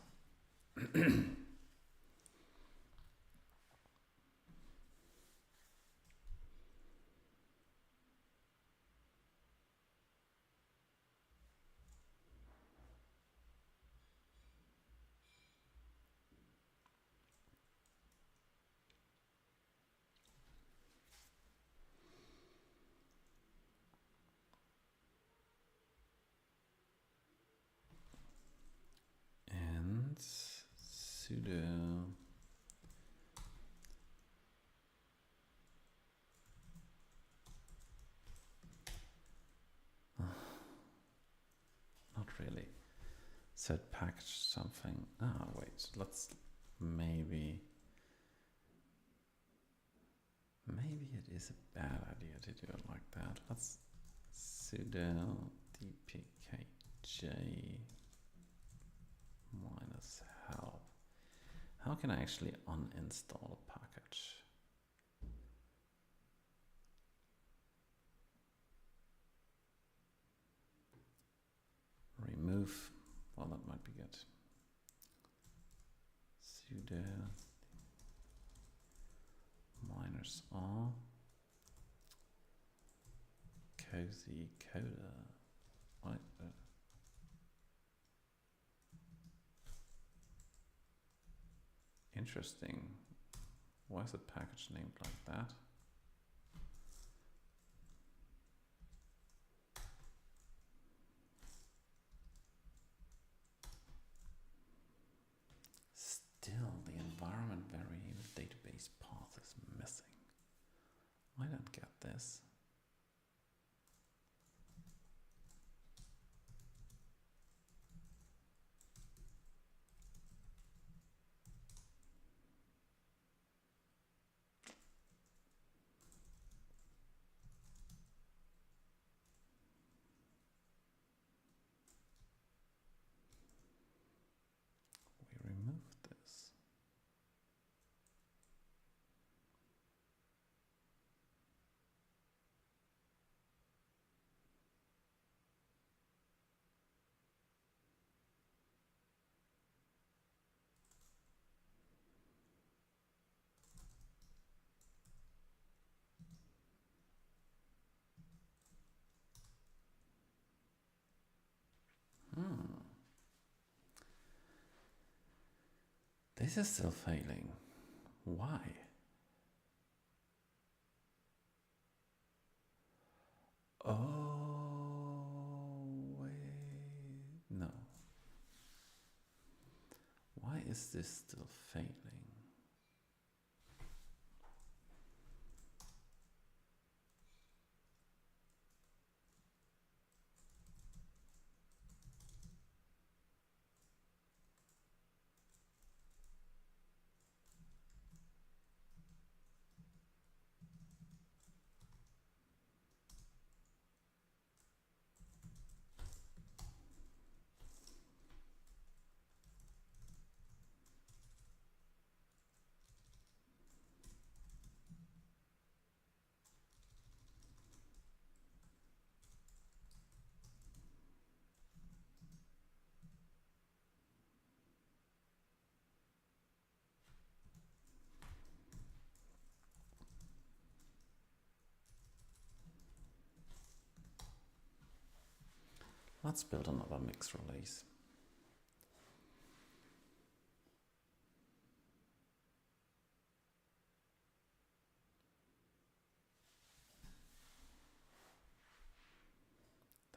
And sudo not really. Set package something. Ah, wait, let's maybe it is a bad idea to do it like that. Let's sudo dpkg -help. How can I actually uninstall a package? Remove. Well, that might be good. Sudo -r cozy coda. What? Interesting. Why is the package named like that? Still, the environment variable database path is missing. I don't get this. We removed this. This is still failing. Why? Oh, wait. No. Why is this still failing? let's build another mix release.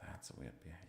That's a weird behavior.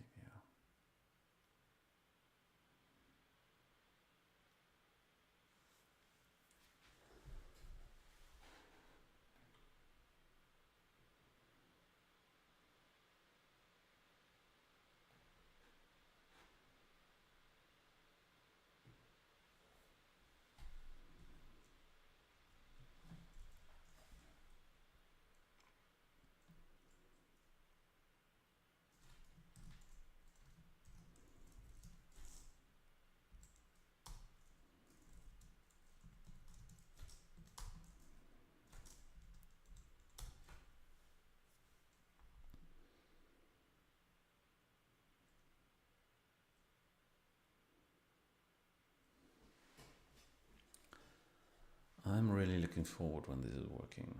I'm really looking forward when this is working.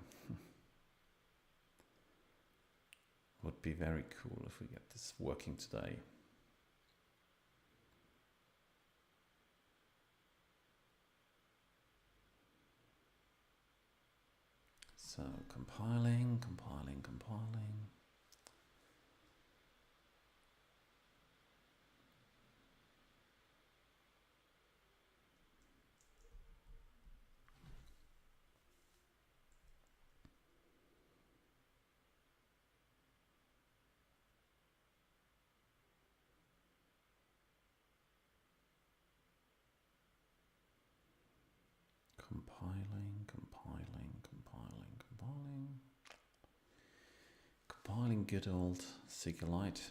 Would be very cool if we get this working today. So compiling. Compiling good old SQLite.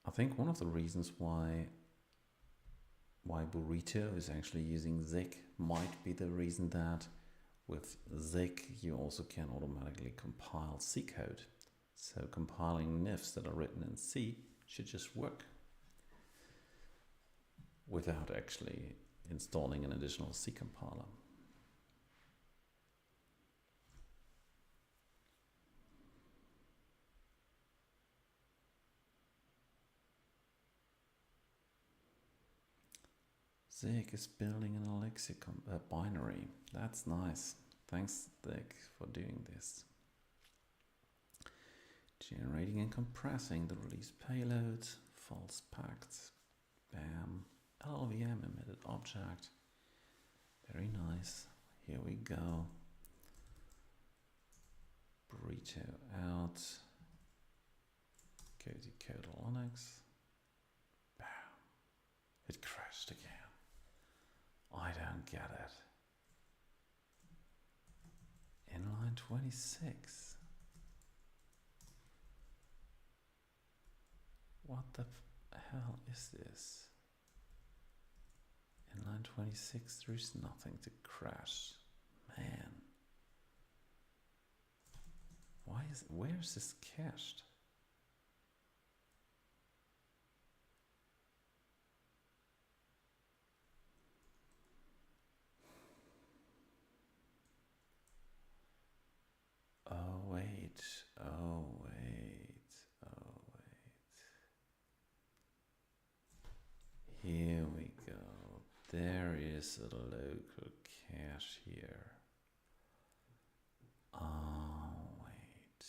I think one of the reasons why Burrito is actually using Zig might be the reason that with Zig you also can automatically compile C code. So compiling nifs that are written in C should just work without actually installing an additional C compiler. Zig is building an lexicon binary. That's nice. Thanks, Zig, for doing this. Generating and compressing the release payload, false packed, bam, LLVM emitted object. Very nice. Here we go. Burrito out. Cozy code Linux. Bam. It crashed again. I don't get it. Inline 26. What the hell is this? Inline 26, there's nothing to crash. Man. Where is this cached? Oh wait. Here we go. There is a local cache here. Oh wait.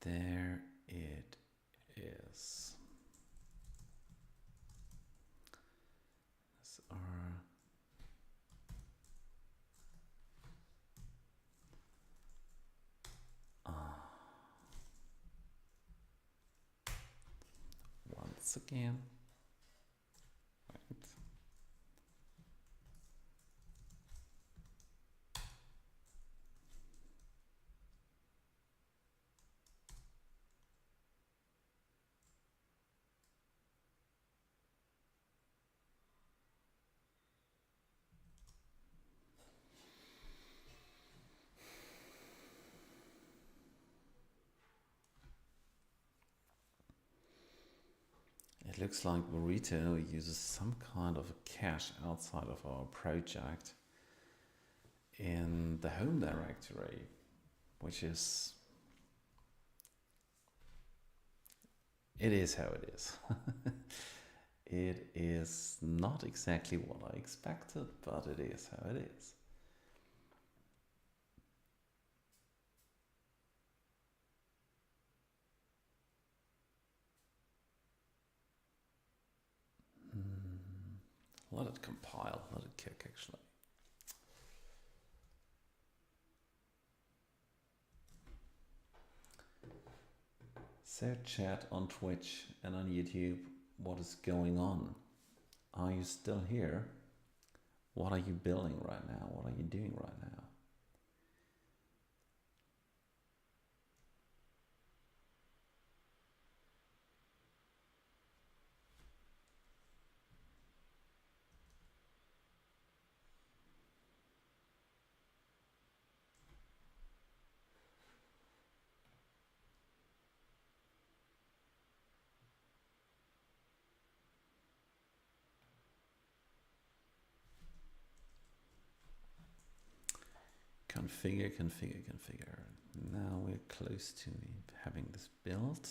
There it is. These are once again. Right. It looks like Burrito uses some kind of a cache outside of our project in the home directory, which is, it is how it is. It is not exactly what I expected, but it is how it is. Let it compile, let it kick actually. So chat on Twitch and on YouTube, what is going on? Are you still here? What are you building right now? What are you doing right now? Configure. Now we're close to having this built.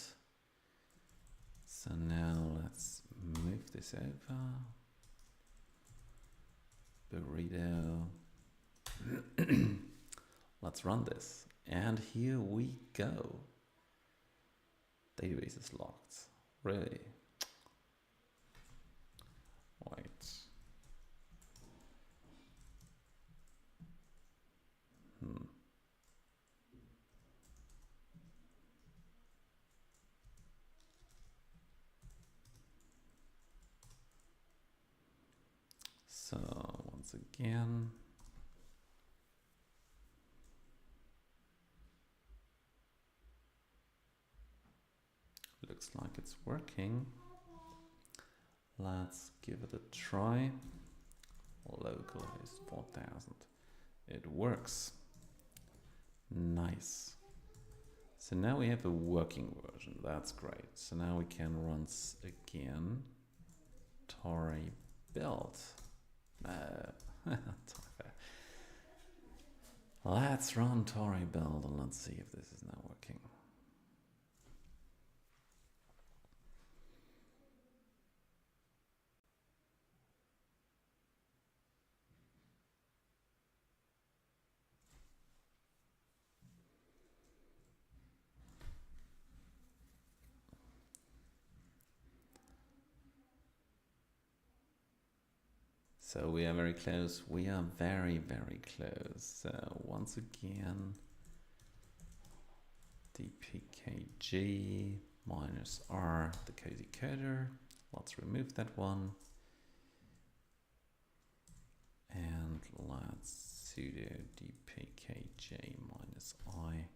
So now let's move this over. Burrito. Let's run this. And here we go. Database is locked. Really? Wait. So once again, looks like it's working. Let's give it a try. Localhost 4000. It works. Nice. So now we have a working version. That's great. So now we can run again. Tauri build. Let's run Tauri build and let's see if this is now working. So we are very close. We are very, very close. So once again, dpkg -r, the cozy coder. Let's remove that one. And let's sudo dpkg -i,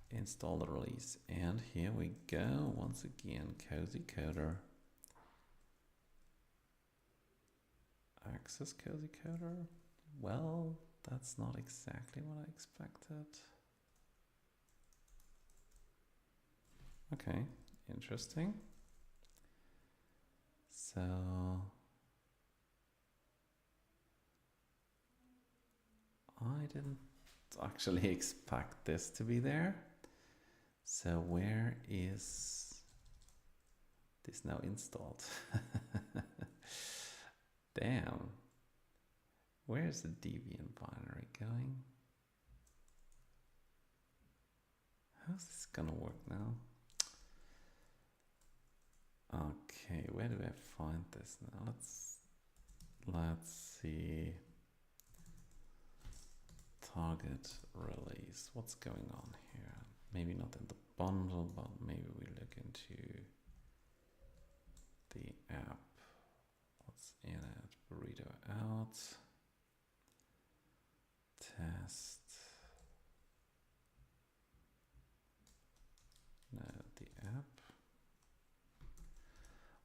install the release. And here we go. Once again, cozy coder. Access cozy coder. Well, that's not exactly what I expected. Okay, interesting. So I didn't actually expect this to be there. So where is this now installed? Damn. Where's the Debian binary going? How's this gonna work now? Okay, where do I find this now? Let's see. Target release. What's going on here? Maybe not in the bundle, but maybe we look into the app. What's in it? Burrito out. Test. No, the app.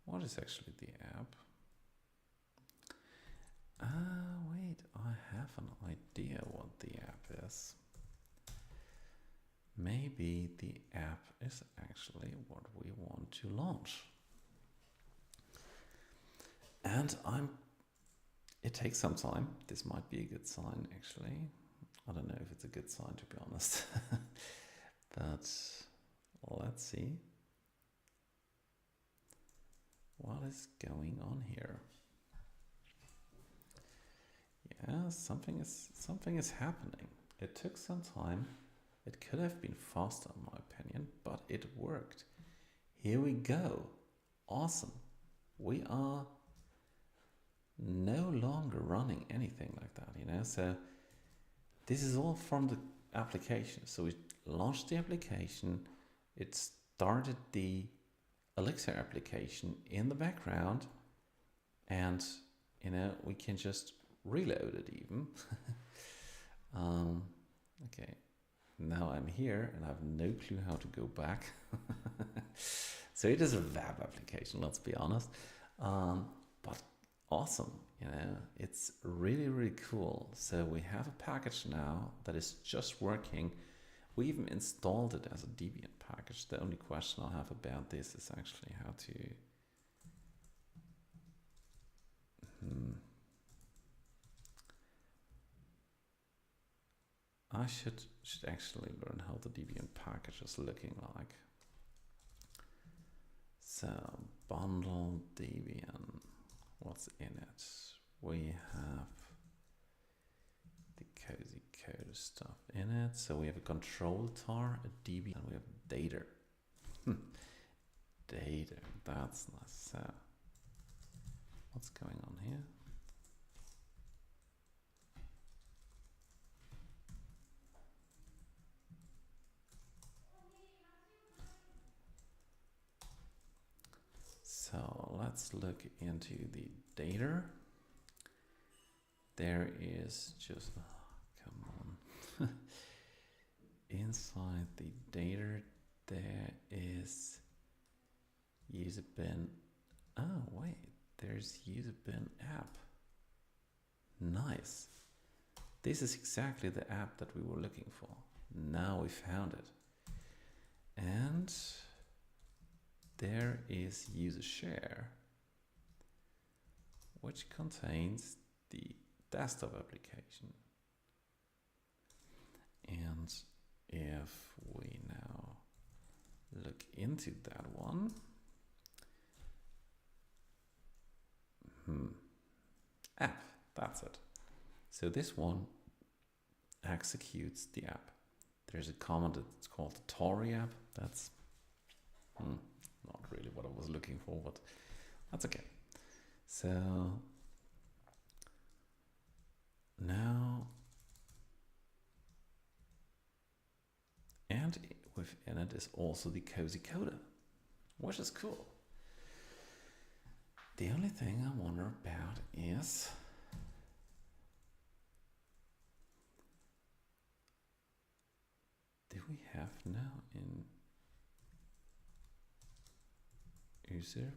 What is actually the app? Wait, I have an idea what the app is. Maybe the app is actually what we want to launch. And it takes some time. This might be a good sign, actually. I don't know if it's a good sign, to be honest. But let's see. What is going on here? Yeah, something is happening. It took some time. It could have been faster, in my opinion, but it worked. Here we go. Awesome. We are no longer running anything like that, you know? So this is all from the application. So we launched the application. It started the Elixir application in the background, and, you know, we can just reload it even. Okay. Now I'm here and I have no clue how to go back. So it is a web application, let's be honest. But awesome, you know, it's really, really cool. So we have a package now that is just working. We even installed it as a Debian package. The only question I have about this is actually how to... I should actually learn how the Debian package is looking like. So, bundle Debian, what's in it? We have the cozy code stuff in it. So we have a control tar, a Debian, and we have data. Data, that's nice. So, what's going on here? So let's look into the data. There is just, oh, come on. Inside the data, there is user bin. Oh, wait, there's user bin app. Nice. This is exactly the app that we were looking for. Now we found it. And there is user share, which contains the desktop application. And if we now look into that one, app, that's it. So this one executes the app. There's a command that's called the Tauri app. That's not really what I was looking for, but that's okay. So now, and within it is also the cozy coder, which is cool. The only thing I wonder about is do we have now in user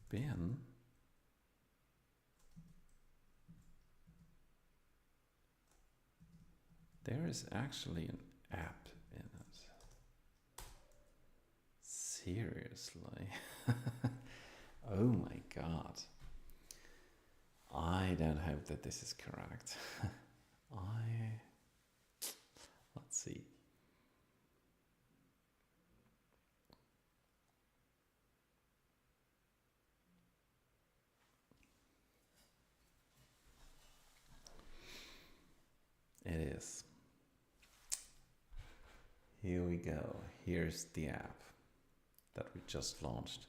bin there is actually an app in it? Seriously? Oh my god. I don't hope that this is correct. Let's see. It is. Here we go. Here's the app that we just launched.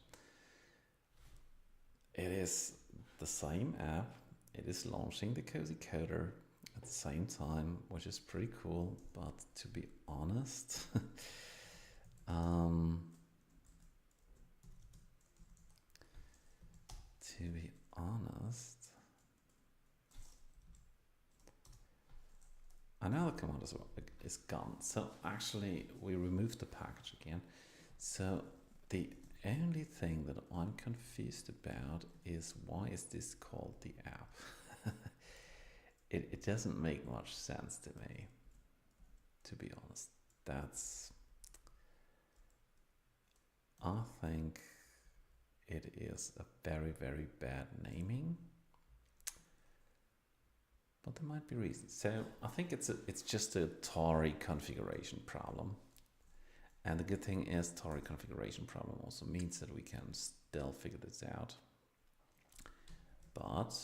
It is the same app. It is launching the cozy coder at the same time, which is pretty cool. But to be honest, and now the command is gone. So actually we removed the package again. So the only thing that I'm confused about is why is this called the app? It doesn't make much sense to me, to be honest. I think it is a very, very bad naming. But there might be reasons. So I think it's just a Tauri configuration problem. And the good thing is Tauri configuration problem also means that we can still figure this out. But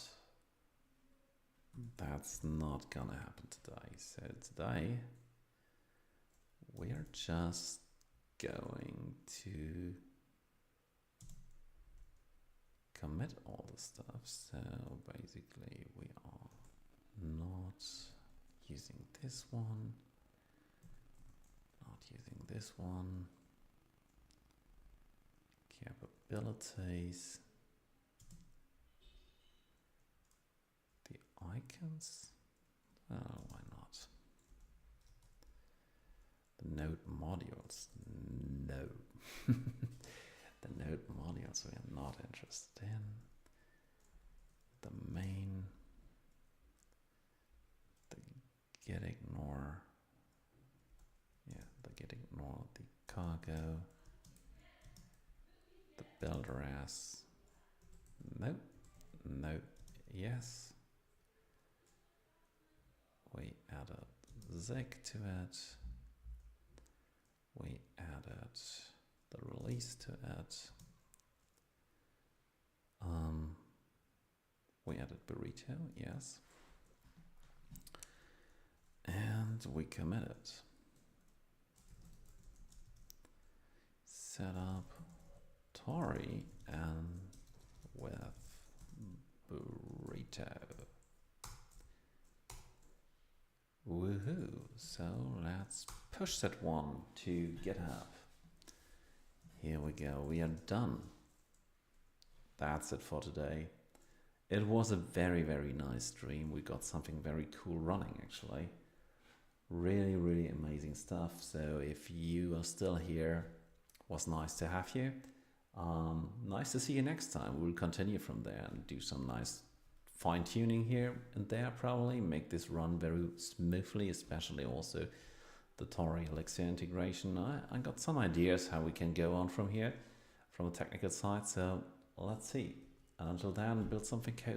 that's not gonna happen today. So today we're just going to commit all the stuff. So basically we are not using this one, not using this one, capabilities, the icons, oh, why not? The node modules, no. The node modules we are not interested in. The main, the get ignore, yeah, the get ignore, the cargo, the builder as, no, no, yes. We added zig to it. We added the release to it. We added burrito, yes. And we committed. Set up Tauri and with burrito. Woohoo! So let's push that one to GitHub. Here we go, we are done. That's it for today. It was a very, very nice stream. We got something very cool running actually. Really, really amazing stuff. So if you are still here, it was nice to have you. Nice to see you next time. We'll continue from there and do some nice fine tuning here and there, probably make this run very smoothly, especially also the Tauri Elixir integration. I got some ideas how we can go on from here, from the technical side. So let's see. And until then, build something cool.